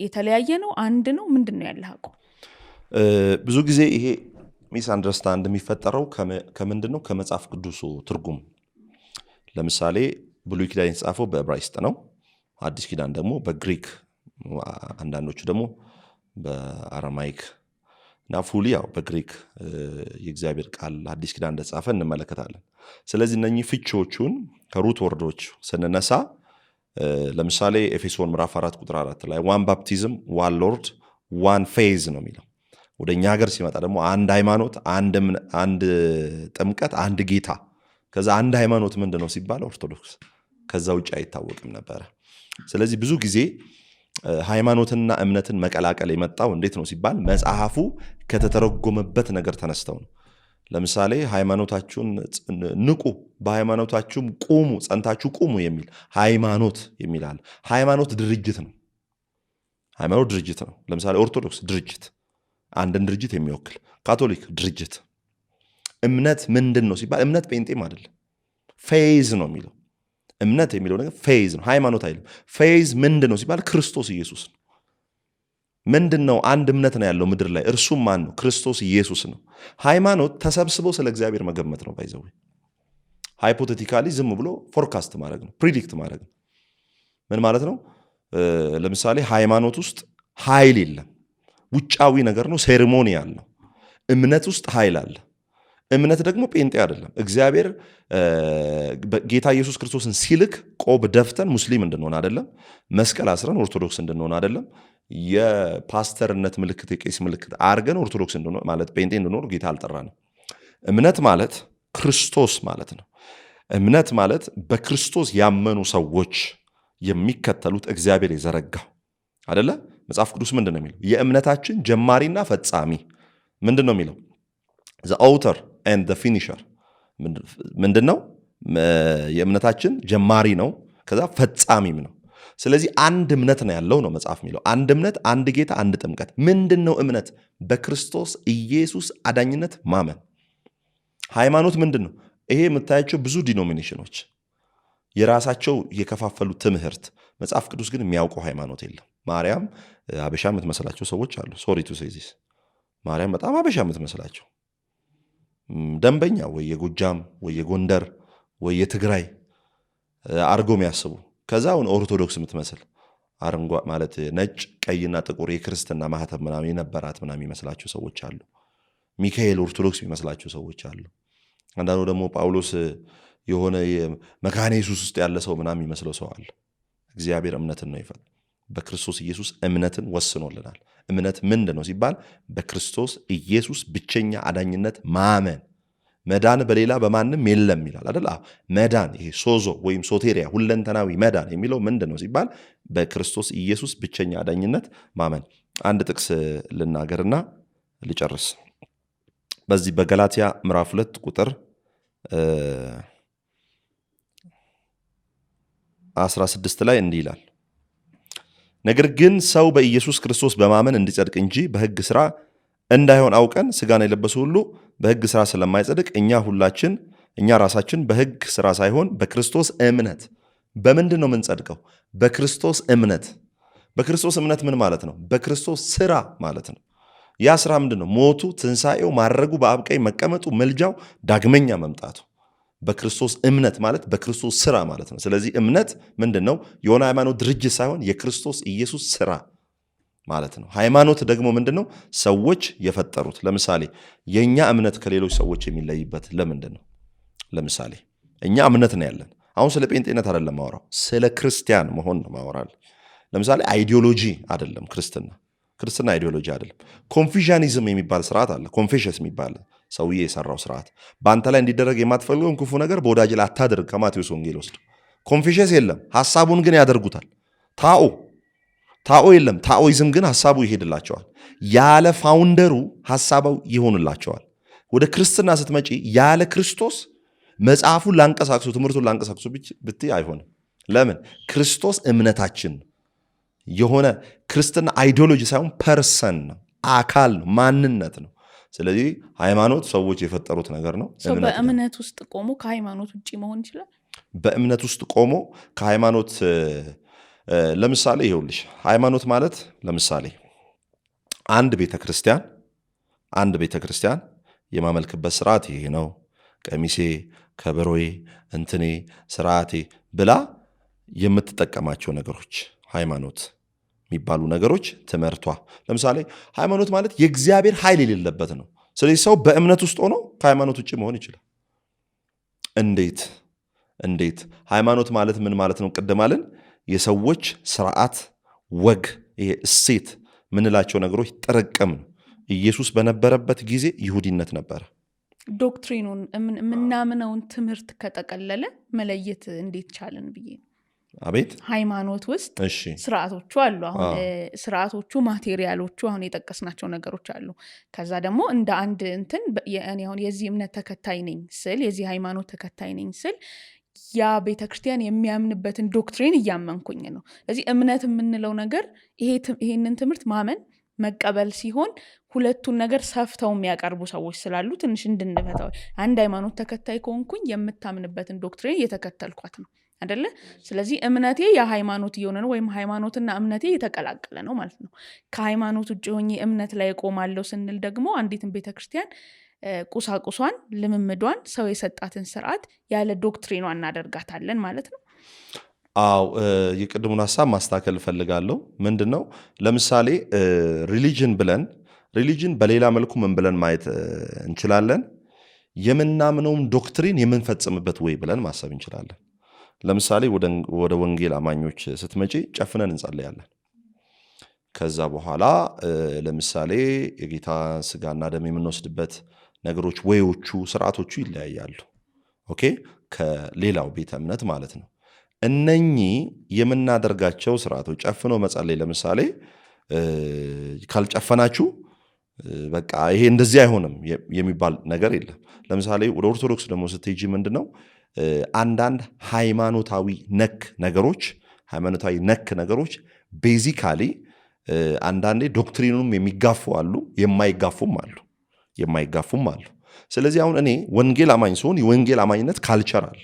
የተለያየ ነው፣ አንድ ነው? ምንድን ነው ያለህ አቋም? ብዙ ጊዜ ይሄ ሚስ አንደርስታንድ የሚፈጠረው ከምንድን ነው? ከመጽሐፍ ቅዱሱ ትርጉም። ለምሳሌ ብሉይ ኪዳን የተጻፈው በዕብራይስጥ ነው፣ አዲስ ኪዳን ደግሞ በግሪክ፣ አንዳንዶቹ ደግሞ በአረማይክ እና ፉሊ ያው በግሪክ የእግዚአብሔር ቃል አዲስ ኪዳን እንደተጻፈ እንመለከታለን። ስለዚህ እነኚህ ፍቺዎቹን ከሩት ወርዶች ስንነሳ ለምሳሌ ኤፌሶን ምዕራፍ 4 ቁጥር 4 ላይ ዋን ባፕቲዝም ዋን ሎርድ ዋን ፌዝ ነው የሚለው። ወደ እኛ ሀገር ሲመጣ ደግሞ አንድ ሃይማኖት፣ አንድ ጥምቀት፣ አንድ ጌታ። ከዛ አንድ ሃይማኖት ምንድን ነው ሲባል ኦርቶዶክስ፣ ከዛ ውጭ አይታወቅም ነበረ። ስለዚህ ብዙ ጊዜ ሃይማኖትና እምነትን መቀላቀል የመጣው እንዴት ነው ሲባል መጽሐፉ ከተተረጎመበት ነገር ተነስተው ነው። ለምሳሌ ሃይማኖታችሁን ንቁ፣ በሃይማኖታችሁም ቁሙ፣ ጸንታችሁ ቁሙ የሚል ሃይማኖት የሚላል። ሃይማኖት ድርጅት ነው። ሃይማኖት ድርጅት ነው። ለምሳሌ ኦርቶዶክስ ድርጅት፣ አንድን ድርጅት የሚወክል። ካቶሊክ ድርጅት። እምነት ምንድን ነው ሲባል እምነት ጴንጤም አይደለም፣ ፌዝ ነው የሚለው። እምነት የሚለው ነገር ፌዝ ነው፣ ሃይማኖት አይደለም። ፌዝ ምንድን ነው ሲባል ክርስቶስ ኢየሱስ ነው። ምንድን ነው? አንድ እምነት ነው ያለው ምድር ላይ፣ እርሱም ማን ነው? ክርስቶስ ኢየሱስ ነው። ሃይማኖት ተሰብስበው ስለ እግዚአብሔር መገመት ነው። ባይዘው ሃይፖቴቲካሊ ዝም ብሎ ፎርካስት ማድረግ ነው፣ ፕሪዲክት ማድረግ ነው። ምን ማለት ነው? ለምሳሌ ሃይማኖት ውስጥ ኃይል የለም፣ ውጫዊ ነገር ነው፣ ሴሪሞኒያል ነው። እምነት ውስጥ ኃይል አለ። እምነት ደግሞ ጴንጤ አይደለም። እግዚአብሔር ጌታ ኢየሱስ ክርስቶስን ሲልክ ቆብ ደፍተን ሙስሊም እንድንሆን አይደለም፣ መስቀል አስረን ኦርቶዶክስ እንድንሆን አይደለም፣ የፓስተርነት ምልክት የቄስ ምልክት አርገን ኦርቶዶክስ እንድንሆን ማለት ጴንጤ እንድንሆን ጌታ አልጠራንም። እምነት ማለት ክርስቶስ ማለት ነው። እምነት ማለት በክርስቶስ ያመኑ ሰዎች የሚከተሉት እግዚአብሔር የዘረጋው አይደለ? መጽሐፍ ቅዱስ ምንድን ነው የሚለው? የእምነታችን ጀማሪና ፈጻሚ ምንድን ነው የሚለው? the author and the finisher ምንድን ነው? የእምነታችን ጀማሪ ነው፣ ከዛ ፈጻሚም ነው። ስለዚህ አንድ እምነት ነው ያለው ነው መጽሐፍ የሚለው። አንድ እምነት፣ አንድ ጌታ፣ አንድ ጥምቀት። ምንድን ነው እምነት? በክርስቶስ ኢየሱስ አዳኝነት ማመን። ሃይማኖት ምንድን ነው? ይሄ የምታያቸው ብዙ ዲኖሚኔሽኖች የራሳቸው የከፋፈሉ ትምህርት። መጽሐፍ ቅዱስ ግን የሚያውቀው ሃይማኖት የለም። ማርያም አበሻ የምትመስላቸው ሰዎች አሉ። ሶሪ ቱ ሴይ ዚስ። ማርያም በጣም አበሻ የምትመስላቸው ደንበኛ ወይ የጎጃም ወይ የጎንደር ወይ የትግራይ አርጎ የሚያስቡ ከዛ አሁን ኦርቶዶክስ የምትመስል አረንጓ ማለት ነጭ ቀይና ጥቁር የክርስትና ማህተም ምናምን የነበራት ምናምን ይመስላቸው ሰዎች አሉ። ሚካኤል ኦርቶዶክስ የሚመስላቸው ሰዎች አሉ። አንዳንዱ ደግሞ ጳውሎስ የሆነ መካነ ኢየሱስ ውስጥ ያለ ሰው ምናምን የሚመስለው ሰው አለ። እግዚአብሔር እምነትን ነው ይፈል በክርስቶስ ኢየሱስ እምነትን ወስኖልናል። እምነት ምንድን ነው ሲባል በክርስቶስ ኢየሱስ ብቸኛ አዳኝነት ማመን፣ መዳን በሌላ በማንም የለም ይላል አይደል? መዳን ይሄ ሶዞ ወይም ሶቴሪያ ሁለንተናዊ መዳን የሚለው ምንድን ነው ሲባል በክርስቶስ ኢየሱስ ብቸኛ አዳኝነት ማመን። አንድ ጥቅስ ልናገርና ልጨርስ። በዚህ በገላትያ ምዕራፍ 2 ቁጥር 16 ላይ እንዲህ ይላል፣ ነገር ግን ሰው በኢየሱስ ክርስቶስ በማመን እንዲጸድቅ እንጂ በሕግ ሥራ እንዳይሆን አውቀን ሥጋን የለበሱ ሁሉ በሕግ ሥራ ስለማይጸድቅ እኛ ራሳችን በሕግ ሥራ ሳይሆን በክርስቶስ እምነት። በምንድን ነው የምንጸድቀው? በክርስቶስ እምነት። በክርስቶስ እምነት ምን ማለት ነው? በክርስቶስ ሥራ ማለት ነው። ያ ሥራ ምንድን ነው? ሞቱ፣ ትንሣኤው፣ ማረጉ፣ በአብ ቀኝ መቀመጡ፣ ምልጃው፣ ዳግመኛ መምጣቱ። በክርስቶስ እምነት ማለት በክርስቶስ ሥራ ማለት ነው። ስለዚህ እምነት ምንድን ነው? የሆነ ሃይማኖት ድርጅት ሳይሆን የክርስቶስ ኢየሱስ ሥራ ማለት ነው። ሃይማኖት ደግሞ ምንድን ነው? ሰዎች የፈጠሩት። ለምሳሌ የእኛ እምነት ከሌሎች ሰዎች የሚለይበት ለምንድን ነው? ለምሳሌ እኛ እምነት ነው ያለን። አሁን ስለ ጴንጤነት አይደለም ማወራው፣ ስለ ክርስቲያን መሆን ነው ማወራል። ለምሳሌ አይዲዮሎጂ አይደለም ክርስትና አይዲዮሎጂ አይደለም። ኮንፊዥኒዝም የሚባል ስርዓት አለ። ኮንፌሽስ የሚባል ሰውዬ የሰራው ስርዓት። በአንተ ላይ እንዲደረግ የማትፈልገውን ክፉ ነገር በወዳጅ ላይ አታድርግ ከማቴዎስ ወንጌል ወስዶ። ኮንፌሽስ የለም፣ ሐሳቡን ግን ያደርጉታል። ታኦ የለም፣ ታኦይዝም ግን ሐሳቡ ይሄድላቸዋል። ያለ ፋውንደሩ ሐሳቡ ይሆንላቸዋል። ወደ ክርስትና ስትመጪ ያለ ክርስቶስ መጽሐፉን ላንቀሳቅሱ ትምህርቱን ላንቀሳቅሱ ብትይ አይሆንም። ለምን? ክርስቶስ እምነታችን የሆነ ክርስትና አይዲዮሎጂ ሳይሆን ፐርሰን ነው፣ አካል ነው፣ ማንነት ነው። ስለዚህ ሃይማኖት ሰዎች የፈጠሩት ነገር ነው። በእምነት ውስጥ ቆሞ ከሃይማኖት ውጭ መሆን ይችላል። በእምነት ውስጥ ቆሞ ከሃይማኖት ለምሳሌ ይኸውልሽ፣ ሃይማኖት ማለት ለምሳሌ አንድ ቤተክርስቲያን የማመልክበት ስርዓት ይሄ ነው፣ ቀሚሴ፣ ከበሮዬ፣ እንትኔ፣ ስርዓቴ ብላ የምትጠቀማቸው ነገሮች ሃይማኖት የሚባሉ ነገሮች ትምህርቷ። ለምሳሌ ሃይማኖት ማለት የእግዚአብሔር ኃይል የሌለበት ነው። ስለዚህ ሰው በእምነት ውስጥ ሆኖ ከሃይማኖት ውጭ መሆን ይችላል። እንዴት? ሃይማኖት ማለት ምን ማለት ነው? ቅድም አለን የሰዎች ስርዓት፣ ወግ፣ ይሄ እሴት ምንላቸው ነገሮች ጥርቅም ነው። ኢየሱስ በነበረበት ጊዜ ይሁዲነት ነበረ። ዶክትሪኑን የምናምነውን ትምህርት ከጠቀለለ መለየት እንዴት ቻለን ብዬ ነው። አቤት ሃይማኖት ውስጥ ስርዓቶቹ አሉ። አሁን ስርዓቶቹ ማቴሪያሎቹ አሁን የጠቀስናቸው ነገሮች አሉ። ከዛ ደግሞ እንደ አንድ እንትን እኔ አሁን የዚህ እምነት ተከታይ ነኝ ስል የዚህ ሃይማኖት ተከታይ ነኝ ስል ያ ቤተክርስቲያን የሚያምንበትን ዶክትሪን እያመንኩኝ ነው። ስለዚህ እምነት የምንለው ነገር ይሄንን ትምህርት ማመን መቀበል ሲሆን ሁለቱን ነገር ሰፍተው የሚያቀርቡ ሰዎች ስላሉ ትንሽ እንድንፈታው አንድ ሃይማኖት ተከታይ ከሆንኩኝ የምታምንበትን ዶክትሪን እየተከተልኳት ነው አይደለ? ስለዚህ እምነቴ የሃይማኖት እየሆነ ነው፣ ወይም ሃይማኖትና እምነቴ የተቀላቀለ ነው ማለት ነው። ከሃይማኖት ውጭ ሆኜ እምነት ላይ እቆማለሁ ስንል ደግሞ አንዲትን ቤተክርስቲያን ቁሳቁሷን፣ ልምምዷን፣ ሰው የሰጣትን ስርዓት ያለ ዶክትሪኗ እናደርጋታለን ማለት ነው። አዎ የቅድሙን ሀሳብ ማስተካከል እፈልጋለሁ። ምንድን ነው ለምሳሌ ሪሊጅን በሌላ መልኩ ምን ብለን ማየት እንችላለን? የምናምነውን ዶክትሪን የምንፈጽምበት ወይ ብለን ማሰብ እንችላለን። ለምሳሌ ወደ ወንጌል አማኞች ስትመጪ ጨፍነን እንጸልያለን። ከዛ በኋላ ለምሳሌ የጌታ ስጋና ደም የምንወስድበት ነገሮች፣ ወዮቹ፣ ስርዓቶቹ ይለያያሉ። ኦኬ፣ ከሌላው ቤተ እምነት ማለት ነው። እነኚህ የምናደርጋቸው ስርዓቶች ጨፍኖ መጸለይ፣ ለምሳሌ ካልጨፈናችሁ በቃ ይሄ እንደዚህ አይሆንም የሚባል ነገር የለም። ለምሳሌ ወደ ኦርቶዶክስ ደግሞ ስትሄጂ ምንድነው አንዳንድ ሃይማኖታዊ ነክ ነገሮች ቤዚካሊ አንዳንዴ ዶክትሪኑም የሚጋፉ አሉ፣ የማይጋፉም አሉ። ስለዚህ አሁን እኔ ወንጌል አማኝ ሲሆን የወንጌል አማኝነት ካልቸር አለ።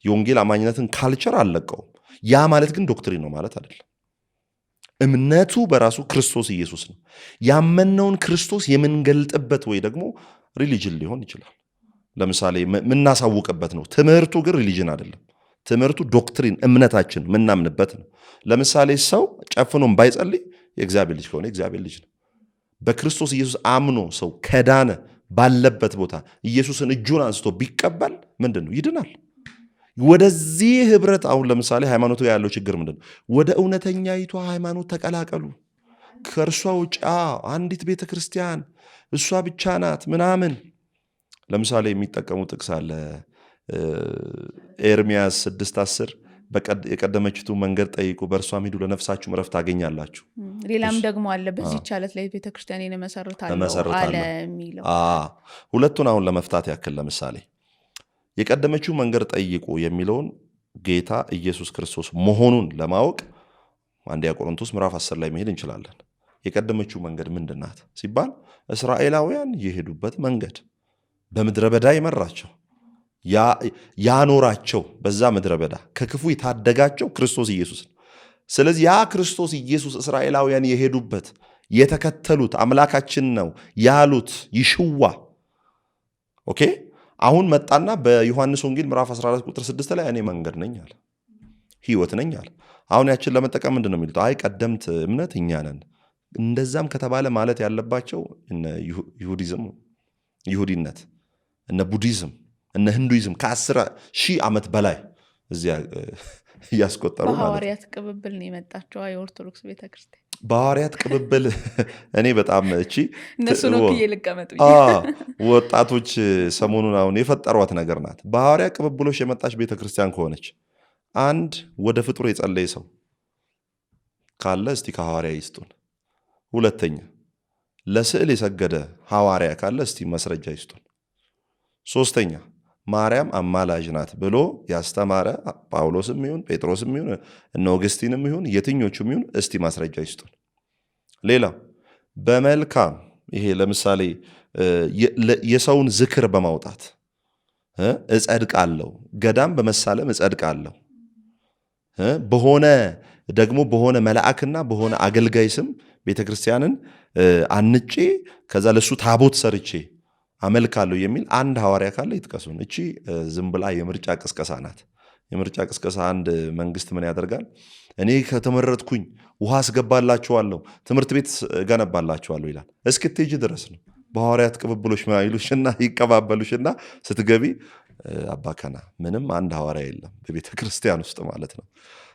የወንጌል አማኝነትን ካልቸር አልለቀውም። ያ ማለት ግን ዶክትሪን ነው ማለት አይደለም። እምነቱ በራሱ ክርስቶስ ኢየሱስ ነው። ያመነውን ክርስቶስ የምንገልጥበት ወይ ደግሞ ሪሊጅን ሊሆን ይችላል። ለምሳሌ የምናሳውቅበት ነው። ትምህርቱ ግን ሪሊጅን አይደለም። ትምህርቱ ዶክትሪን እምነታችን ምናምንበት ነው። ለምሳሌ ሰው ጨፍኖም ባይጸልይ የእግዚአብሔር ልጅ ከሆነ የእግዚአብሔር ልጅ ነው። በክርስቶስ ኢየሱስ አምኖ ሰው ከዳነ ባለበት ቦታ ኢየሱስን እጁን አንስቶ ቢቀበል ምንድን ነው? ይድናል። ወደዚህ ህብረት አሁን ለምሳሌ ሃይማኖቱ ጋር ያለው ችግር ምንድን ነው? ወደ እውነተኛይቷ ሃይማኖት ተቀላቀሉ። ከእርሷ ውጭ አንዲት ቤተ ክርስቲያን እሷ ብቻ ናት ምናምን። ለምሳሌ የሚጠቀሙ ጥቅስ አለ ኤርምያስ 6:10 የቀደመችቱ መንገድ ጠይቁ በእርሷም ሂዱ ለነፍሳችሁም ዕረፍት ታገኛላችሁ። ሌላም ደግሞ አለ በዚህች ዓለት ላይ ቤተክርስቲያኔን እመሰርታለሁ አለ የሚለው። ሁለቱን አሁን ለመፍታት ያክል ለምሳሌ የቀደመችው መንገድ ጠይቁ የሚለውን ጌታ ኢየሱስ ክርስቶስ መሆኑን ለማወቅ አንደኛ ቆሮንቶስ ምዕራፍ 10 ላይ መሄድ እንችላለን። የቀደመችው መንገድ ምንድን ናት ሲባል እስራኤላውያን የሄዱበት መንገድ፣ በምድረ በዳ የመራቸው ያኖራቸው፣ በዛ ምድረ በዳ ከክፉ የታደጋቸው ክርስቶስ ኢየሱስ ነው። ስለዚህ ያ ክርስቶስ ኢየሱስ እስራኤላውያን የሄዱበት የተከተሉት አምላካችን ነው ያሉት ይሽዋ ኦኬ። አሁን መጣና በዮሐንስ ወንጌል ምዕራፍ 14 ቁጥር 6 ላይ እኔ መንገድ ነኝ አለ፣ ሕይወት ነኝ አለ። አሁን ያችን ለመጠቀም ምንድን ነው የሚሉት? አይ ቀደምት እምነት እኛ ነን። እንደዛም ከተባለ ማለት ያለባቸው እነ ይሁዲነት፣ እነ ቡዲዝም፣ እነ ህንዱይዝም ከ10,000 ዓመት በላይ እዚያ እያስቆጠሩ በሐዋርያት ቅብብል ነው የመጣቸው የኦርቶዶክስ ቤተክርስቲያን። በሐዋርያት ቅብብል እኔ በጣም እነሱ ነው ልቀመጡ ወጣቶች ሰሞኑን አሁን የፈጠሯት ነገር ናት። በሐዋርያ ቅብብሎች የመጣች ቤተክርስቲያን ከሆነች አንድ ወደ ፍጡር የጸለየ ሰው ካለ እስቲ ከሐዋርያ ይስጡን። ሁለተኛ ለስዕል የሰገደ ሐዋርያ ካለ እስቲ መስረጃ ይስጡን። ሶስተኛ ማርያም አማላጅ ናት ብሎ ያስተማረ ጳውሎስም ይሁን ጴጥሮስም ይሁን እነ ኦገስቲንም ይሁን የትኞቹም ይሁን እስቲ ማስረጃ ይስጡን። ሌላ በመልካም ይሄ ለምሳሌ የሰውን ዝክር በማውጣት እጸድቃለሁ፣ ገዳም በመሳለም እጸድቃለሁ፣ በሆነ መልአክና በሆነ አገልጋይ ስም ቤተክርስቲያንን አንጬ ከዛ ለሱ ታቦት ሰርቼ አመልካለሁ የሚል አንድ ሐዋርያ ካለ ይጥቀሱን። እቺ ዝም ብላ የምርጫ ቅስቀሳ ናት። የምርጫ ቅስቀሳ አንድ መንግስት ምን ያደርጋል? እኔ ከተመረጥኩኝ ውሃ አስገባላችኋለሁ፣ ትምህርት ቤት እገነባላችኋለሁ ይላል። እስክትሄጂ ድረስ ነው። በሐዋርያት ቅብብሎች ይሉሽና ይቀባበሉሽና ስትገቢ አባከና ምንም አንድ ሐዋርያ የለም በቤተ ክርስቲያን ውስጥ ማለት ነው።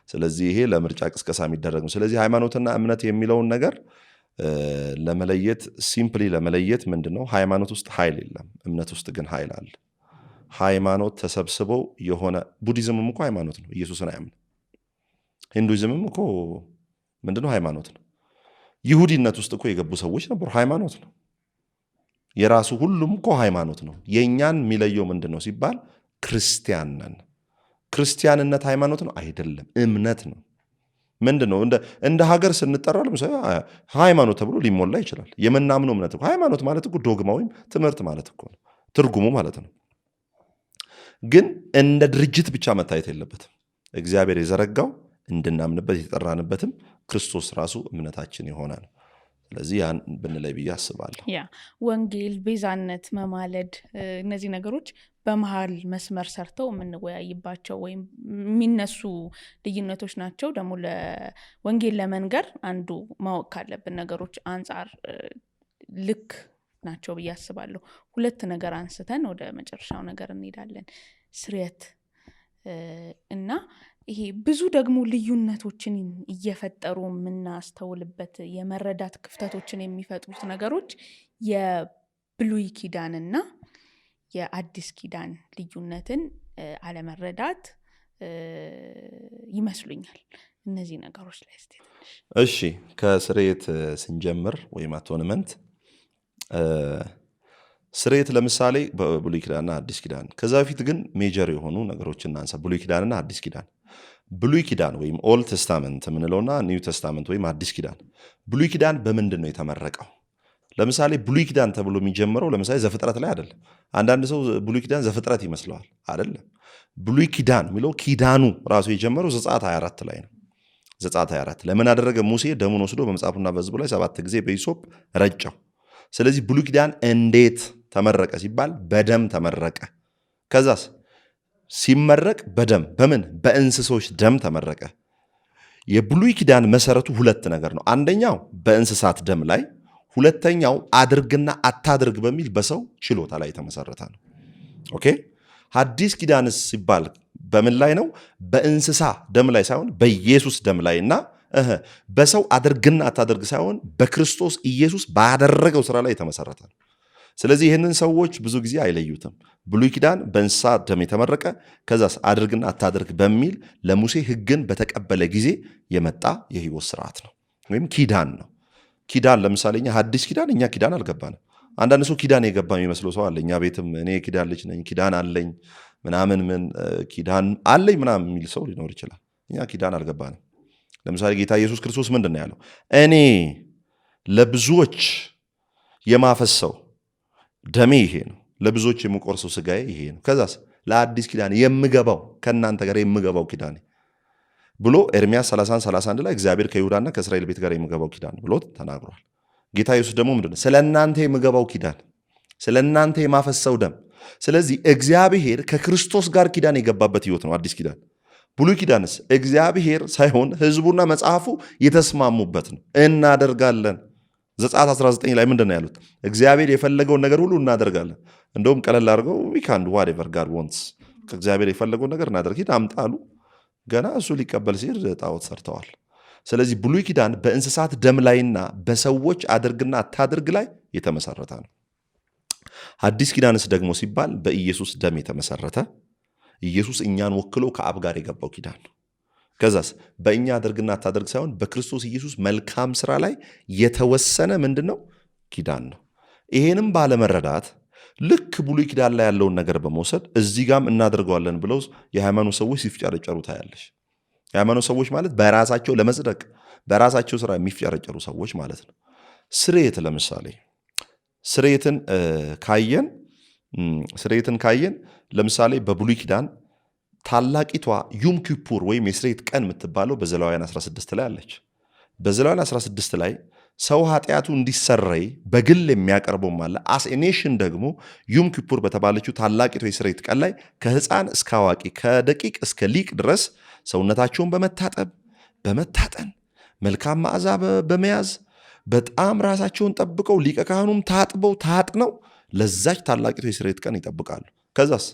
ስለዚህ ይሄ ለምርጫ ቅስቀሳ የሚደረግ ነው። ስለዚህ ሃይማኖትና እምነት የሚለውን ነገር ለመለየት ሲምፕሊ ለመለየት ምንድነው? ሃይማኖት ውስጥ ኃይል የለም፣ እምነት ውስጥ ግን ኃይል አለ። ሃይማኖት ተሰብስበው የሆነ ቡዲዝምም እኮ ሃይማኖት ነው፣ ኢየሱስን አያምን። ሂንዱይዝምም እኮ ምንድነው? ሃይማኖት ነው። ይሁዲነት ውስጥ እኮ የገቡ ሰዎች ነበሩ፣ ሃይማኖት ነው። የራሱ ሁሉም እኮ ሃይማኖት ነው። የእኛን የሚለየው ምንድነው ሲባል ክርስቲያን ነን። ክርስቲያንነት ሃይማኖት ነው አይደለም፣ እምነት ነው። ምንድን ነው? እንደ ሀገር ስንጠራ ለምሳሌ ሃይማኖት ተብሎ ሊሞላ ይችላል። የምናምነው እምነት እኮ ሃይማኖት ማለት እኮ ዶግማ ወይም ትምህርት ማለት እኮ ነው፣ ትርጉሙ ማለት ነው። ግን እንደ ድርጅት ብቻ መታየት የለበትም። እግዚአብሔር የዘረጋው እንድናምንበት የተጠራንበትም ክርስቶስ ራሱ እምነታችን የሆነ ነው። ስለዚህ ያን ብንለይ ብዬ አስባለሁ። ወንጌል፣ ቤዛነት፣ መማለድ እነዚህ ነገሮች በመሀል መስመር ሰርተው የምንወያይባቸው ወይም የሚነሱ ልዩነቶች ናቸው። ደግሞ ለወንጌል ለመንገር አንዱ ማወቅ ካለብን ነገሮች አንጻር ልክ ናቸው ብዬ አስባለሁ። ሁለት ነገር አንስተን ወደ መጨረሻው ነገር እንሄዳለን። ስርየት እና ይሄ ብዙ ደግሞ ልዩነቶችን እየፈጠሩ የምናስተውልበት የመረዳት ክፍተቶችን የሚፈጥሩት ነገሮች የብሉይ ኪዳንና የአዲስ ኪዳን ልዩነትን አለመረዳት ይመስሉኛል። እነዚህ ነገሮች ላይ እስቲ ትንሽ እሺ፣ ከስርየት ስንጀምር ወይም አቶንመንት ስርየት ለምሳሌ በብሉይ ኪዳንና አዲስ ኪዳን፣ ከዛ በፊት ግን ሜጀር የሆኑ ነገሮችን እናንሳ። ብሉይ ኪዳንና አዲስ ኪዳን። ብሉይ ኪዳን ወይም ኦልድ ቴስታመንት የምንለውና ኒው ቴስታመንት ወይም አዲስ ኪዳን። ብሉይ ኪዳን በምንድን ነው የተመረቀው? ለምሳሌ ብሉይ ኪዳን ተብሎ የሚጀምረው ለምሳሌ ዘፍጥረት ላይ አይደለም። አንዳንድ ሰው ብሉይ ኪዳን ዘፍጥረት ይመስለዋል። አይደለም። ብሉይ ኪዳን የሚለው ኪዳኑ ራሱ የጀመረው ዘጸአት 24 ላይ ነው። ዘጸአት 24 ለምን አደረገ? ሙሴ ደሙን ወስዶ በመጽሐፉና በሕዝቡ ላይ 7 ጊዜ በሂሶጵ ረጨው። ስለዚህ ብሉይ ኪዳን እንዴት ተመረቀ ሲባል በደም ተመረቀ። ከዛስ ሲመረቅ በደም በምን በእንስሶች ደም ተመረቀ። የብሉይ ኪዳን መሰረቱ ሁለት ነገር ነው። አንደኛው በእንስሳት ደም ላይ፣ ሁለተኛው አድርግና አታድርግ በሚል በሰው ችሎታ ላይ የተመሰረተ ነው። ኦኬ። ሐዲስ ኪዳንስ ሲባል በምን ላይ ነው? በእንስሳ ደም ላይ ሳይሆን በኢየሱስ ደም ላይና በሰው አድርግና አታድርግ ሳይሆን በክርስቶስ ኢየሱስ ባደረገው ስራ ላይ የተመሰረተ ነው። ስለዚህ ይህንን ሰዎች ብዙ ጊዜ አይለዩትም። ብሉይ ኪዳን በእንስሳ ደም የተመረቀ፣ ከዛስ አድርግና አታድርግ በሚል ለሙሴ ሕግን በተቀበለ ጊዜ የመጣ የህይወት ስርዓት ነው ወይም ኪዳን ነው። ኪዳን ለምሳሌ እኛ ሐዲስ ኪዳን እኛ ኪዳን አልገባንም። አንዳንድ ሰው ኪዳን የገባ የሚመስለው ሰው አለ። እኛ ቤትም እኔ ኪዳን ልጅ ነኝ ኪዳን አለኝ ምናምን ምን ኪዳን አለኝ ምናምን የሚል ሰው ሊኖር ይችላል። እኛ ኪዳን አልገባንም። ለምሳሌ ጌታ ኢየሱስ ክርስቶስ ምንድን ነው ያለው? እኔ ለብዙዎች የማፈሰው ደሜ ይሄ ነው፣ ለብዙዎች የምቆርሰው ስጋዬ ይሄ ነው። ከዛስ ለአዲስ ኪዳን የምገባው ከእናንተ ጋር የምገባው ኪዳኔ ብሎ ኤርምያስ 30:31 ላይ እግዚአብሔር ከይሁዳና ከእስራኤል ቤት ጋር የምገባው ኪዳን ብሎ ተናግሯል። ጌታ ኢየሱስ ደግሞ ምንድን ነው? ስለ እናንተ የምገባው ኪዳን፣ ስለ እናንተ የማፈሰው ደም። ስለዚህ እግዚአብሔር ከክርስቶስ ጋር ኪዳን የገባበት ህይወት ነው አዲስ ኪዳን። ብሉይ ኪዳንስ እግዚአብሔር ሳይሆን ህዝቡና መጽሐፉ የተስማሙበት ነው። እናደርጋለን። ዘጸአት 19 ላይ ምንድን ነው ያሉት? እግዚአብሔር የፈለገውን ነገር ሁሉ እናደርጋለን። እንደውም ቀለል አድርገው we can do whatever God wants፣ እግዚአብሔር የፈለገውን ነገር እናደርግ ሂድ አምጣ አሉ። ገና እሱ ሊቀበል ሲል ጣዖት ሰርተዋል። ስለዚህ ብሉይ ኪዳን በእንስሳት ደም ላይና በሰዎች አድርግና አታድርግ ላይ የተመሰረተ ነው። ሐዲስ ኪዳንስ ደግሞ ሲባል በኢየሱስ ደም የተመሰረተ፣ ኢየሱስ እኛን ወክሎ ከአብ ጋር የገባው ኪዳን ነው። ከዛስ በእኛ አድርግና አታድርግ ሳይሆን በክርስቶስ ኢየሱስ መልካም ስራ ላይ የተወሰነ ምንድን ነው? ኪዳን ነው። ይሄንም ባለመረዳት ልክ ብሉይ ኪዳን ላይ ያለውን ነገር በመውሰድ እዚህ ጋም እናደርገዋለን ብለው የሃይማኖት ሰዎች ሲፍጨረጨሩ ታያለሽ። የሃይማኖት ሰዎች ማለት በራሳቸው ለመጽደቅ በራሳቸው ስራ የሚፍጨረጨሩ ሰዎች ማለት ነው። ስርየት ለምሳሌ ስርየትን ካየን ለምሳሌ በብሉይ ኪዳን ታላቂቷ ዩም ኪፑር ወይም የስርየት ቀን የምትባለው በዘሌዋውያን 16 ላይ አለች። በዘሌዋውያን 16 ላይ ሰው ኃጢአቱ እንዲሰረይ በግል የሚያቀርበው አለ። አስ ኤ ኔሽን ደግሞ ዩም ኪፑር በተባለችው ታላቂቷ የስርየት ቀን ላይ ከህፃን እስከ አዋቂ ከደቂቅ እስከ ሊቅ ድረስ ሰውነታቸውን በመታጠን መልካም መዓዛ በመያዝ በጣም ራሳቸውን ጠብቀው ሊቀ ካህኑም ታጥነው ለዛች ታላቂቷ የስርየት ቀን ይጠብቃሉ። ከዛስ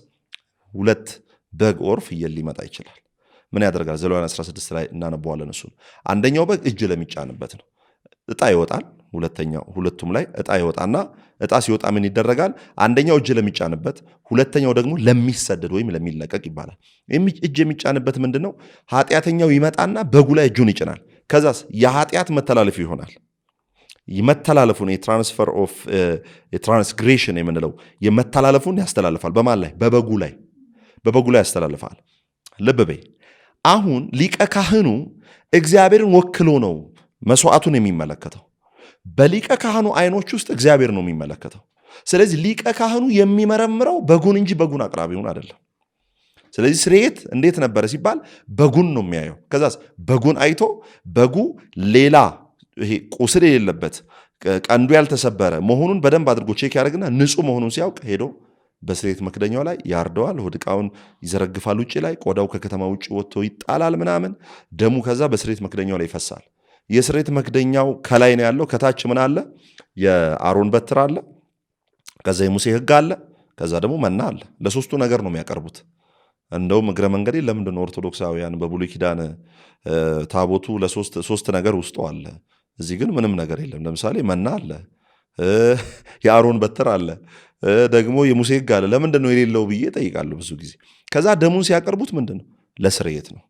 2 በግ ኦር ፍየል ሊመጣ ይችላል። ምን ያደርጋል? ዘሌዋውያን 16 ላይ እናነበዋለን። እሱን አንደኛው በግ እጅ ለሚጫንበት ነው። እጣ ይወጣል። ሁለቱም ላይ እጣ ይወጣና እጣ ሲወጣ ምን ይደረጋል? አንደኛው እጅ ለሚጫንበት፣ ሁለተኛው ደግሞ ለሚሰደድ ወይም ለሚለቀቅ ይባላል። እጅ የሚጫንበት ምንድን ነው? ኃጢአተኛው ይመጣና በጉ ላይ እጁን ይጭናል። ከዛስ የኃጢአት መተላለፍ ይሆናል። መተላለፉን የትራንስፈር ኦፍ የትራንስግሬሽን የምንለው የመተላለፉን ያስተላልፋል። በማን ላይ? በበጉ ላይ ያስተላልፋል። ልብ በይ። አሁን ሊቀ ካህኑ እግዚአብሔርን ወክሎ ነው መስዋዕቱን የሚመለከተው። በሊቀ ካህኑ አይኖች ውስጥ እግዚአብሔር ነው የሚመለከተው። ስለዚህ ሊቀ ካህኑ የሚመረምረው በጉን እንጂ በጉን አቅራቢውን አይደለም። ስለዚህ ስርየት እንዴት ነበረ ሲባል በጉን ነው የሚያየው። ከዛስ በጉን አይቶ በጉ ሌላ ይሄ ቁስል የሌለበት ቀንዱ ያልተሰበረ መሆኑን በደንብ አድርጎ ቼክ ያደርግና ንጹህ መሆኑን ሲያውቅ ሄዶ በስርየት መክደኛው ላይ ያርደዋል። ሆድ ዕቃውን ይዘረግፋል ውጭ ላይ፣ ቆዳው ከከተማ ውጭ ወጥቶ ይጣላል ምናምን። ደሙ ከዛ በስርየት መክደኛው ላይ ይፈሳል። የስርየት መክደኛው ከላይ ነው ያለው። ከታች ምን አለ? የአሮን በትር አለ። ከዛ የሙሴ ሕግ አለ። ከዛ ደግሞ መና አለ። ለሶስቱ ነገር ነው የሚያቀርቡት። እንደውም እግረ መንገዴ ለምንድን ነው ኦርቶዶክሳውያን በብሉይ ኪዳን ታቦቱ ለሶስት ነገር ውስጡ አለ፣ እዚህ ግን ምንም ነገር የለም? ለምሳሌ መና አለ፣ የአሮን በትር አለ፣ ደግሞ የሙሴ ሕግ አለ። ለምንድን ነው የሌለው ብዬ ጠይቃለሁ ብዙ ጊዜ። ከዛ ደሙን ሲያቀርቡት ምንድን ነው? ለስርየት ነው።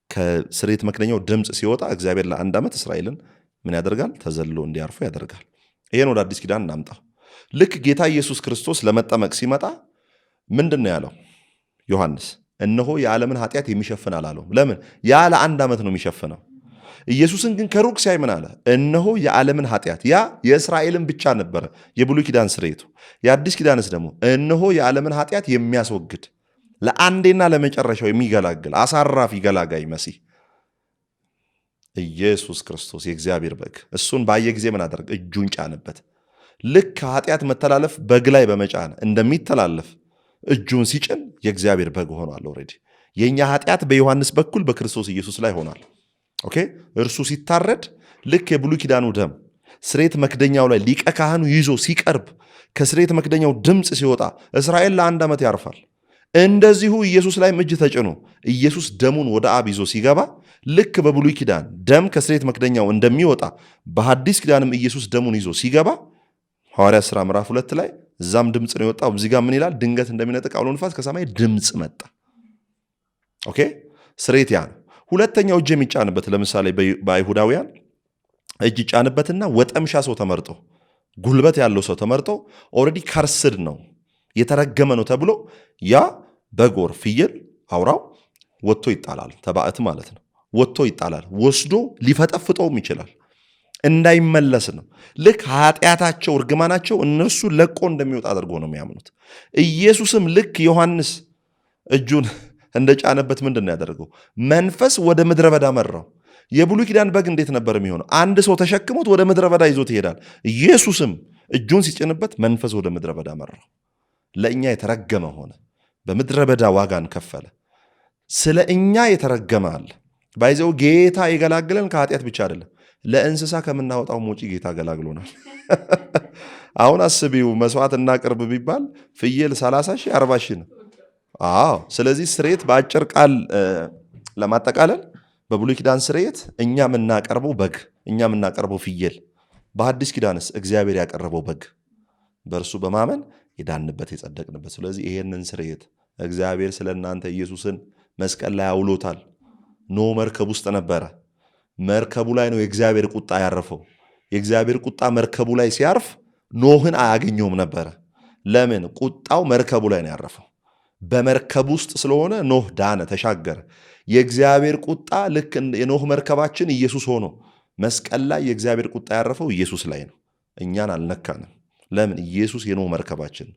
ከስርየት መክደኛው ድምፅ ሲወጣ እግዚአብሔር ለ1 ዓመት እስራኤልን ምን ያደርጋል? ተዘልሎ እንዲያርፉ ያደርጋል። ይሄን ወደ አዲስ ኪዳን እናምጣው። ልክ ጌታ ኢየሱስ ክርስቶስ ለመጠመቅ ሲመጣ ምንድን ነው ያለው ዮሐንስ? እነሆ የዓለምን ኃጢአት የሚሸፍን አላለውም። ለምን? ያ ለ1 ዓመት ነው የሚሸፍነው። ኢየሱስን ግን ከሩቅ ሲያይ ምን አለ? እነሆ የዓለምን ኃጢአት። ያ የእስራኤልን ብቻ ነበረ የብሉይ ኪዳን ስርየቱ። የአዲስ ኪዳንስ ደግሞ እነሆ የዓለምን ኃጢአት የሚያስወግድ ለአንዴና ለመጨረሻው የሚገላግል አሳራፊ ገላጋይ መሲህ ኢየሱስ ክርስቶስ የእግዚአብሔር በግ። እሱን ባየ ጊዜ ምን አደረገ? እጁን ጫነበት። ልክ ከኃጢአት መተላለፍ በግ ላይ በመጫን እንደሚተላለፍ እጁን ሲጭን የእግዚአብሔር በግ ሆኗል። ኦልሬዲ የኛ ኃጢአት በዮሐንስ በኩል በክርስቶስ ኢየሱስ ላይ ሆኗል። ኦኬ እርሱ ሲታረድ ልክ የብሉይ ኪዳኑ ደም ስርየት መክደኛው ላይ ሊቀ ካህኑ ይዞ ሲቀርብ ከስርየት መክደኛው ድምፅ ሲወጣ እስራኤል ለ1 ዓመት ያርፋል። እንደዚሁ ኢየሱስ ላይም እጅ ተጭኖ ኢየሱስ ደሙን ወደ አብ ይዞ ሲገባ ልክ በብሉይ ኪዳን ደም ከስርየት መክደኛው እንደሚወጣ በሐዲስ ኪዳንም ኢየሱስ ደሙን ይዞ ሲገባ ሐዋርያት ሥራ ምዕራፍ 2 ላይ እዛም ድምፅ ነው የወጣው። እዚህ ጋር ምን ይላል? ድንገት እንደሚነጥቅ አውሎ ንፋስ ከሰማይ ድምፅ መጣ። ኦኬ ስርየት ያ ነው። ሁለተኛው እጅ የሚጫንበት ለምሳሌ በአይሁዳውያን እጅ ጫንበትና ወጠምሻ ሰው ተመርጦ ጉልበት ያለው ሰው ተመርጦ ኦልሬዲ ከርስድ ነው የተረገመ ነው ተብሎ ያ በጎር ፍየል አውራው ወጥቶ ይጣላል። ተባዕት ማለት ነው። ወጥቶ ይጣላል። ወስዶ ሊፈጠፍጠውም ይችላል። እንዳይመለስ ነው። ልክ ኃጢአታቸው እርግማናቸው እነሱ ለቆ እንደሚወጣ አድርጎ ነው የሚያምኑት። ኢየሱስም ልክ ዮሐንስ እጁን እንደጫነበት ምንድን ነው ያደረገው? መንፈስ ወደ ምድረ በዳ መራው። የብሉይ ኪዳን በግ እንዴት ነበር የሚሆነው? አንድ ሰው ተሸክሞት ወደ ምድረ በዳ ይዞት ይሄዳል። ኢየሱስም እጁን ሲጭንበት መንፈስ ወደ ምድረ በዳ መራው። ለእኛ የተረገመ ሆነ። በምድረ በዳ ዋጋን ከፈለ። ስለ እኛ የተረገመ አለ። ባይዘው ጌታ የገላግለን ከኃጢአት ብቻ አይደለም፣ ለእንስሳ ከምናወጣው ሞጪ ጌታ ገላግሎናል። አሁን አስቢው፣ መስዋዕት እናቅርብ ቢባል ፍየል 30 ሺህ 40 ሺህ ነው። አዎ። ስለዚህ ስርየት በአጭር ቃል ለማጠቃለል በብሉይ ኪዳን ስርየት እኛ የምናቀርበው በግ፣ እኛ የምናቀርበው ፍየል፣ በሐዲስ ኪዳንስ እግዚአብሔር ያቀረበው በግ፣ በእርሱ በማመን የዳንበት የጸደቅንበት። ስለዚህ ይሄንን ስርየት እግዚአብሔር ስለ እናንተ ኢየሱስን መስቀል ላይ አውሎታል። ኖህ መርከብ ውስጥ ነበረ። መርከቡ ላይ ነው የእግዚአብሔር ቁጣ ያረፈው። የእግዚአብሔር ቁጣ መርከቡ ላይ ሲያርፍ ኖህን አያገኘውም ነበረ። ለምን? ቁጣው መርከቡ ላይ ነው ያረፈው። በመርከብ ውስጥ ስለሆነ ኖህ ዳነ፣ ተሻገረ። የእግዚአብሔር ቁጣ ልክ የኖህ መርከባችን ኢየሱስ ሆኖ መስቀል ላይ የእግዚአብሔር ቁጣ ያረፈው ኢየሱስ ላይ ነው። እኛን አልነካንም። ለምን? ኢየሱስ የኖህ መርከባችን።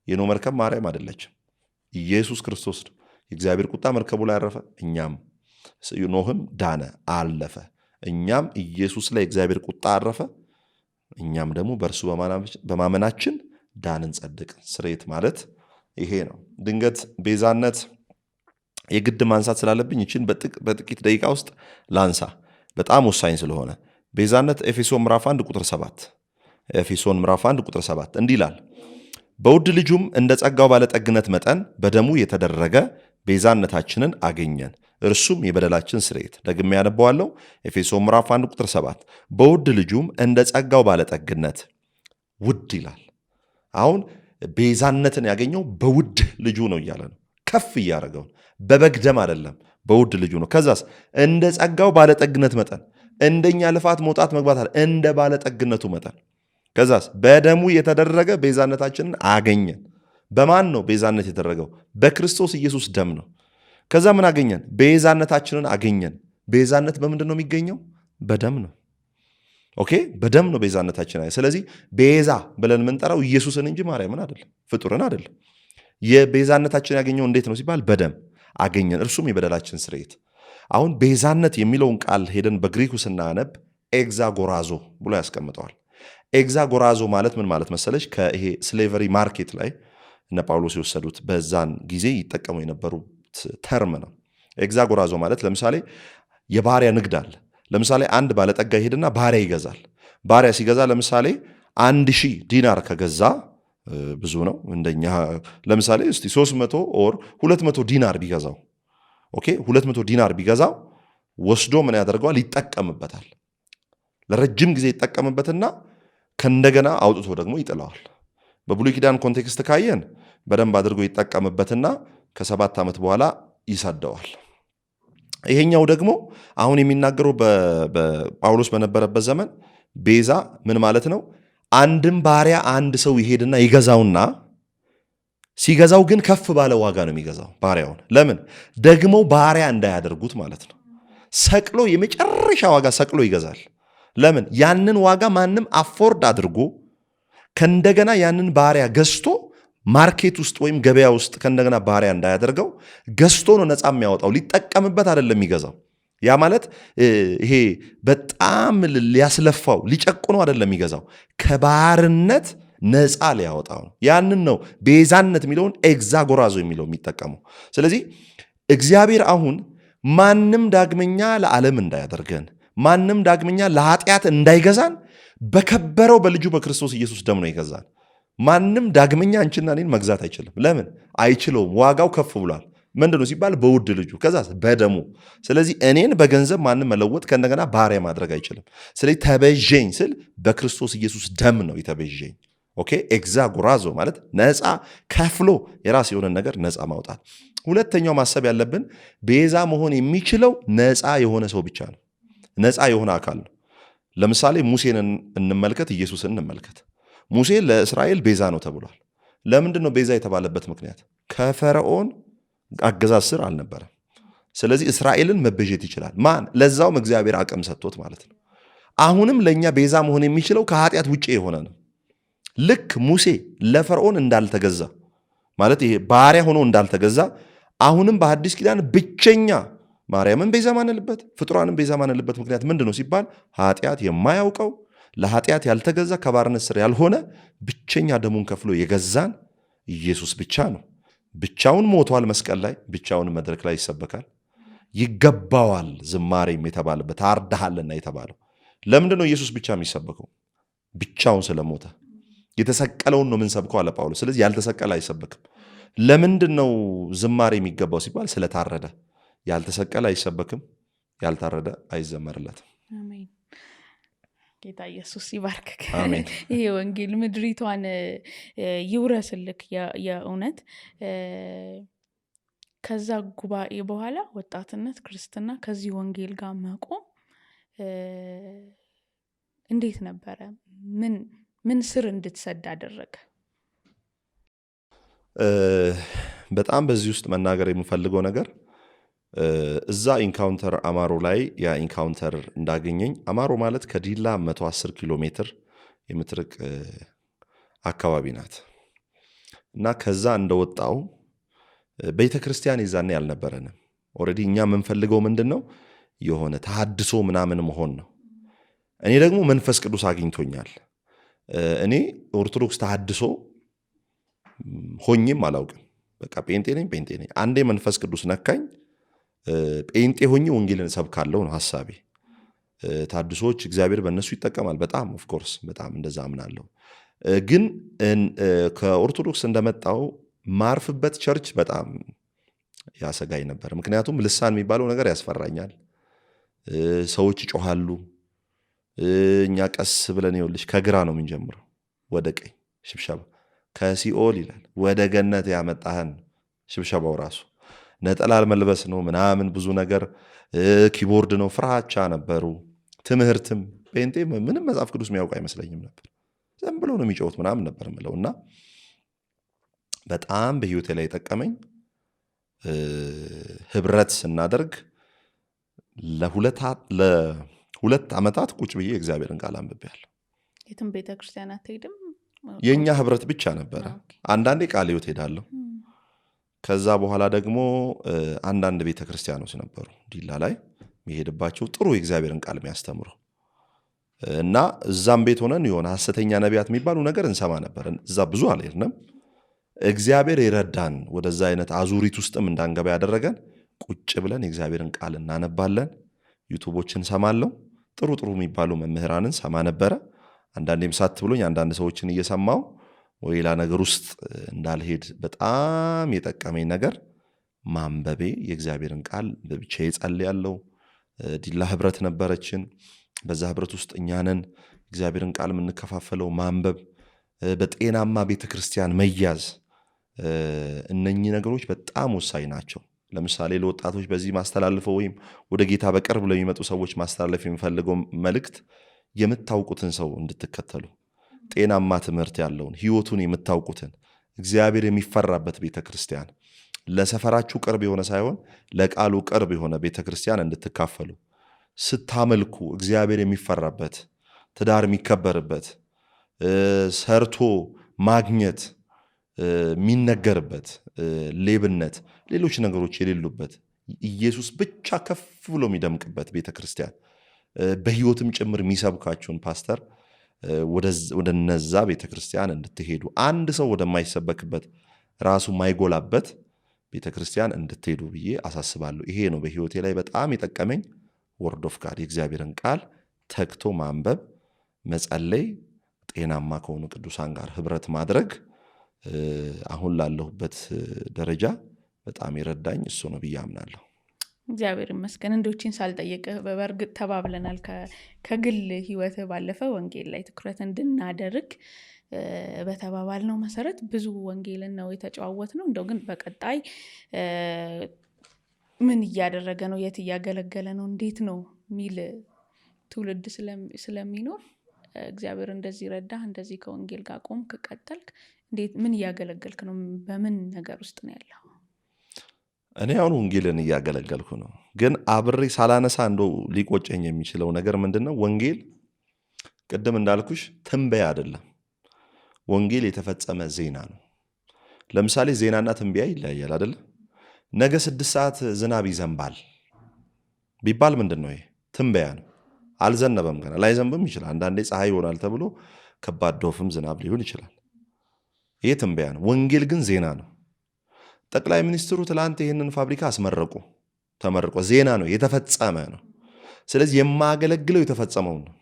የኖህ መርከብ ማርያም አይደለችም፣ ኢየሱስ ክርስቶስ ነው። የእግዚአብሔር ቁጣ መርከቡ ላይ ያረፈ፣ እኛም ኖህም ዳነ፣ አለፈ። እኛም ኢየሱስ ላይ የእግዚአብሔር ቁጣ አረፈ። እኛም ደግሞ በእርሱ በማመናችን ዳንን፣ ጸድቅን። ስርየት ማለት ይሄ ነው። ድንገት ቤዛነት የግድ ማንሳት ስላለብኝ ይችን በጥቂት ደቂቃ ውስጥ ላንሳ፣ በጣም ወሳኝ ስለሆነ። ቤዛነት ኤፌሶን ምዕራፍ 1 ቁጥር 7 ኤፌሶን ምዕራፍ 1 ቁጥር 7 እንዲህ ይላል፣ በውድ ልጁም እንደ ጸጋው ባለጠግነት መጠን በደሙ የተደረገ ቤዛነታችንን አገኘን፣ እርሱም የበደላችን ስርየት። ደግሜ ያነበዋለሁ። ኤፌሶን ምዕራፍ 1 ቁጥር 7 በውድ ልጁም እንደ ጸጋው ባለጠግነት፣ ውድ ይላል። አሁን ቤዛነትን ያገኘው በውድ ልጁ ነው እያለ ነው። ከፍ እያደረገው በበግ ደም አይደለም፣ በውድ ልጁ ነው። ከዛስ እንደ ጸጋው ባለጠግነት መጠን፣ እንደኛ ልፋት መውጣት መግባት አለ፣ እንደ ባለጠግነቱ መጠን። ከዛስ በደሙ የተደረገ ቤዛነታችንን አገኘን። በማን ነው ቤዛነት የተደረገው? በክርስቶስ ኢየሱስ ደም ነው። ከዛ ምን አገኘን? ቤዛነታችንን አገኘን። ቤዛነት በምንድን ነው የሚገኘው? በደም ነው። ኦኬ፣ በደም ነው ቤዛነታችን። ስለዚህ ቤዛ ብለን የምንጠራው ኢየሱስን እንጂ ማርያምን አይደለም፣ ፍጡርን አይደለም። የቤዛነታችን ያገኘው እንዴት ነው ሲባል በደም አገኘን፣ እርሱም የበደላችን ስርየት። አሁን ቤዛነት የሚለውን ቃል ሄደን በግሪኩ ስናነብ ኤግዛጎራዞ ብሎ ያስቀምጠዋል። ኤግዛጎራዞ ማለት ምን ማለት መሰለች? ከይሄ ስሌቨሪ ማርኬት ላይ እነ ጳውሎስ የወሰዱት በዛን ጊዜ ይጠቀሙ የነበሩት ተርም ነው። ኤግዛጎራዞ ማለት ለምሳሌ የባሪያ ንግድ አለ። ለምሳሌ አንድ ባለጠጋ ይሄድና ባሪያ ይገዛል። ባሪያ ሲገዛ ለምሳሌ 1000 ዲናር ከገዛ ብዙ ነው እንደኛ። ለምሳሌ እስቲ 300 ኦር 200 ዲናር ቢገዛው፣ ኦኬ 200 ዲናር ቢገዛው ወስዶ ምን ያደርገዋል? ይጠቀምበታል። ለረጅም ጊዜ ይጠቀምበትና ከእንደገና አውጥቶ ደግሞ ይጥለዋል። በብሉይ ኪዳን ኮንቴክስት ካየን በደንብ አድርጎ ይጠቀምበትና ከ7 ዓመት በኋላ ይሰደዋል። ይሄኛው ደግሞ አሁን የሚናገረው በጳውሎስ በነበረበት ዘመን ቤዛ ምን ማለት ነው? አንድም ባሪያ አንድ ሰው ይሄድና ይገዛውና ሲገዛው ግን ከፍ ባለ ዋጋ ነው የሚገዛው ባሪያውን። ለምን? ደግሞ ባሪያ እንዳያደርጉት ማለት ነው። ሰቅሎ የመጨረሻ ዋጋ ሰቅሎ ይገዛል። ለምን? ያንን ዋጋ ማንም አፎርድ አድርጎ ከእንደገና ያንን ባሪያ ገዝቶ ማርኬት ውስጥ ወይም ገበያ ውስጥ ከእንደገና ባሪያ እንዳያደርገው ገዝቶ ነው ነፃ የሚያወጣው። ሊጠቀምበት አይደለም የሚገዛው። ያ ማለት ይሄ በጣም ሊያስለፋው ሊጨቁነው አይደለም የሚገዛው። ከባርነት ነፃ ሊያወጣው ነው። ያንን ነው ቤዛነት የሚለውን ኤግዛጎራዞ የሚለው የሚጠቀመው። ስለዚህ እግዚአብሔር አሁን ማንም ዳግመኛ ለዓለም እንዳያደርገን፣ ማንም ዳግመኛ ለኃጢአት እንዳይገዛን በከበረው በልጁ በክርስቶስ ኢየሱስ ደም ነው ይገዛን። ማንም ዳግመኛ አንቺና እኔን መግዛት አይችልም። ለምን አይችለውም? ዋጋው ከፍ ብሏል። ምንድን ነው ሲባል በውድ ልጁ፣ ከዛ በደሙ። ስለዚህ እኔን በገንዘብ ማንም መለወጥ ከእንደገና ባሪያ ማድረግ አይችልም። ስለዚህ ተቤዠኝ ስል በክርስቶስ ኢየሱስ ደም ነው የተቤዠኝ። ኦኬ ኤግዛጎራዞ ማለት ነፃ ከፍሎ የራስ የሆነ ነገር ነፃ ማውጣት። ሁለተኛው ማሰብ ያለብን ቤዛ መሆን የሚችለው ነፃ የሆነ ሰው ብቻ ነው። ነፃ የሆነ አካል ነው። ለምሳሌ ሙሴን እንመልከት፣ ኢየሱስን እንመልከት። ሙሴ ለእስራኤል ቤዛ ነው ተብሏል። ለምንድን ነው ቤዛ የተባለበት ምክንያት? ከፈርዖን አገዛዝ ስር አልነበረም። ስለዚህ እስራኤልን መቤዠት ይችላል። ማን? ለዛውም እግዚአብሔር አቅም ሰጥቶት ማለት ነው። አሁንም ለእኛ ቤዛ መሆን የሚችለው ከኃጢአት ውጭ የሆነ ነው። ልክ ሙሴ ለፈርዖን እንዳልተገዛ ማለት ይሄ ባሪያ ሆኖ እንዳልተገዛ፣ አሁንም በአዲስ ኪዳን ብቸኛ ማርያምን ቤዛ ማንልበት፣ ፍጡራንን ቤዛ ማንልበት ምክንያት ምንድን ነው ሲባል ኃጢአት የማያውቀው ለኃጢአት ያልተገዛ ከባርነት ስር ያልሆነ ብቸኛ ደሙን ከፍሎ የገዛን ኢየሱስ ብቻ ነው። ብቻውን ሞቷል መስቀል ላይ፣ ብቻውን መድረክ ላይ ይሰበካል። ይገባዋል ዝማሬም የተባለበት ታርዳሃልና የተባለው ለምንድን ነው ኢየሱስ ብቻ የሚሰበከው? ብቻውን ስለሞተ። የተሰቀለውን ነው የምንሰብከው አለ ጳውሎስ። ስለዚህ ያልተሰቀለ አይሰበክም። ለምንድን ነው ዝማሬ የሚገባው ሲባል ስለታረደ። ያልተሰቀለ አይሰበክም፣ ያልታረደ አይዘመርለትም። አሜን። ጌታ ኢየሱስ ይባርክ። አሜን። ይሄ ወንጌል ምድሪቷን ይውረስልክ። የእውነት ከዛ ጉባኤ በኋላ ወጣትነት፣ ክርስትና፣ ከዚህ ወንጌል ጋር መቆም እንዴት ነበረ? ምን ስር እንድትሰድ አደረገ? በጣም በዚህ ውስጥ መናገር የምፈልገው ነገር እዛ ኢንካውንተር አማሮ ላይ ያ ኢንካውንተር እንዳገኘኝ፣ አማሮ ማለት ከዲላ 110 ኪሎ ሜትር የምትርቅ አካባቢ ናት እና ከዛ እንደወጣው ቤተ ክርስቲያን ይዛኔ ያልነበረንም። ኦልሬዲ እኛ የምንፈልገው ምንድን ነው? የሆነ ተሐድሶ ምናምን መሆን ነው። እኔ ደግሞ መንፈስ ቅዱስ አግኝቶኛል። እኔ ኦርቶዶክስ ተሐድሶ ሆኜም አላውቅም። በቃ ጴንጤ ነኝ። አንዴ መንፈስ ቅዱስ ነካኝ። ጴንጤ ሆኜ ወንጌልን ሰብካለሁ ነው ሐሳቤ። ተሐድሶች እግዚአብሔር በእነሱ ይጠቀማል። በጣም ኦፍኮርስ በጣም እንደዛ አምናለሁ። ግን ከኦርቶዶክስ እንደመጣው ማርፍበት ቸርች በጣም ያሰጋኝ ነበር። ምክንያቱም ልሳን የሚባለው ነገር ያስፈራኛል። ሰዎች ይጮሃሉ። እኛ ቀስ ብለን ይኸውልሽ ከግራ ነው የምንጀምረው ወደ ቀኝ ሽብሸባ። ከሲኦል ይላል ወደ ገነት ያመጣህን ሽብሸባው ራሱ ነጠላ መልበስ ነው ምናምን ብዙ ነገር፣ ኪቦርድ ነው፣ ፍራቻ ነበሩ። ትምህርትም ጴንጤ ምንም መጽሐፍ ቅዱስ የሚያውቅ አይመስለኝም ነበር። ዝም ብሎ ነው የሚጫወት ምናምን ነበር የምለው እና በጣም በህይወቴ ላይ የጠቀመኝ ህብረት ስናደርግ ለሁለት ዓመታት ቁጭ ብዬ እግዚአብሔርን ቃል አንብቤያለሁ። የትም ቤተክርስቲያን አትሄድም? የእኛ ህብረት ብቻ ነበረ። አንዳንዴ ቃለ ሕይወት ሄዳለሁ። ከዛ በኋላ ደግሞ አንዳንድ ቤተክርስቲያኖች ነበሩ ዲላ ላይ የሚሄድባቸው ጥሩ የእግዚአብሔርን ቃል የሚያስተምሩ እና እዛም ቤት ሆነን የሆነ ሐሰተኛ ነቢያት የሚባሉ ነገር እንሰማ ነበር። እዛ ብዙ አልሄድንም። እግዚአብሔር የረዳን ወደዛ አይነት አዙሪት ውስጥም እንዳንገባ ያደረገን ቁጭ ብለን የእግዚአብሔርን ቃል እናነባለን። ዩቱቦችን ሰማለሁ። ጥሩ ጥሩ የሚባሉ መምህራንን ሰማ ነበረ። አንዳንዴም ሳት ብሎኝ አንዳንድ ሰዎችን እየሰማው ሌላ ነገር ውስጥ እንዳልሄድ በጣም የጠቀመኝ ነገር ማንበቤ፣ የእግዚአብሔርን ቃል በብቻዬ ጸልያለሁ። ዲላ ህብረት ነበረችን። በዛ ህብረት ውስጥ እኛንን እግዚአብሔርን ቃል የምንከፋፈለው ማንበብ፣ በጤናማ ቤተክርስቲያን መያዝ፣ እነኚህ ነገሮች በጣም ወሳኝ ናቸው። ለምሳሌ ለወጣቶች በዚህ ማስተላልፈው ወይም ወደ ጌታ በቅርብ ለሚመጡ ሰዎች ማስተላለፍ የሚፈልገው መልእክት የምታውቁትን ሰው እንድትከተሉ፣ ጤናማ ትምህርት ያለውን ህይወቱን የምታውቁትን እግዚአብሔር የሚፈራበት ቤተክርስቲያን፣ ለሰፈራችሁ ቅርብ የሆነ ሳይሆን ለቃሉ ቅርብ የሆነ ቤተክርስቲያን እንድትካፈሉ፣ ስታመልኩ እግዚአብሔር የሚፈራበት፣ ትዳር የሚከበርበት፣ ሰርቶ ማግኘት የሚነገርበት፣ ሌብነት፣ ሌሎች ነገሮች የሌሉበት፣ ኢየሱስ ብቻ ከፍ ብሎ የሚደምቅበት ቤተክርስቲያን፣ በህይወትም ጭምር የሚሰብካችሁን ፓስተር ወደ እነዛ ቤተክርስቲያን እንድትሄዱ፣ አንድ ሰው ወደማይሰበክበት ራሱ ማይጎላበት ቤተክርስቲያን እንድትሄዱ ብዬ አሳስባለሁ። ይሄ ነው በህይወቴ ላይ በጣም የጠቀመኝ ወርድ ኦፍ ጋድ፣ የእግዚአብሔርን ቃል ተግቶ ማንበብ፣ መጸለይ፣ ጤናማ ከሆኑ ቅዱሳን ጋር ህብረት ማድረግ አሁን ላለሁበት ደረጃ በጣም የረዳኝ እሱ ነው ብዬ አምናለሁ። እግዚአብሔር ይመስገን። እንዶችን ሳልጠይቅህ በእርግጥ ተባብለናል ከግል ህይወት ባለፈ ወንጌል ላይ ትኩረት እንድናደርግ በተባባልነው መሰረት ብዙ ወንጌልን ነው የተጨዋወትነው። እንደው ግን በቀጣይ ምን እያደረገ ነው፣ የት እያገለገለ ነው፣ እንዴት ነው ሚል ትውልድ ስለሚኖር እግዚአብሔር እንደዚህ ረዳህ፣ እንደዚህ ከወንጌል ጋር ቆምክ፣ ቀጠልክ፣ እንዴት ምን እያገለገልክ ነው፣ በምን ነገር ውስጥ ነው ያለው? እኔ አሁን ወንጌልን እያገለገልኩ ነው። ግን አብሬ ሳላነሳ እንደው ሊቆጨኝ የሚችለው ነገር ምንድን ነው? ወንጌል ቅድም እንዳልኩሽ ትንበያ አይደለም። ወንጌል የተፈጸመ ዜና ነው። ለምሳሌ ዜናና ትንበያ ይለያያል አይደለ? ነገ 6 ሰዓት ዝናብ ይዘንባል ቢባል ምንድን ነው? ይሄ ትንበያ ነው። አልዘነበም፣ ገና ላይዘንብም ይችላል። አንዳንዴ ፀሐይ ይሆናል ተብሎ ከባድ ዶፍም ዝናብ ሊሆን ይችላል። ይሄ ትንበያ ነው። ወንጌል ግን ዜና ነው። ጠቅላይ ሚኒስትሩ ትላንት ይህንን ፋብሪካ አስመረቁ፣ ተመርቆ ዜና ነው፣ የተፈጸመ ነው። ስለዚህ የማገለግለው የተፈጸመውን ነው።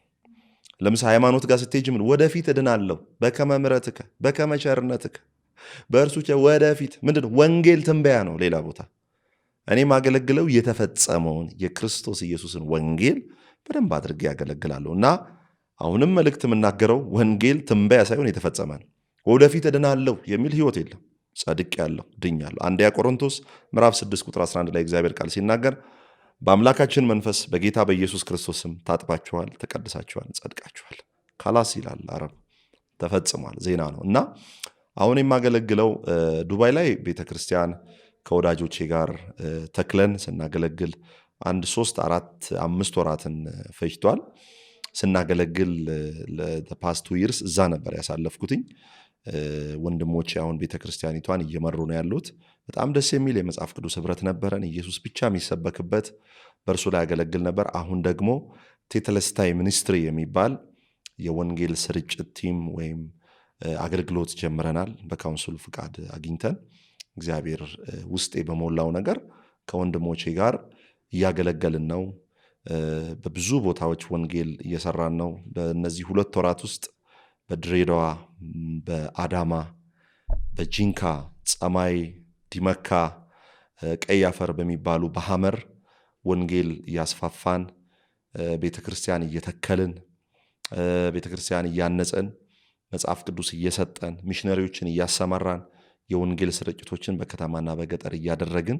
ለምሳሌ ሃይማኖት ጋር ስትሄጂ ምን ወደፊት እድናለሁ በከመ ምሕረትከ በከመ ቸርነትከ በእርሱ ወደፊት ምንድነው? ወንጌል ትንበያ ነው። ሌላ ቦታ እኔ ማገለግለው የተፈጸመውን የክርስቶስ ኢየሱስን ወንጌል በደንብ አድርጌ ያገለግላለሁ። እና አሁንም መልእክት የምናገረው ወንጌል ትንበያ ሳይሆን የተፈጸመ ነው። ወደፊት እድናለሁ የሚል ህይወት የለም። ጸድቅ ያለው ድኛለሁ። አንደኛ ቆሮንቶስ ምዕራፍ 6 ቁጥር 11 ላይ እግዚአብሔር ቃል ሲናገር በአምላካችን መንፈስ በጌታ በኢየሱስ ክርስቶስም ታጥባችኋል፣ ተቀድሳችኋል፣ ጸድቃችኋል። ካላስ ይላል አረብ፣ ተፈጽሟል፣ ዜና ነው። እና አሁን የማገለግለው ዱባይ ላይ ቤተክርስቲያን ከወዳጆቼ ጋር ተክለን ስናገለግል 1 3 4 5 ወራትን ፈጅቷል። ስናገለግል ለፓስት 2 ይርስ እዛ ነበር ያሳለፍኩትኝ። ወንድሞቼ አሁን ቤተክርስቲያኒቷን እየመሩ ነው ያሉት። በጣም ደስ የሚል የመጽሐፍ ቅዱስ ህብረት ነበረን። ኢየሱስ ብቻ የሚሰበክበት በእርሱ ላይ ያገለግል ነበር። አሁን ደግሞ ቴተለስታይ ሚኒስትሪ የሚባል የወንጌል ስርጭት ቲም ወይም አገልግሎት ጀምረናል። በካውንስሉ ፍቃድ አግኝተን እግዚአብሔር ውስጤ በሞላው ነገር ከወንድሞቼ ጋር እያገለገልን ነው። በብዙ ቦታዎች ወንጌል እየሰራን ነው። በእነዚህ 2 ወራት ውስጥ በድሬዳዋ፣ በአዳማ፣ በጂንካ፣ ጸማይ፣ ዲመካ፣ ቀይ አፈር በሚባሉ በሐመር ወንጌል እያስፋፋን ቤተክርስቲያን እየተከልን ቤተክርስቲያን እያነጸን መጽሐፍ ቅዱስ እየሰጠን ሚሽነሪዎችን እያሰማራን የወንጌል ስርጭቶችን በከተማና በገጠር እያደረግን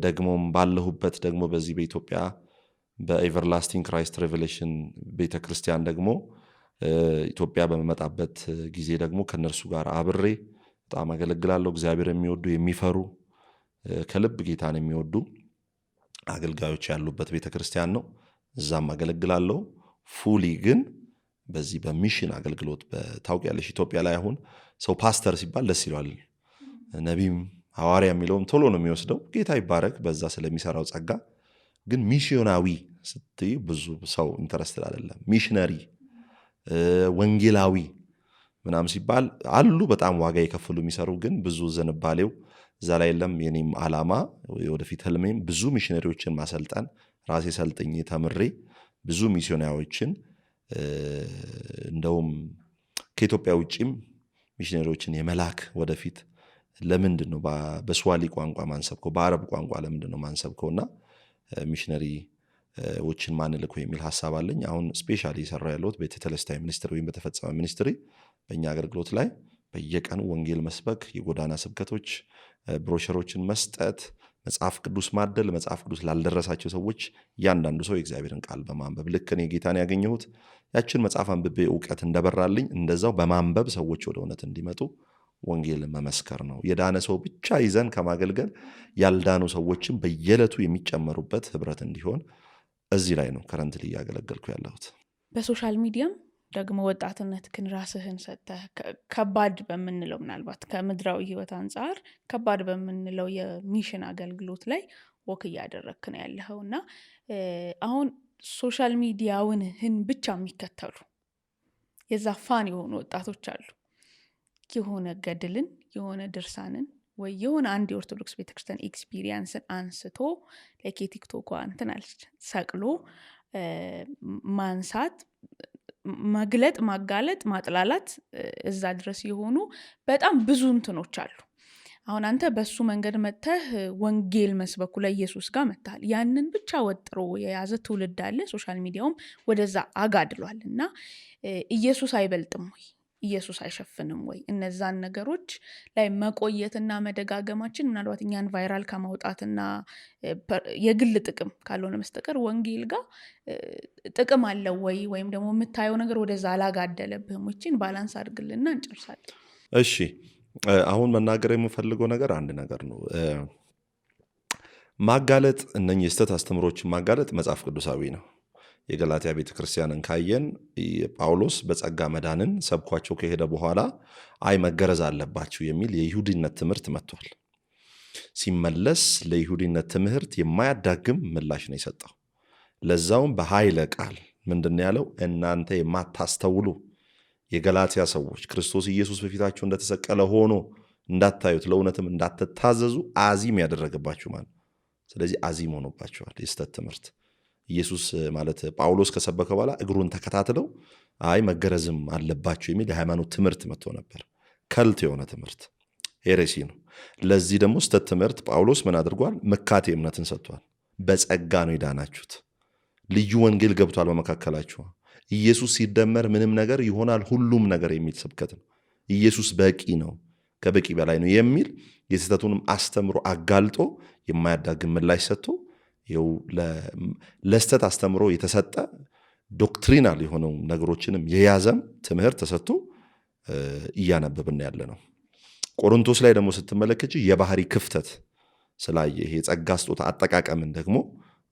ደግሞም ባለሁበት ደግሞ በዚህ በኢትዮጵያ በኤቨርላስቲንግ ክራይስት ሬቨሌሽን ቤተክርስቲያን ደግሞ ኢትዮጵያ በመመጣበት ጊዜ ደግሞ ከነርሱ ጋር አብሬ በጣም አገለግላለሁ። እግዚአብሔር የሚወዱ የሚፈሩ ከልብ ጌታን የሚወዱ አገልጋዮች ያሉበት ቤተክርስቲያን ነው። እዛም አገለግላለሁ። ፉሊ ግን በዚህ በሚሽን አገልግሎት ታውቂያለሽ፣ ኢትዮጵያ ላይ አሁን ሰው ፓስተር ሲባል ደስ ይለዋል። ነቢም ሐዋርያ የሚለውም ቶሎ ነው የሚወስደው። ጌታ ይባረክ በዛ ስለሚሰራው ጸጋ። ግን ሚሽዮናዊ ስትይ ብዙ ሰው ኢንተረስትድ አይደለም። ሚሽነሪ ወንጌላዊ ምናምን ሲባል አሉ በጣም ዋጋ የከፈሉ የሚሰሩ፣ ግን ብዙ ዝንባሌው እዛ ላይ የለም። የኔም ዓላማ ወደፊት ህልሜም ብዙ ሚሽነሪዎችን ማሰልጠን፣ ራሴ ሰልጥኜ ተምሬ ብዙ ሚስዮናዊዎችን እንደውም ከኢትዮጵያ ውጭም ሚሽነሪዎችን የመላክ ወደፊት። ለምንድን ነው በስዋሊ ቋንቋ ማንሰብከው? በአረብ ቋንቋ ለምንድን ነው ማንሰብከውና ሚሽነሪዎችን ማንልኮ የሚል ሀሳብ አለኝ። አሁን ስፔሻሊ የሰራ ያለሁት በቴተለስታይ ሚኒስትሪ ወይም በተፈጸመ ሚኒስትሪ በእኛ አገልግሎት ላይ በየቀኑ ወንጌል መስበክ፣ የጎዳና ስብከቶች፣ ብሮሸሮችን መስጠት፣ መጽሐፍ ቅዱስ ማደል፣ መጽሐፍ ቅዱስ ላልደረሳቸው ሰዎች እያንዳንዱ ሰው የእግዚአብሔርን ቃል በማንበብ ልክ እኔ ጌታን ያገኘሁት ያችን መጽሐፍ አንብቤ እውቀት እንደበራልኝ እንደዛው በማንበብ ሰዎች ወደ እውነት እንዲመጡ ወንጌልን መመስከር ነው። የዳነ ሰው ብቻ ይዘን ከማገልገል ያልዳኑ ሰዎችን በየዕለቱ የሚጨመሩበት ህብረት እንዲሆን እዚህ ላይ ነው ከረንትሊ እያገለገልኩ ያለሁት። በሶሻል ሚዲያም ደግሞ ወጣትነትህን ራስህን ሰጥተህ ከባድ በምንለው ምናልባት ከምድራዊ ህይወት አንጻር ከባድ በምንለው የሚሽን አገልግሎት ላይ ወክ እያደረግክ ነው ያለኸው እና አሁን ሶሻል ሚዲያውንህን ብቻ የሚከተሉ የዛ ፋን የሆኑ ወጣቶች አሉ። የሆነ ገድልን የሆነ ድርሳንን ወይ የሆነ አንድ የኦርቶዶክስ ቤተክርስቲያን ኤክስፒሪየንስን አንስቶ የቲክቶክ እንትን አለች ሰቅሎ ማንሳት፣ መግለጥ፣ ማጋለጥ፣ ማጥላላት እዛ ድረስ የሆኑ በጣም ብዙ እንትኖች አሉ። አሁን አንተ በሱ መንገድ መተህ ወንጌል መስበኩ ለኢየሱስ ጋር መታል። ያንን ብቻ ወጥሮ የያዘ ትውልድ አለ። ሶሻል ሚዲያውም ወደዛ አጋድሏል። እና ኢየሱስ አይበልጥም ወይ? ኢየሱስ አይሸፍንም ወይ? እነዛን ነገሮች ላይ መቆየትና መደጋገማችን ምናልባት እኛን ቫይራል ከማውጣትና የግል ጥቅም ካልሆነ መስተቀር ወንጌል ጋር ጥቅም አለው ወይ? ወይም ደግሞ የምታየው ነገር ወደዛ አላጋደለብህም? ይችን ባላንስ አድርግልና እንጨርሳለን። እሺ፣ አሁን መናገር የምፈልገው ነገር አንድ ነገር ነው። ማጋለጥ፣ እነኚህ የስተት አስተምሮችን ማጋለጥ መጽሐፍ ቅዱሳዊ ነው። የገላትያ ቤተክርስቲያንን ካየን ጳውሎስ በጸጋ መዳንን ሰብኳቸው ከሄደ በኋላ አይ መገረዝ አለባቸው የሚል የይሁዲነት ትምህርት መጥቷል። ሲመለስ ለይሁዲነት ትምህርት የማያዳግም ምላሽ ነው የሰጠው። ለዛውም በኃይለ ቃል ምንድን ያለው? እናንተ የማታስተውሉ የገላትያ ሰዎች ክርስቶስ ኢየሱስ በፊታቸው እንደተሰቀለ ሆኖ እንዳታዩት ለእውነትም እንዳትታዘዙ አዚም ያደረገባችሁ ማለት። ስለዚህ አዚም ሆኖባቸዋል የስተት ትምህርት። ኢየሱስ ማለት ጳውሎስ ከሰበከ በኋላ እግሩን ተከታትለው አይ መገረዝም አለባቸው የሚል የሃይማኖት ትምህርት መጥቶ ነበር። ከልት የሆነ ትምህርት፣ ሄሬሲ ነው። ለዚህ ደግሞ ስተት ትምህርት ጳውሎስ ምን አድርጓል? መካቴ እምነትን ሰጥቷል። በጸጋ ነው የዳናችሁት፣ ልዩ ወንጌል ገብቷል በመካከላችሁ፣ ኢየሱስ ሲደመር ምንም ነገር ይሆናል ሁሉም ነገር የሚል ስብከት ነው። ኢየሱስ በቂ ነው፣ ከበቂ በላይ ነው የሚል የስተቱንም አስተምሮ አጋልጦ የማያዳግም ምላሽ ሰጥቶ ይኸው ለስተት አስተምሮ የተሰጠ ዶክትሪናል የሆነው ነገሮችንም የያዘም ትምህርት ተሰጥቶ እያነበብን ያለ ነው። ቆሮንቶስ ላይ ደግሞ ስትመለከች የባህሪ ክፍተት ስላየ ይሄ ጸጋ ስጦታ አጠቃቀምን ደግሞ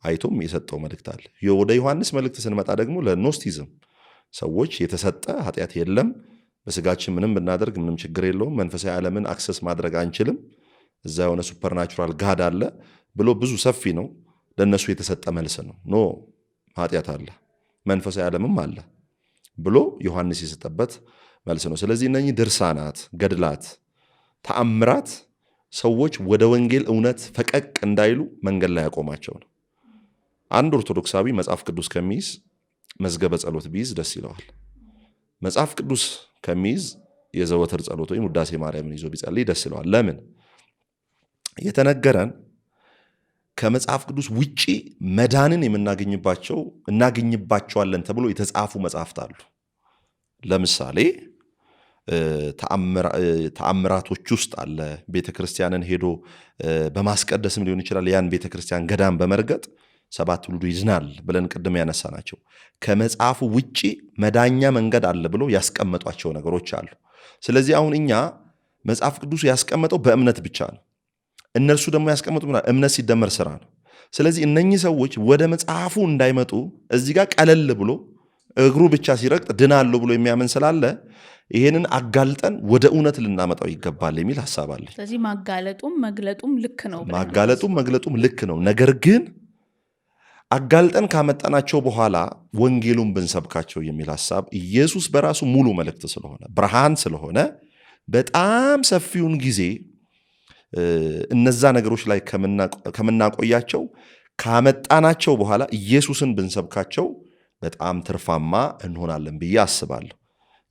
አይቶም የሰጠው መልእክት አለ። ወደ ዮሐንስ መልእክት ስንመጣ ደግሞ ለኖስቲዝም ሰዎች የተሰጠ ኃጢአት የለም፣ በስጋችን ምንም ብናደርግ ምንም ችግር የለውም፣ መንፈሳዊ ዓለምን አክሰስ ማድረግ አንችልም፣ እዛ የሆነ ሱፐርናቹራል ጋድ አለ ብሎ ብዙ ሰፊ ነው። ለእነሱ የተሰጠ መልስ ነው። ኖ ኃጢአት አለ፣ መንፈሳዊ ዓለምም አለ ብሎ ዮሐንስ የሰጠበት መልስ ነው። ስለዚህ እነኚህ ድርሳናት፣ ገድላት፣ ተአምራት ሰዎች ወደ ወንጌል እውነት ፈቀቅ እንዳይሉ መንገድ ላይ ያቆማቸው ነው። አንድ ኦርቶዶክሳዊ መጽሐፍ ቅዱስ ከሚይዝ መዝገበ ጸሎት ቢይዝ ደስ ይለዋል። መጽሐፍ ቅዱስ ከሚይዝ የዘወትር ጸሎት ወይም ውዳሴ ማርያምን ይዞ ቢጸልይ ደስ ይለዋል። ለምን? የተነገረን ከመጽሐፍ ቅዱስ ውጪ መዳንን እናገኝባቸዋለን ተብሎ የተጻፉ መጽሐፍት አሉ። ለምሳሌ ተአምራቶች ውስጥ አለ። ቤተክርስቲያንን ሄዶ በማስቀደስም ሊሆን ይችላል። ያን ቤተክርስቲያን ገዳም በመርገጥ 7 ትውልዱ ይዝናል ብለን ቅድም ያነሳ ናቸው። ከመጽሐፉ ውጪ መዳኛ መንገድ አለ ብሎ ያስቀመጧቸው ነገሮች አሉ። ስለዚህ አሁን እኛ መጽሐፍ ቅዱሱ ያስቀመጠው በእምነት ብቻ ነው። እነርሱ ደግሞ ያስቀመጡ እምነት ሲደመር ስራ ነው። ስለዚህ እነኚህ ሰዎች ወደ መጽሐፉ እንዳይመጡ እዚህ ጋር ቀለል ብሎ እግሩ ብቻ ሲረግጥ ድናለሁ ብሎ የሚያምን ስላለ ይሄንን አጋልጠን ወደ እውነት ልናመጣው ይገባል የሚል ሐሳብ አለ። ስለዚህ ማጋለጡም መግለጡም ልክ ነው። ማጋለጡም መግለጡም ልክ ነው። ነገር ግን አጋልጠን ካመጣናቸው በኋላ ወንጌሉን ብንሰብካቸው የሚል ሐሳብ ኢየሱስ በራሱ ሙሉ መልእክት ስለሆነ ብርሃን ስለሆነ በጣም ሰፊውን ጊዜ እነዛ ነገሮች ላይ ከምናቆያቸው ካመጣናቸው በኋላ ኢየሱስን ብንሰብካቸው በጣም ትርፋማ እንሆናለን ብዬ አስባለሁ።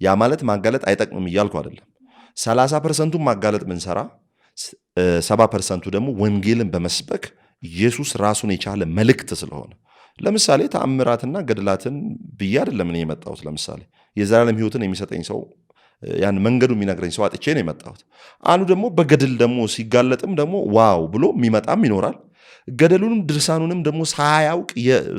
ያ ማለት ማጋለጥ አይጠቅምም እያልኩ አይደለም። 30%ቱን ማጋለጥ ብንሰራ 70%ቱ ደግሞ ወንጌልን በመስበክ ኢየሱስ ራሱን የቻለ መልእክት ስለሆነ፣ ለምሳሌ ተአምራትና ገድላትን ብዬ አይደለም እኔ የመጣሁት። ለምሳሌ የዘላለም ሕይወትን የሚሰጠኝ ሰው ያን መንገዱ የሚነግረኝ ሰው አጥቼ ነው የመጣሁት። አንዱ ደግሞ በገድል ደግሞ ሲጋለጥም ደግሞ ዋው ብሎ የሚመጣም ይኖራል። ገደሉንም ድርሳኑንም ደግሞ ሳያውቅ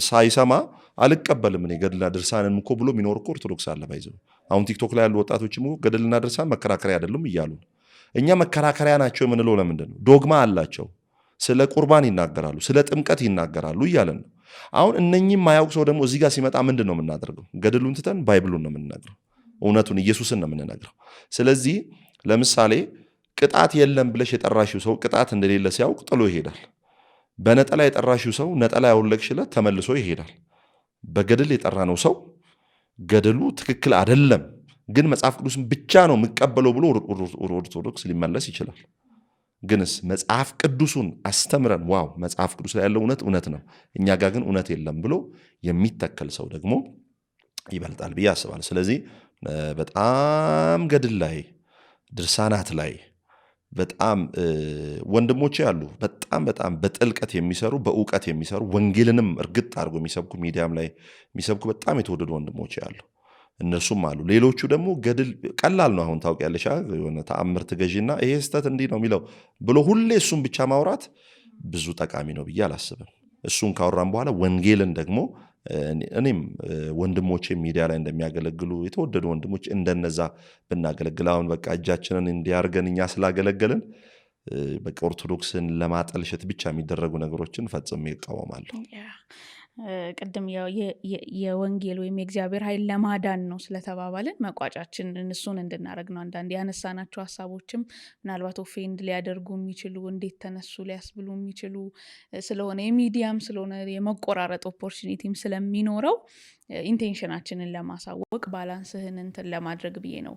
ሳይሰማ አልቀበልም እኔ ገድልና ድርሳንን እኮ ብሎ የሚኖር እኮ ኦርቶዶክስ አለ። ባይዘው አሁን ቲክቶክ ላይ ያሉ ወጣቶችም ገድልና ድርሳን መከራከሪያ አይደሉም እያሉ እኛ መከራከሪያ ናቸው የምንለው ለምንድን ነው? ዶግማ አላቸው። ስለ ቁርባን ይናገራሉ፣ ስለ ጥምቀት ይናገራሉ እያለን ነው። አሁን እነኚህም ማያውቅ ሰው ደግሞ እዚህ ጋር ሲመጣ ምንድን ነው የምናደርገው? ገድሉን ትተን ባይብሉን ነው የምንነግረው፣ እውነቱን ኢየሱስን ነው የምንነግረው። ስለዚህ ለምሳሌ ቅጣት የለም ብለሽ የጠራሽው ሰው ቅጣት እንደሌለ ሲያውቅ ጥሎ ይሄዳል። በነጠላ የጠራሽው ሰው ነጠላ ያወለቅሽለት ተመልሶ ይሄዳል። በገድል የጠራነው ሰው ገድሉ ትክክል አይደለም ግን መጽሐፍ ቅዱስን ብቻ ነው የምቀበለው ብሎ ኦርቶዶክስ ሊመለስ ይችላል። ግንስ መጽሐፍ ቅዱሱን አስተምረን ዋው መጽሐፍ ቅዱስ ላይ ያለው እውነት ነው፣ እኛ ጋር ግን እውነት የለም ብሎ የሚተከል ሰው ደግሞ ይበልጣል ብዬ አስባለሁ። ስለዚህ በጣም ገድል ላይ ድርሳናት ላይ በጣም ወንድሞቼ አሉ፣ በጣም በጥልቀት የሚሰሩ በእውቀት የሚሰሩ ወንጌልንም እርግጥ አድርጎ የሚሰብኩ ሚዲያም ላይ የሚሰብኩ በጣም የተወደዱ ወንድሞቼ አሉ። እነሱም አሉ። ሌሎቹ ደግሞ ገድል ቀላል ነው። አሁን ታውቂያለሽ የሆነ ተአምር ትገዢና ይሄ ስህተት እንዲህ ነው የሚለው ብሎ ሁሌ እሱን ብቻ ማውራት ብዙ ጠቃሚ ነው ብዬ አላስብም። እሱን ካወራን በኋላ ወንጌልን ደግሞ እኔም ወንድሞቼ ሚዲያ ላይ እንደሚያገለግሉ የተወደዱ ወንድሞች እንደነዛ ብናገለግል አሁን በቃ እጃችንን እንዲያርገን እኛ ስላገለገልን በቃ ኦርቶዶክስን ለማጠልሸት ብቻ የሚደረጉ ነገሮችን ፈጽሜ ይቃወማለሁ። ቅድም የወንጌል ወይም የእግዚአብሔር ኃይል ለማዳን ነው ስለተባባልን መቋጫችን እሱን እንድናደርግ ነው። አንዳንድ ያነሳናቸው ሀሳቦችም ምናልባት ኦፌንድ ሊያደርጉ የሚችሉ እንዴት ተነሱ ሊያስብሉ የሚችሉ ስለሆነ የሚዲያም ስለሆነ የመቆራረጥ ኦፖርቹኒቲም ስለሚኖረው ኢንቴንሽናችንን ለማሳወቅ ባላንስህን እንትን ለማድረግ ብዬ ነው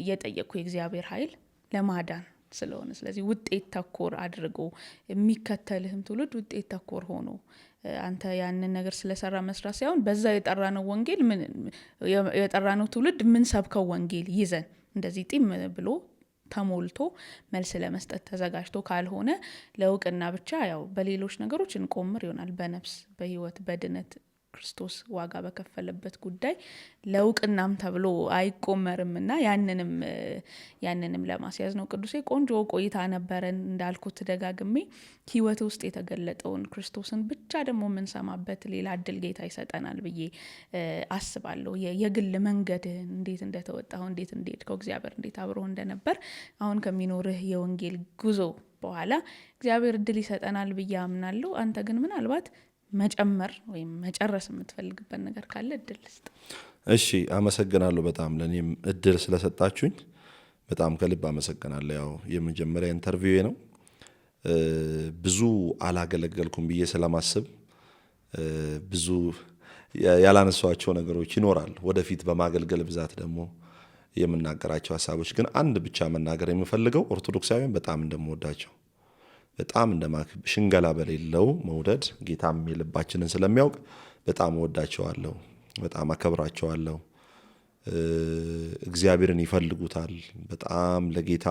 እየጠየቅኩ የእግዚአብሔር ኃይል ለማዳን ስለሆነ ስለዚህ ውጤት ተኮር አድርጎ የሚከተልህም ትውልድ ውጤት ተኮር ሆኖ አንተ ያንን ነገር ስለሰራ መስራት ሳይሆን በዛ የጠራነው ወንጌል የጠራነው ትውልድ ምን ሰብከው ወንጌል ይዘን እንደዚህ ጢም ብሎ ተሞልቶ መልስ ለመስጠት ተዘጋጅቶ ካልሆነ ለውቅና ብቻ ያው በሌሎች ነገሮች እንቆምር ይሆናል። በነፍስ በህይወት በድነት ክርስቶስ ዋጋ በከፈለበት ጉዳይ ለውቅናም ተብሎ አይቆመርምና ያንንም ለማስያዝ ነው። ቅዱሴ ቆንጆ ቆይታ ነበረን እንዳልኩት ደጋግሜ ህይወት ውስጥ የተገለጠውን ክርስቶስን ብቻ ደግሞ የምንሰማበት ሌላ እድል ጌታ ይሰጠናል ብዬ አስባለሁ። የግል መንገድህን እንዴት እንደተወጣው እንዴት እንደሄድከው እግዚአብሔር እንዴት አብሮ እንደነበር አሁን ከሚኖርህ የወንጌል ጉዞ በኋላ እግዚአብሔር እድል ይሰጠናል ብዬ አምናለሁ። አንተ ግን ምናልባት መጨመር ወይም መጨረስ የምትፈልግበት ነገር ካለ እድል ልስጥ። እሺ አመሰግናለሁ። በጣም ለእኔም እድል ስለሰጣችሁኝ በጣም ከልብ አመሰግናለሁ። ያው የመጀመሪያ ኢንተርቪው ነው። ብዙ አላገለገልኩም ብዬ ስለማስብ ብዙ ያላነሷቸው ነገሮች ይኖራሉ። ወደፊት በማገልገል ብዛት ደግሞ የምናገራቸው ሀሳቦች ግን አንድ ብቻ መናገር የምፈልገው ኦርቶዶክሳውያን በጣም እንደምወዳቸው በጣም ሽንገላ በሌለው መውደድ ጌታም የልባችንን ስለሚያውቅ በጣም ወዳቸዋለሁ፣ በጣም አከብራቸዋለሁ። እግዚአብሔርን ይፈልጉታል። በጣም ለጌታ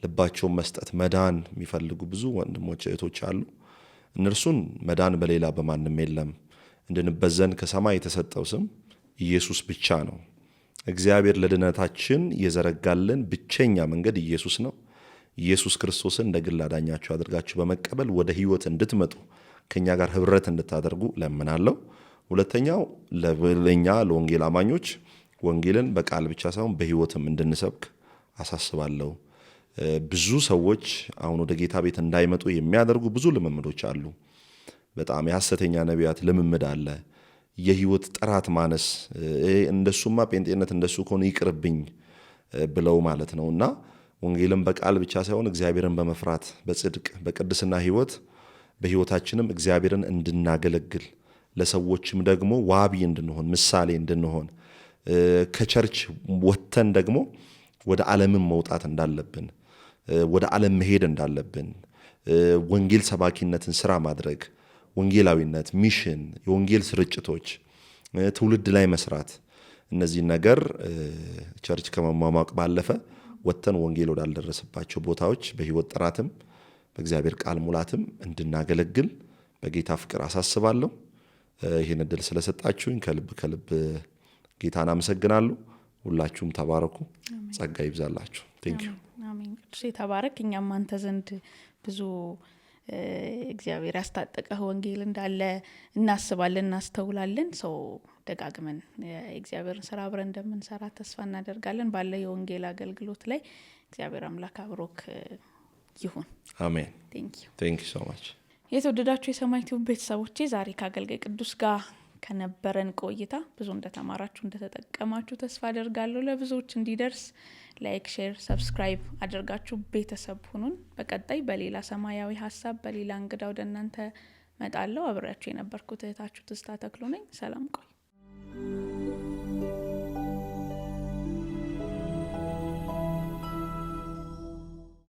ልባቸውን መስጠት መዳን የሚፈልጉ ብዙ ወንድሞች እህቶች አሉ። እነርሱን መዳን በሌላ በማንም የለም። እንድንበዘን ከሰማይ የተሰጠው ስም ኢየሱስ ብቻ ነው። እግዚአብሔር ለድነታችን የዘረጋልን ብቸኛ መንገድ ኢየሱስ ነው። ኢየሱስ ክርስቶስን እንደ ግል አዳኛችሁ አድርጋችሁ በመቀበል ወደ ህይወት እንድትመጡ ከኛ ጋር ህብረት እንድታደርጉ ለምናለሁ። ሁለተኛው ለኛ ለወንጌል አማኞች ወንጌልን በቃል ብቻ ሳይሆን በህይወትም እንድንሰብክ አሳስባለሁ። ብዙ ሰዎች አሁን ወደ ጌታ ቤት እንዳይመጡ የሚያደርጉ ብዙ ልምምዶች አሉ። በጣም የሐሰተኛ ነቢያት ልምምድ አለ። የህይወት ጥራት ማነስ፣ እንደሱማ ጴንጤነት እንደሱ ከሆነ ይቅርብኝ ብለው ማለት ነውና ወንጌልን በቃል ብቻ ሳይሆን እግዚአብሔርን በመፍራት በጽድቅ በቅድስና ህይወት በህይወታችንም እግዚአብሔርን እንድናገለግል ለሰዎችም ደግሞ ዋቢ እንድንሆን ምሳሌ እንድንሆን ከቸርች ወጥተን ደግሞ ወደ ዓለምን መውጣት እንዳለብን ወደ ዓለም መሄድ እንዳለብን ወንጌል ሰባኪነትን ስራ ማድረግ ወንጌላዊነት ሚሽን የወንጌል ስርጭቶች ትውልድ ላይ መስራት እነዚህ ነገር ቸርች ከመሟሟቅ ባለፈ ወጥተን ወንጌል ወዳልደረሰባቸው ቦታዎች በህይወት ጥራትም በእግዚአብሔር ቃል ሙላትም እንድናገለግል በጌታ ፍቅር አሳስባለሁ። ይህን እድል ስለሰጣችሁኝ ከልብ ጌታን አመሰግናለሁ። ሁላችሁም ተባረኩ፣ ጸጋ ይብዛላችሁ። ቴንክ ዩ። አሜን። ቅዱስ ተባረክ። እኛም አንተ ዘንድ ብዙ እግዚአብሔር ያስታጠቀህ ወንጌል እንዳለ እናስባለን፣ እናስተውላለን። ሰው ደጋግመን የእግዚአብሔርን ስራ አብረን እንደምንሰራ ተስፋ እናደርጋለን። ባለ የወንጌል አገልግሎት ላይ እግዚአብሔር አምላክ አብሮክ ይሁን። አሜን። ቴንክ ዩ ሶ ማች። የተወደዳችሁ የሰማይ ቲዩብ ቤተሰቦቼ ዛሬ ከአገልጋይ ቅዱስ ጋር ከነበረን ቆይታ ብዙ እንደተማራችሁ እንደተጠቀማችሁ ተስፋ አደርጋለሁ። ለብዙዎች እንዲደርስ ላይክ፣ ሼር፣ ሰብስክራይብ አድርጋችሁ ቤተሰብ ሁኑን። በቀጣይ በሌላ ሰማያዊ ሀሳብ በሌላ እንግዳ ወደ እናንተ መጣለሁ። አብሬያችሁ የነበርኩት እህታችሁ ትዝታ ተክሉ ነኝ። ሰላም ቆይ።